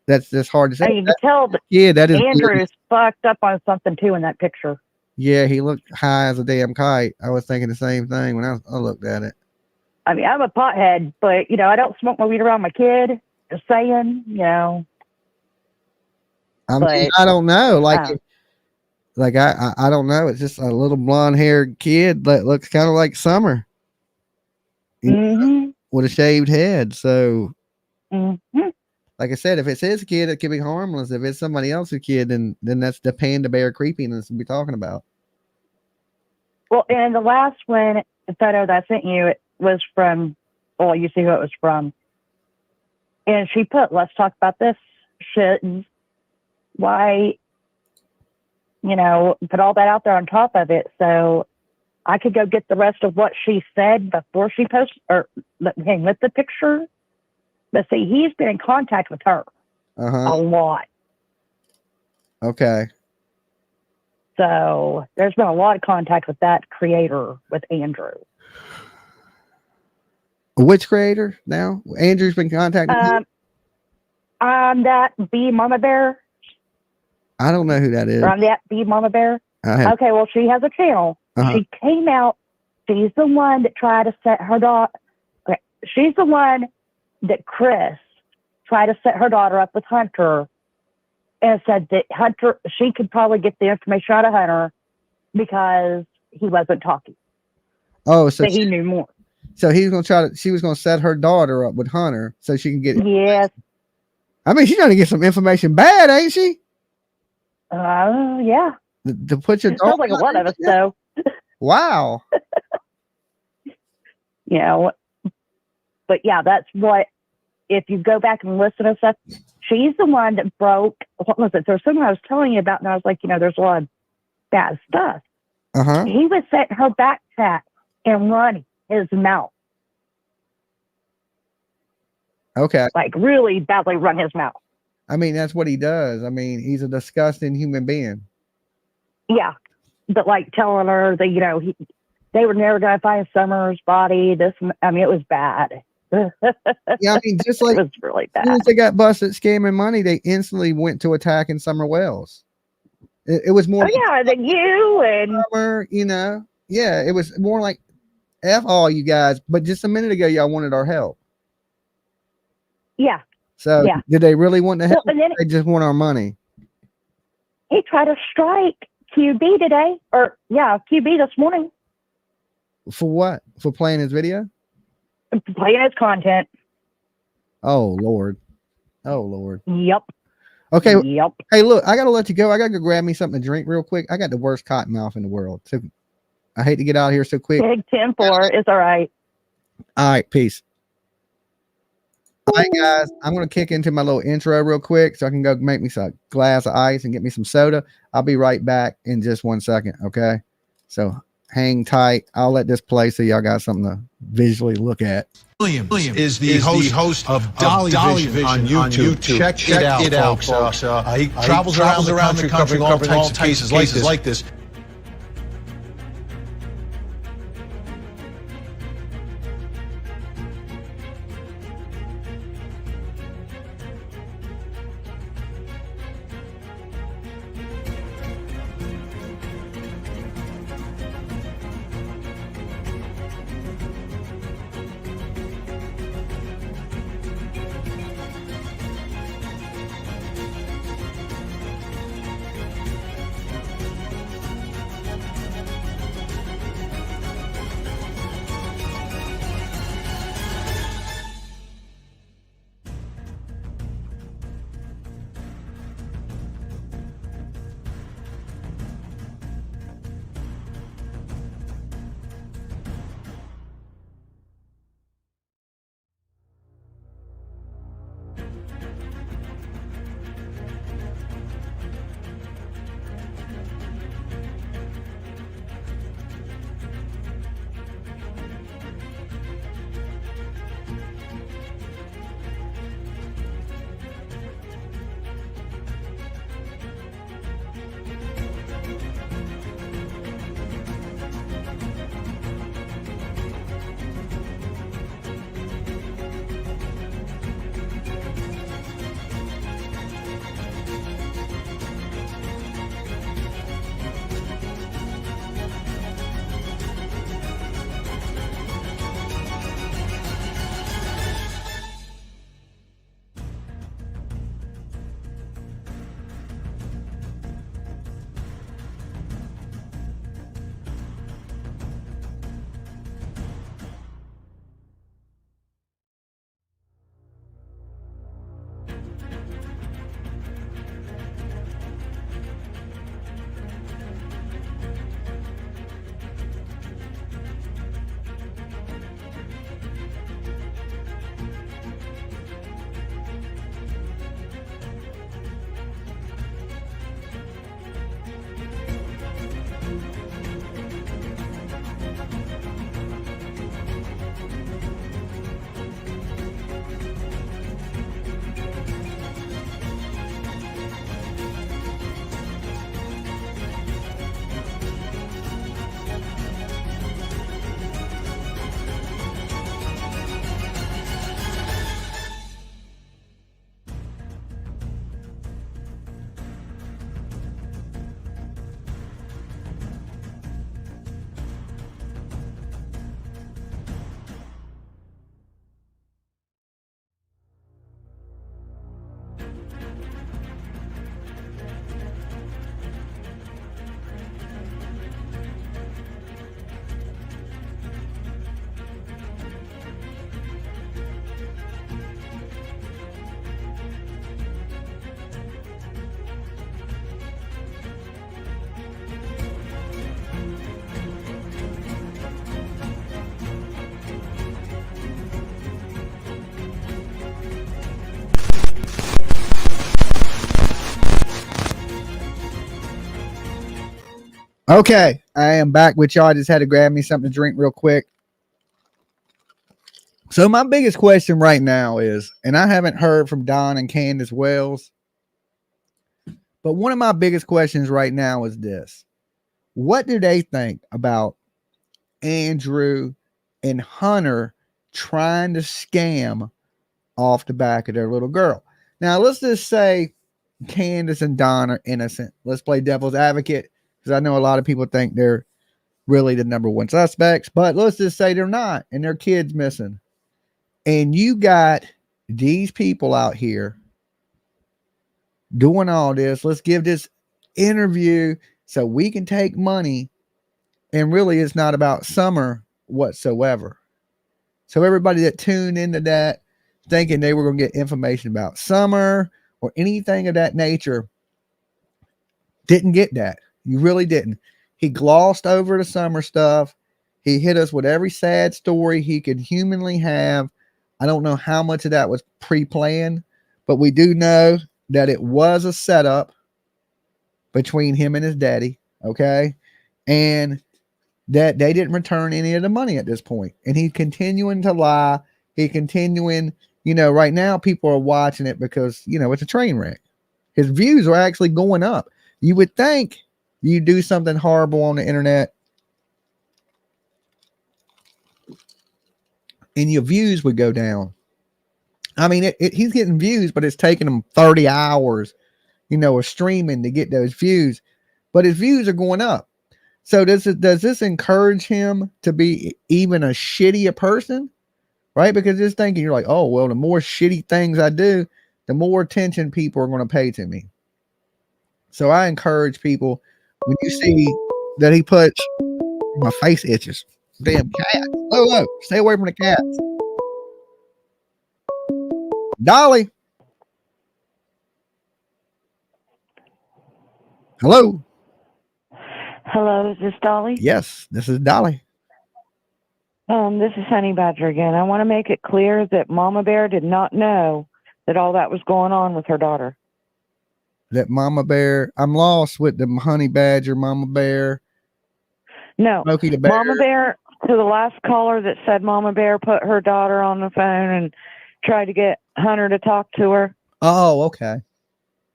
That's hard to say. You can tell that that is Andrew's fucked up on something too in that picture. Yeah, he looked high as a damn kite. I was thinking the same thing when I looked at it. I mean, I'm a pothead, but you know, I don't smoke my weed around my kid. Just saying, you know. I mean, I don't know. I don't know. It's just a little blonde haired kid that looks kind of like Summer. With a shaved head. So like I said, if it's his kid, it can be harmless. If it's somebody else's kid, then that's the panda bear creepiness we're talking about. Well, and the last one, the photo that I sent you, it was from, well, you see who it was from. And she put, let's talk about this shit and why, you know, put all that out there on top of it. So I could go get the rest of what she said before she posted, or with the picture. But see, he's been in contact with her a lot. Okay. So there's been a lot of contact with that creator, with Andrew. Which creator now? Andrew's been contacting you? That B Mama Bear. I don't know who that is. Or on that B Mama Bear. Okay, well, she has a channel. She came out. She's the one that tried to set her daughter. Okay, she's the one that Chris tried to set her daughter up with Hunter, and said that Hunter, she could probably get the information out of Hunter because he wasn't talking. Oh, so he knew more. So he was going to she was going to set her daughter up with Hunter so she can get. Yes. I mean, she's trying to get some information bad, ain't she? Yeah. To put your daughter. Sounds like a lot of us, though. Wow. You know, but yeah, that's what, if you go back and listen to stuff, she's the one that broke, what was it? There's something I was telling you about, and I was like, you know, there's a lot of bad stuff. He was setting her backtrack and run his mouth. Okay. Like really badly run his mouth. I mean, that's what he does. I mean, he's a disgusting human being. Yeah. But like telling her that, you know, they were never going to find Summer's body. I mean, it was bad. Yeah, I mean, just like it was really bad. As soon as they got busted scamming money, they instantly went to attacking Summer Wells. It was more. Oh yeah, than you and Summer, you know. Yeah, it was more like F all you guys. But just a minute ago, y'all wanted our help. Yeah. So yeah. Did they really want to help? Well, and then they just want our money. He tried to strike QB today, or yeah, QB this morning. For what? For playing his video? Playing his content. Oh Lord. Oh Lord. Yep. Okay. Yep. Hey, look, I gotta let you go. I gotta go grab me something to drink real quick. I got the worst cotton mouth in the world. So I hate to get out of here so quick. Big 10-4. It's all right. All right, peace. All right, guys, I'm going to kick into my little intro real quick so I can go make me some glass of ice and get me some soda. I'll be right back in just 1 second, okay? So hang tight. I'll let this play so y'all got something to visually look at. Williams is the host of Dolly Vision on YouTube. Check it out, folks. He travels around the country covering all types of cases like this. Okay. I am back with y'all. I just had to grab me something to drink real quick. So my biggest question right now is, and I haven't heard from Don and Candace Wells, but one of my biggest questions right now is this. What do they think about Andrew and Hunter trying to scam off the back of their little girl? Now, let's just say Candace and Don are innocent. Let's play devil's advocate, because I know a lot of people think they're really the number one suspects, but let's just say they're not, and their kid's missing. And you got these people out here doing all this. Let's give this interview so we can take money. And really, it's not about Summer whatsoever. So everybody that tuned into that thinking they were going to get information about Summer or anything of that nature didn't get that. You really didn't. He glossed over the Summer stuff. He hit us with every sad story he could humanly have. I don't know how much of that was pre-planned, but we do know that it was a setup between him and his daddy, okay? And that they didn't return any of the money at this point. And he's continuing to lie. He continuing, right now people are watching it because, it's a train wreck. His views are actually going up. You would think you do something horrible on the internet and your views would go down. I mean, he's getting views, but it's taking him 30 hours, of streaming to get those views. But his views are going up. So does this encourage him to be even a shittier person? Right? Because just thinking, you're like, oh, well, the more shitty things I do, the more attention people are going to pay to me. So I encourage people, when you see that he puts, my face itches. Damn cat. Oh, stay away from the cats. Dolly. Hello. Hello, is this Dolly? Yes, this is Dolly. This is Honey Badger again. I want to make it clear that Mama Bear did not know that all that was going on with her daughter. That Mama Bear, I'm lost with the Honey Badger, Mama Bear. No, Smokey the Bear. Mama Bear, to the last caller that said Mama Bear put her daughter on the phone and tried to get Hunter to talk to her. Oh, okay.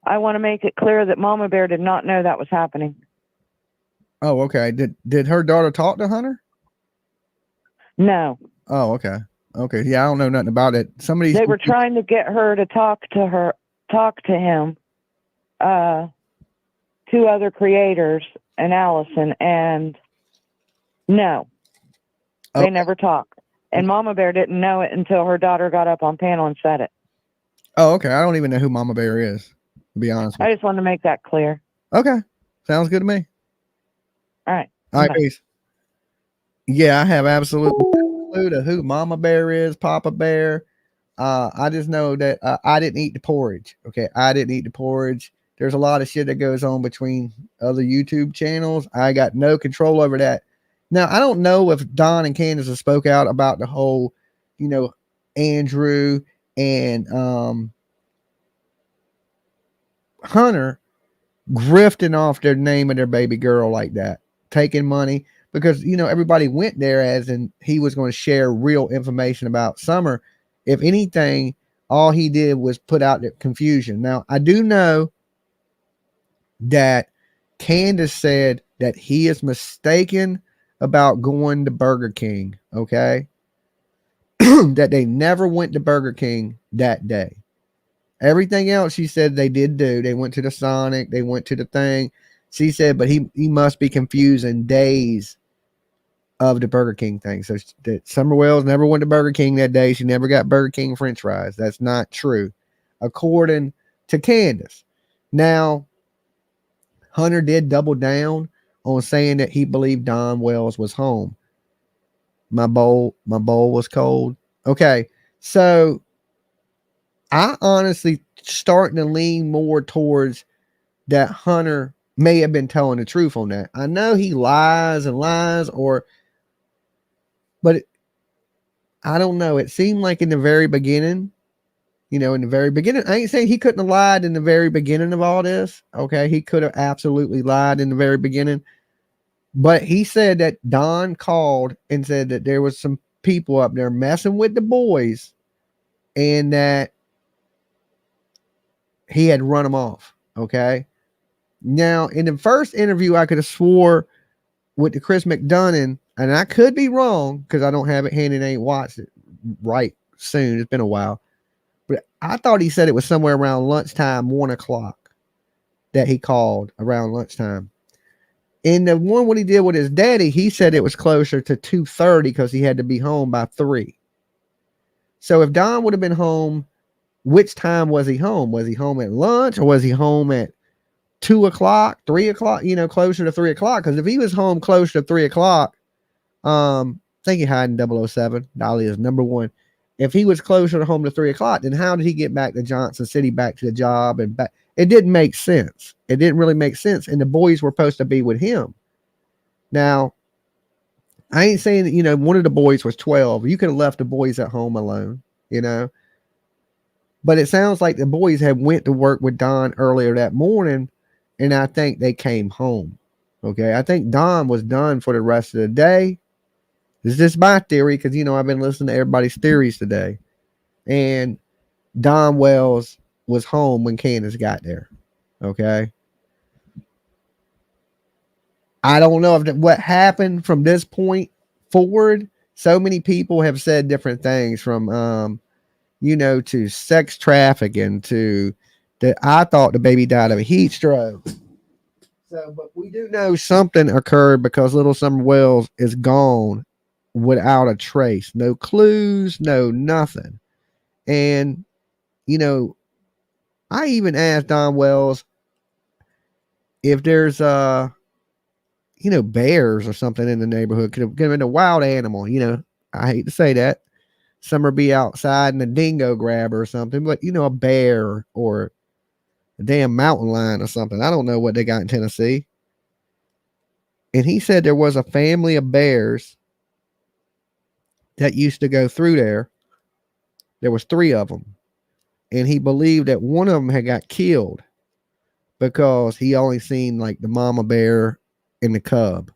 I want to make it clear that Mama Bear did not know that was happening. Oh, okay. Did her daughter talk to Hunter? No. Oh, okay. Okay. Yeah, I don't know nothing about it. They were trying to get her to talk to him, two other creators and Allison, and no, they never talked. And Mama Bear didn't know it until her daughter got up on panel and said it. Oh, okay. I don't even know who Mama Bear is, to be honest with you. I just wanted to make that clear. Okay. Sounds good to me. All right. All right, peace. Yeah, I have absolutely no clue to who Mama Bear is, Papa Bear. I just know that I didn't eat the porridge. Okay, I didn't eat the porridge. There's a lot of shit that goes on between other YouTube channels. I got no control over that. Now, I don't know if Don and Candace have spoke out about the whole, Andrew and Hunter grifting off their name of their baby girl like that, taking money, because everybody went there as in he was going to share real information about Summer. If anything, all he did was put out the confusion. Now, I do know that Candace said that he is mistaken about going to Burger King, okay? That they never went to Burger King that day. Everything else she said they did do. They went to the Sonic, they went to the thing. She said, but he must be confusing days of the Burger King thing. So that Summer Wells never went to Burger King that day. She never got Burger King French fries. That's not true, according to Candace. Now, Hunter did double down on saying that he believed Don Wells was home. My bowl was cold. Okay, so I honestly starting to lean more towards that Hunter may have been telling the truth on that. I know he lies and lies, but I don't know. It seemed like in the very beginning, I ain't saying he couldn't have lied in the very beginning of all this. Okay, he could have absolutely lied in the very beginning. But he said that Don called and said that there was some people up there messing with the boys and that he had run them off. Okay. Now, in the first interview, I could have swore with the Chris McDonough, and I could be wrong because I don't have it handy and ain't watched it right soon. It's been a while. But I thought he said it was somewhere around lunchtime, 1:00 that he called around lunchtime. In the one what he did with his daddy, he said it was closer to 2:30 because he had to be home by 3. So if Don would have been home, which time was he home? Was he home at lunch or was he home at 2:00, 3:00? Closer to 3:00. Because if he was home closer to 3:00, I think he hiding 007. Dolly is number one. If he was closer to home to 3:00, then how did he get back to Johnson City, back to the job and back? It didn't make sense. It didn't really make sense. And the boys were supposed to be with him. Now, I ain't saying that, one of the boys was 12. You could have left the boys at home alone, But it sounds like the boys had went to work with Don earlier that morning, and I think they came home. Okay. I think Don was done for the rest of the day. This is just my theory because, I've been listening to everybody's theories today. And Don Wells was home when Candace got there. Okay. I don't know what happened from this point forward. So many people have said different things from, to sex trafficking to that. I thought the baby died of a heat stroke. So, but we do know something occurred because little Summer Wells is gone without a trace, no clues, no nothing. And, I even asked Don Wells if there's, bears or something in the neighborhood. Could have been a wild animal. I hate to say that. Summer be outside and a dingo grab her or something, but a bear or a damn mountain lion or something. I don't know what they got in Tennessee. And he said there was a family of bears that used to go through there. There was 3 of them. And he believed that one of them had got killed because he only seen like the mama bear and the cub.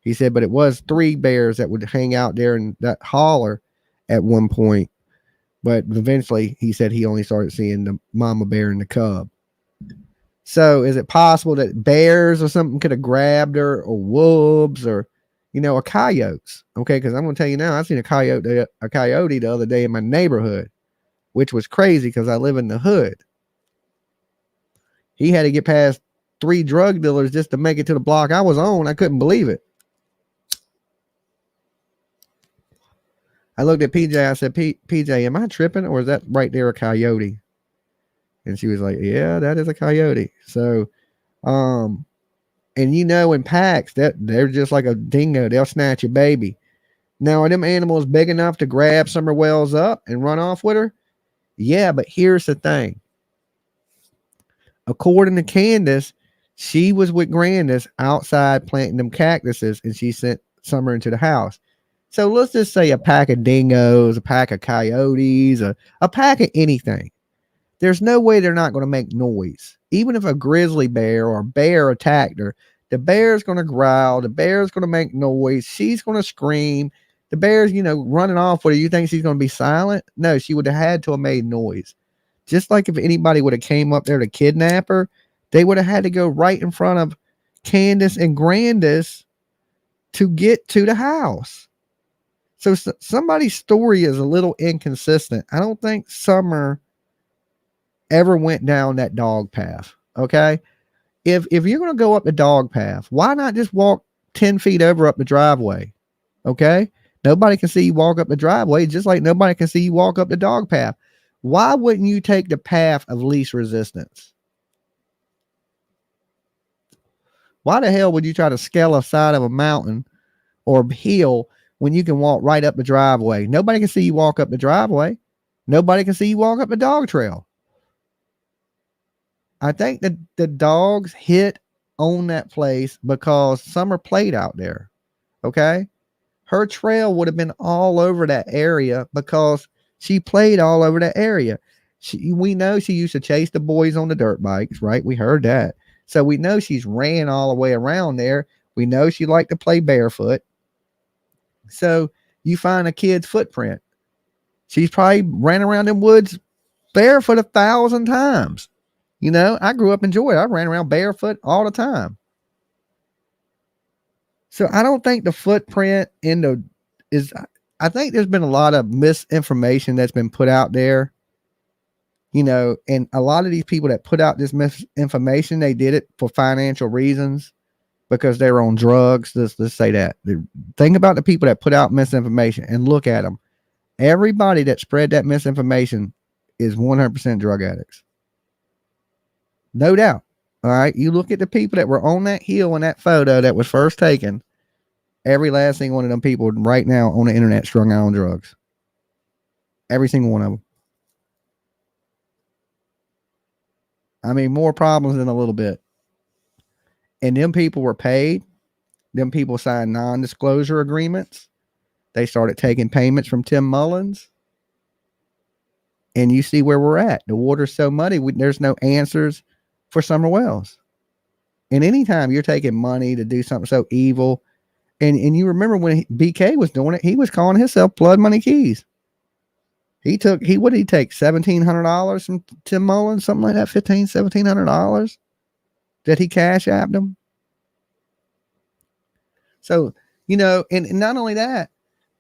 He said, but it was 3 bears that would hang out there in that holler at one point. But eventually he said he only started seeing the mama bear and the cub. So is it possible that bears or something could have grabbed her, or wolves, or, or coyotes? Okay. Cause I'm going to tell you now, I seen a coyote the other day in my neighborhood, which was crazy because I live in the hood. He had to get past 3 drug dealers just to make it to the block I was on. I couldn't believe it. I looked at PJ. I said, PJ, am I tripping, or is that right there a coyote? And she was like, yeah, that is a coyote. So, and in packs, that they're just like a dingo. They'll snatch your baby. Now, are them animals big enough to grab Summer Wells up and run off with her? Yeah, but here's the thing. According to Candace, she was with Grandis outside planting them cactuses, and she sent Summer into the house. So let's just say a pack of dingoes, a pack of coyotes, a pack of anything. There's no way they're not going to make noise. Even if a grizzly bear or a bear attacked her, the bear's going to growl. The bear's going to make noise. She's going to scream. The bear's, running off with her. You think she's going to be silent? No, she would have had to have made noise. Just like if anybody would have came up there to kidnap her, they would have had to go right in front of Candace and Grandis to get to the house. So somebody's story is a little inconsistent. I don't think Summer ever went down that dog path. Okay. If you're going to go up the dog path, why not just walk 10 feet over up the driveway? Okay. Nobody can see you walk up the driveway, just like nobody can see you walk up the dog path. Why wouldn't you take the path of least resistance? Why the hell would you try to scale a side of a mountain or hill when you can walk right up the driveway? Nobody can see you walk up the driveway. Nobody can see you walk up the dog trail. I think that the dogs hit on that place because Summer played out there. Okay. Her trail would have been all over that area because she played all over that area. We know she used to chase the boys on the dirt bikes, right? We heard that. So we know she's ran all the way around there. We know she liked to play barefoot. So you find a kid's footprint. She's probably ran around in woods barefoot 1,000 times. You know, I grew up in Georgia. I ran around barefoot all the time. So I don't think the footprint I think there's been a lot of misinformation that's been put out there. You know, and a lot of these people that put out this misinformation, they did it for financial reasons because they were on drugs. Let's say that. Think about the people that put out misinformation and look at them. Everybody that spread that misinformation is 100% drug addicts. No doubt. All right. You look at the people that were on that hill in that photo that was first taken. Every last single one of them people right now on the internet strung out on drugs. Every single one of them. I mean, more problems than a little bit. And them people were paid. Them people signed non-disclosure agreements. They started taking payments from Tim Mullins. And you see where we're at. The water's so muddy, there's no answers for Summer Wells. And anytime you're taking money to do something so evil, and you remember when BK was doing it, he was calling himself Blood Money Keys. What did he take? $1,700 from Tim Mullins, something like that, $1,700 that he cash apped him. So, you know, and not only that,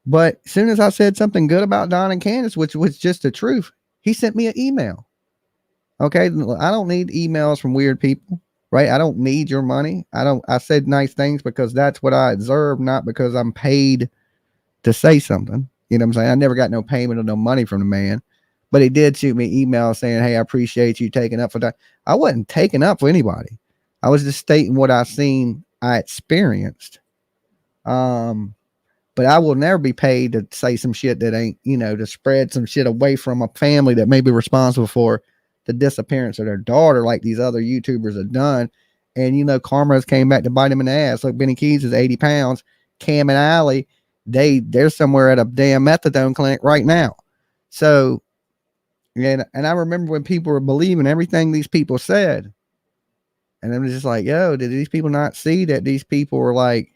but as soon as I said something good about Don and Candace, which was just the truth, he sent me an email. Okay. I don't need emails from weird people, right? I don't need your money. I said nice things because that's what I deserve, not because I'm paid to say something. You know what I'm saying? I never got no payment or no money from the man, but he did shoot me email saying, hey, I appreciate you taking up for that. I wasn't taking up for anybody. I was just stating what I experienced. But I will never be paid to say some shit that ain't, you know, to spread some shit away from a family that may be responsible for the disappearance of their daughter, like these other YouTubers have done. And, you know, karma has came back to bite him in the ass. Look, Benny Keys is 80 pounds. Cam and Allie, they're somewhere at a damn methadone clinic right now. So, and I remember when people were believing everything these people said. And I'm just like, yo, did these people not see that these people were like,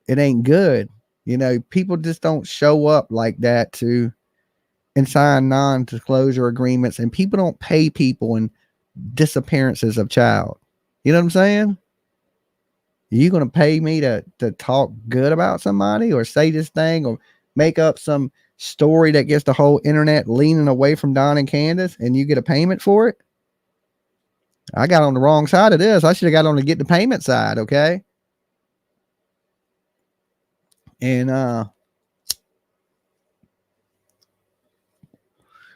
it ain't good? You know, people just don't show up like that and sign non-disclosure agreements, and people don't pay people in disappearances of child. You know what I'm saying? You going to pay me to talk good about somebody or say this thing or make up some story that gets the whole internet leaning away from Don and Candace and you get a payment for it? I got on the wrong side of this. I should have got on the get the payment side. Okay. And,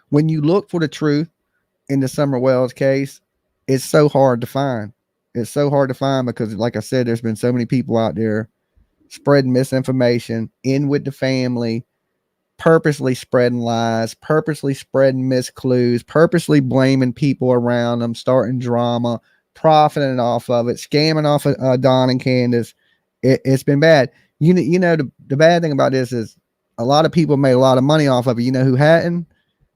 when you look for the truth in the Summer Wells case, it's so hard to find. It's so hard to find because, like I said, there's been so many people out there spreading misinformation in with the family, purposely spreading lies, purposely spreading misclues, purposely blaming people around them, starting drama, profiting off of it, scamming off of Don and Candace. It's been bad. You know, the bad thing about this is a lot of people made a lot of money off of it. You know who hadn't?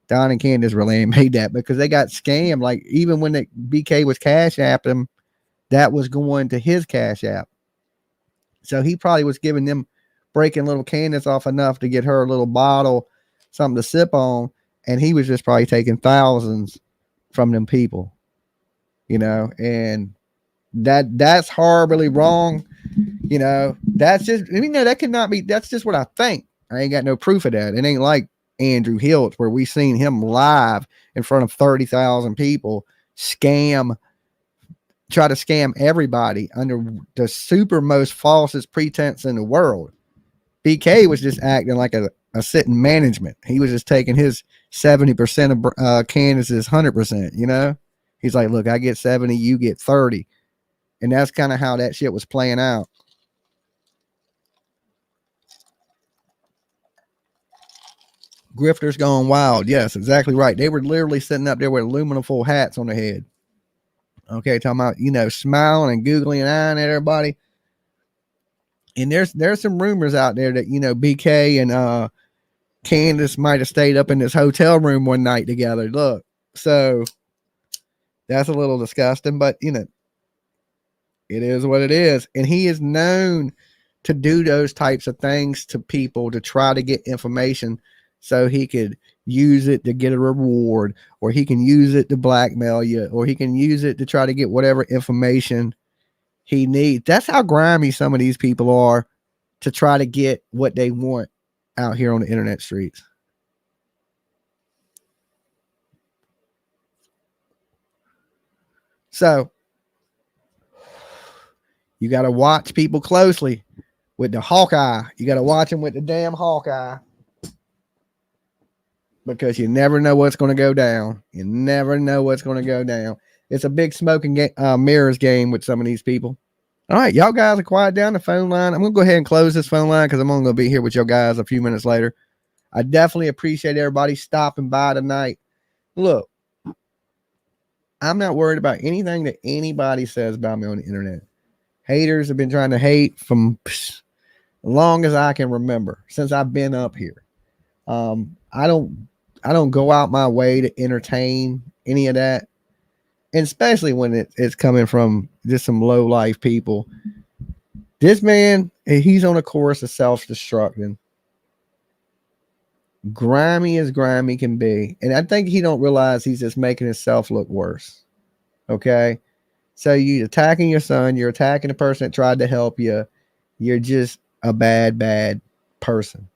Don and Candace really ain't made that because they got scammed. Like even when the BK was cash app him, that was going to his cash app. So he probably was giving them, breaking little Candace off enough to get her a little bottle, something to sip on. And he was just probably taking thousands from them people, you know, and that's horribly wrong. You know, that's just, I mean, no, that could not be, that's just what I think. I ain't got no proof of that. It ain't like Andrew HILTZ, where we seen him live in front of 30,000 people try to scam everybody under the super most falsest pretense in the world. BK was just acting like a sitting management. He was just taking his 70% of Candace's 100%, you know? He's like, look, I get 70, you get 30. And that's kind of how that shit was playing out. Grifters gone wild. Yes, exactly right. They were literally sitting up there with aluminum foil hats on their head. Okay, talking about, you know, smiling and googling and eyeing at everybody. And there's some rumors out there that, you know, BK and Candace might have stayed up in this hotel room one night together. Look, so that's a little disgusting, but you know, It is what it is. And he is known to do those types of things to people to try to get information so he could use it to get a reward, or he can use it to blackmail you, or he can use it to try to get whatever information he needs. That's how grimy some of these people are to try to get what they want out here on the internet streets. So you got to watch people closely with the Hawkeye. You got to watch them with the damn Hawkeye, because you never know what's going to go down. You never know what's going to go down. It's a big smoking mirrors game with some of these people. All right, y'all guys are quiet down the phone line. I'm going to go ahead and close this phone line because I'm only going to be here with y'all guys a few minutes later. I definitely appreciate everybody stopping by tonight. Look, I'm not worried about anything that anybody says about me on the internet. Haters have been trying to hate from as long as I can remember, since I've been up here. I don't go out my way to entertain any of that. And especially when it's coming from just some low life people. This man, he's on a course of self-destructing. Grimy as grimy can be. And I think he don't realize he's just making himself look worse. Okay. So you're attacking your son. You're attacking the person that tried to help you. You're just a bad, bad person.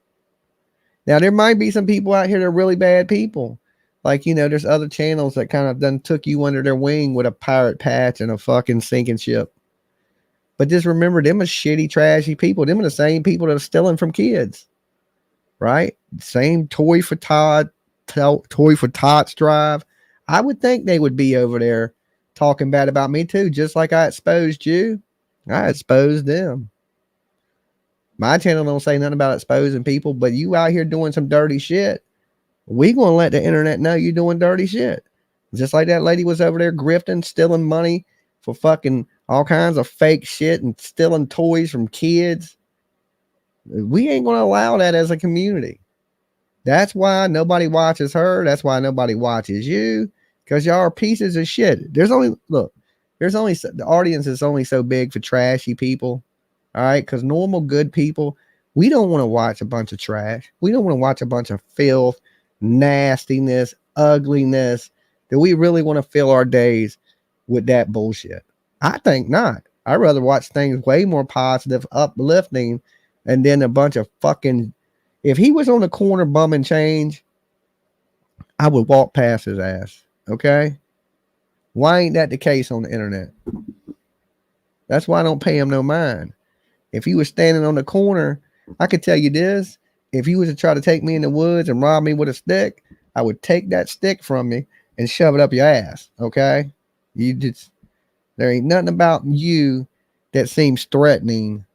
Now, there might be some people out here that are really bad people. Like, there's other channels that kind of done took you under their wing with a pirate patch and a fucking sinking ship. But just remember, them are shitty, trashy people. Them are the same people that are stealing from kids. Right? Same Toy for Tots drive. I would think they would be over there talking bad about me too. Just like I exposed you, I exposed them. My channel don't say nothing about exposing people, but you out here doing some dirty shit, we gonna let the internet know you doing dirty shit. Just like that lady was over there grifting, stealing money for fucking all kinds of fake shit and stealing toys from kids. We ain't gonna allow that as a community. That's why nobody watches her. That's why nobody watches you, because y'all are pieces of shit. The audience is only so big for trashy people. All right, because normal good people, we don't want to watch a bunch of trash. We don't want to watch a bunch of filth, nastiness, ugliness. Do we really want to fill our days with that bullshit? I think not. I'd rather watch things way more positive, uplifting, and then a bunch of fucking. If he was on the corner bumming change, I would walk past his ass. Okay? Why ain't that the case on the internet? That's why I don't pay him no mind. If he was standing on the corner, I could tell you this. If he was to try to take me in the woods and rob me with a stick, I would take that stick from me and shove it up your ass. Okay? There ain't nothing about you that seems threatening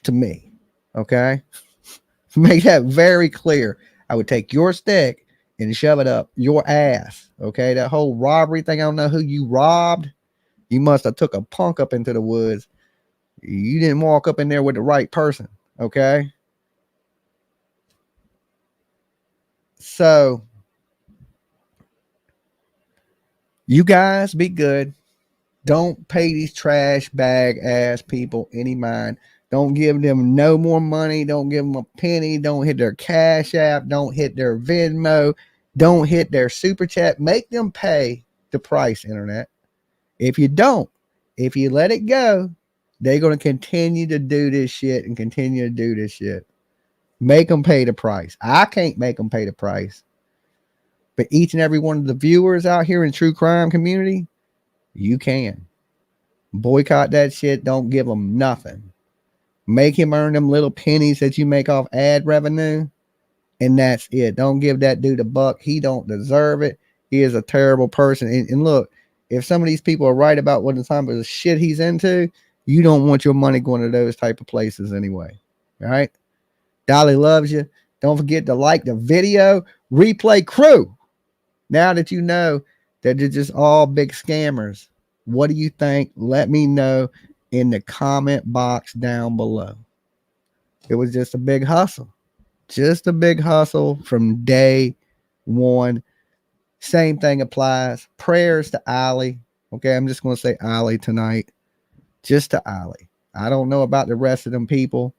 to me. Okay? Make that very clear. I would take your stick and shove it up your ass. Okay? That whole robbery thing, I don't know who you robbed. You must have took a punk up into the woods. You didn't walk up in there with the right person. Okay? So, you guys be good. Don't pay these trash bag ass people any mind. Don't give them no more money. Don't give them a penny. Don't hit their Cash App. Don't hit their Venmo. Don't hit their Super Chat. Make them pay the price, internet. If you don't, if you let it go, they're going to continue to do this shit and continue to do this shit. Make them pay the price. I can't make them pay the price. But each and every one of the viewers out here in true crime community, you can. Boycott that shit. Don't give them nothing. Make him earn them little pennies that you make off ad revenue. And that's it. Don't give that dude a buck. He don't deserve it. He is a terrible person. And look, if some of these people are right about what the type of shit he's into, you don't want your money going to those type of places anyway. All right? Dolly loves you. Don't forget to like the video. Replay crew. Now that you know that they're just all big scammers, what do you think? Let me know in the comment box down below. It was just a big hustle. Just a big hustle from day one. Same thing applies. Prayers to Ollie. Okay, I'm just going to say Ollie tonight. just to Ollie. I don't know about the rest of them people.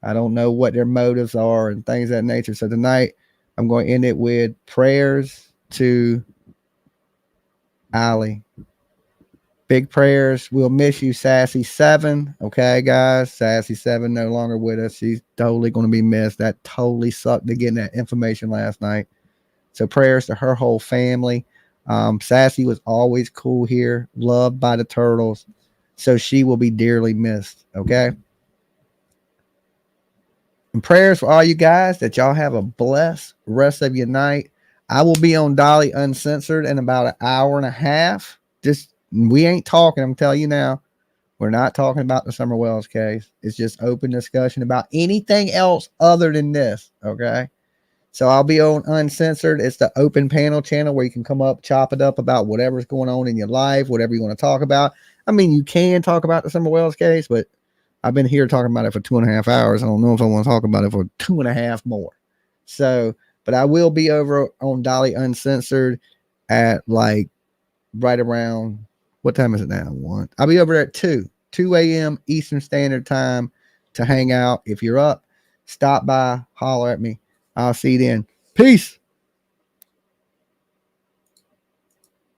I don't know what their motives are and things of that nature. So tonight, I'm going to end it with prayers to Ollie. Big prayers. We'll miss you, Sassy7. Okay, guys. Sassy7 no longer with us. She's totally going to be missed. That totally sucked to get that information last night. So prayers to her whole family. Sassy was always cool here, loved by the turtles. So she will be dearly missed. Okay. And prayers for all you guys that y'all have a blessed rest of your night. I will be on Dolly Uncensored in about an hour and a half. Just we ain't talking. I'm telling you now, we're not talking about the Summer Wells case. It's just open discussion about anything else other than this. Okay. So I'll be on Uncensored. It's the open panel channel where you can come up, chop it up about whatever's going on in your life, whatever you want to talk about. I mean, you can talk about the Summer Wells case, but I've been here talking about it for 2.5 hours. I don't know if I want to talk about it for 2.5 more. So, but I will be over on Dolly Uncensored at like right around, what time is it now? 1. I'll be over there at 2 a.m. Eastern Standard Time to hang out. If you're up, stop by, holler at me. I'll see you then. Peace.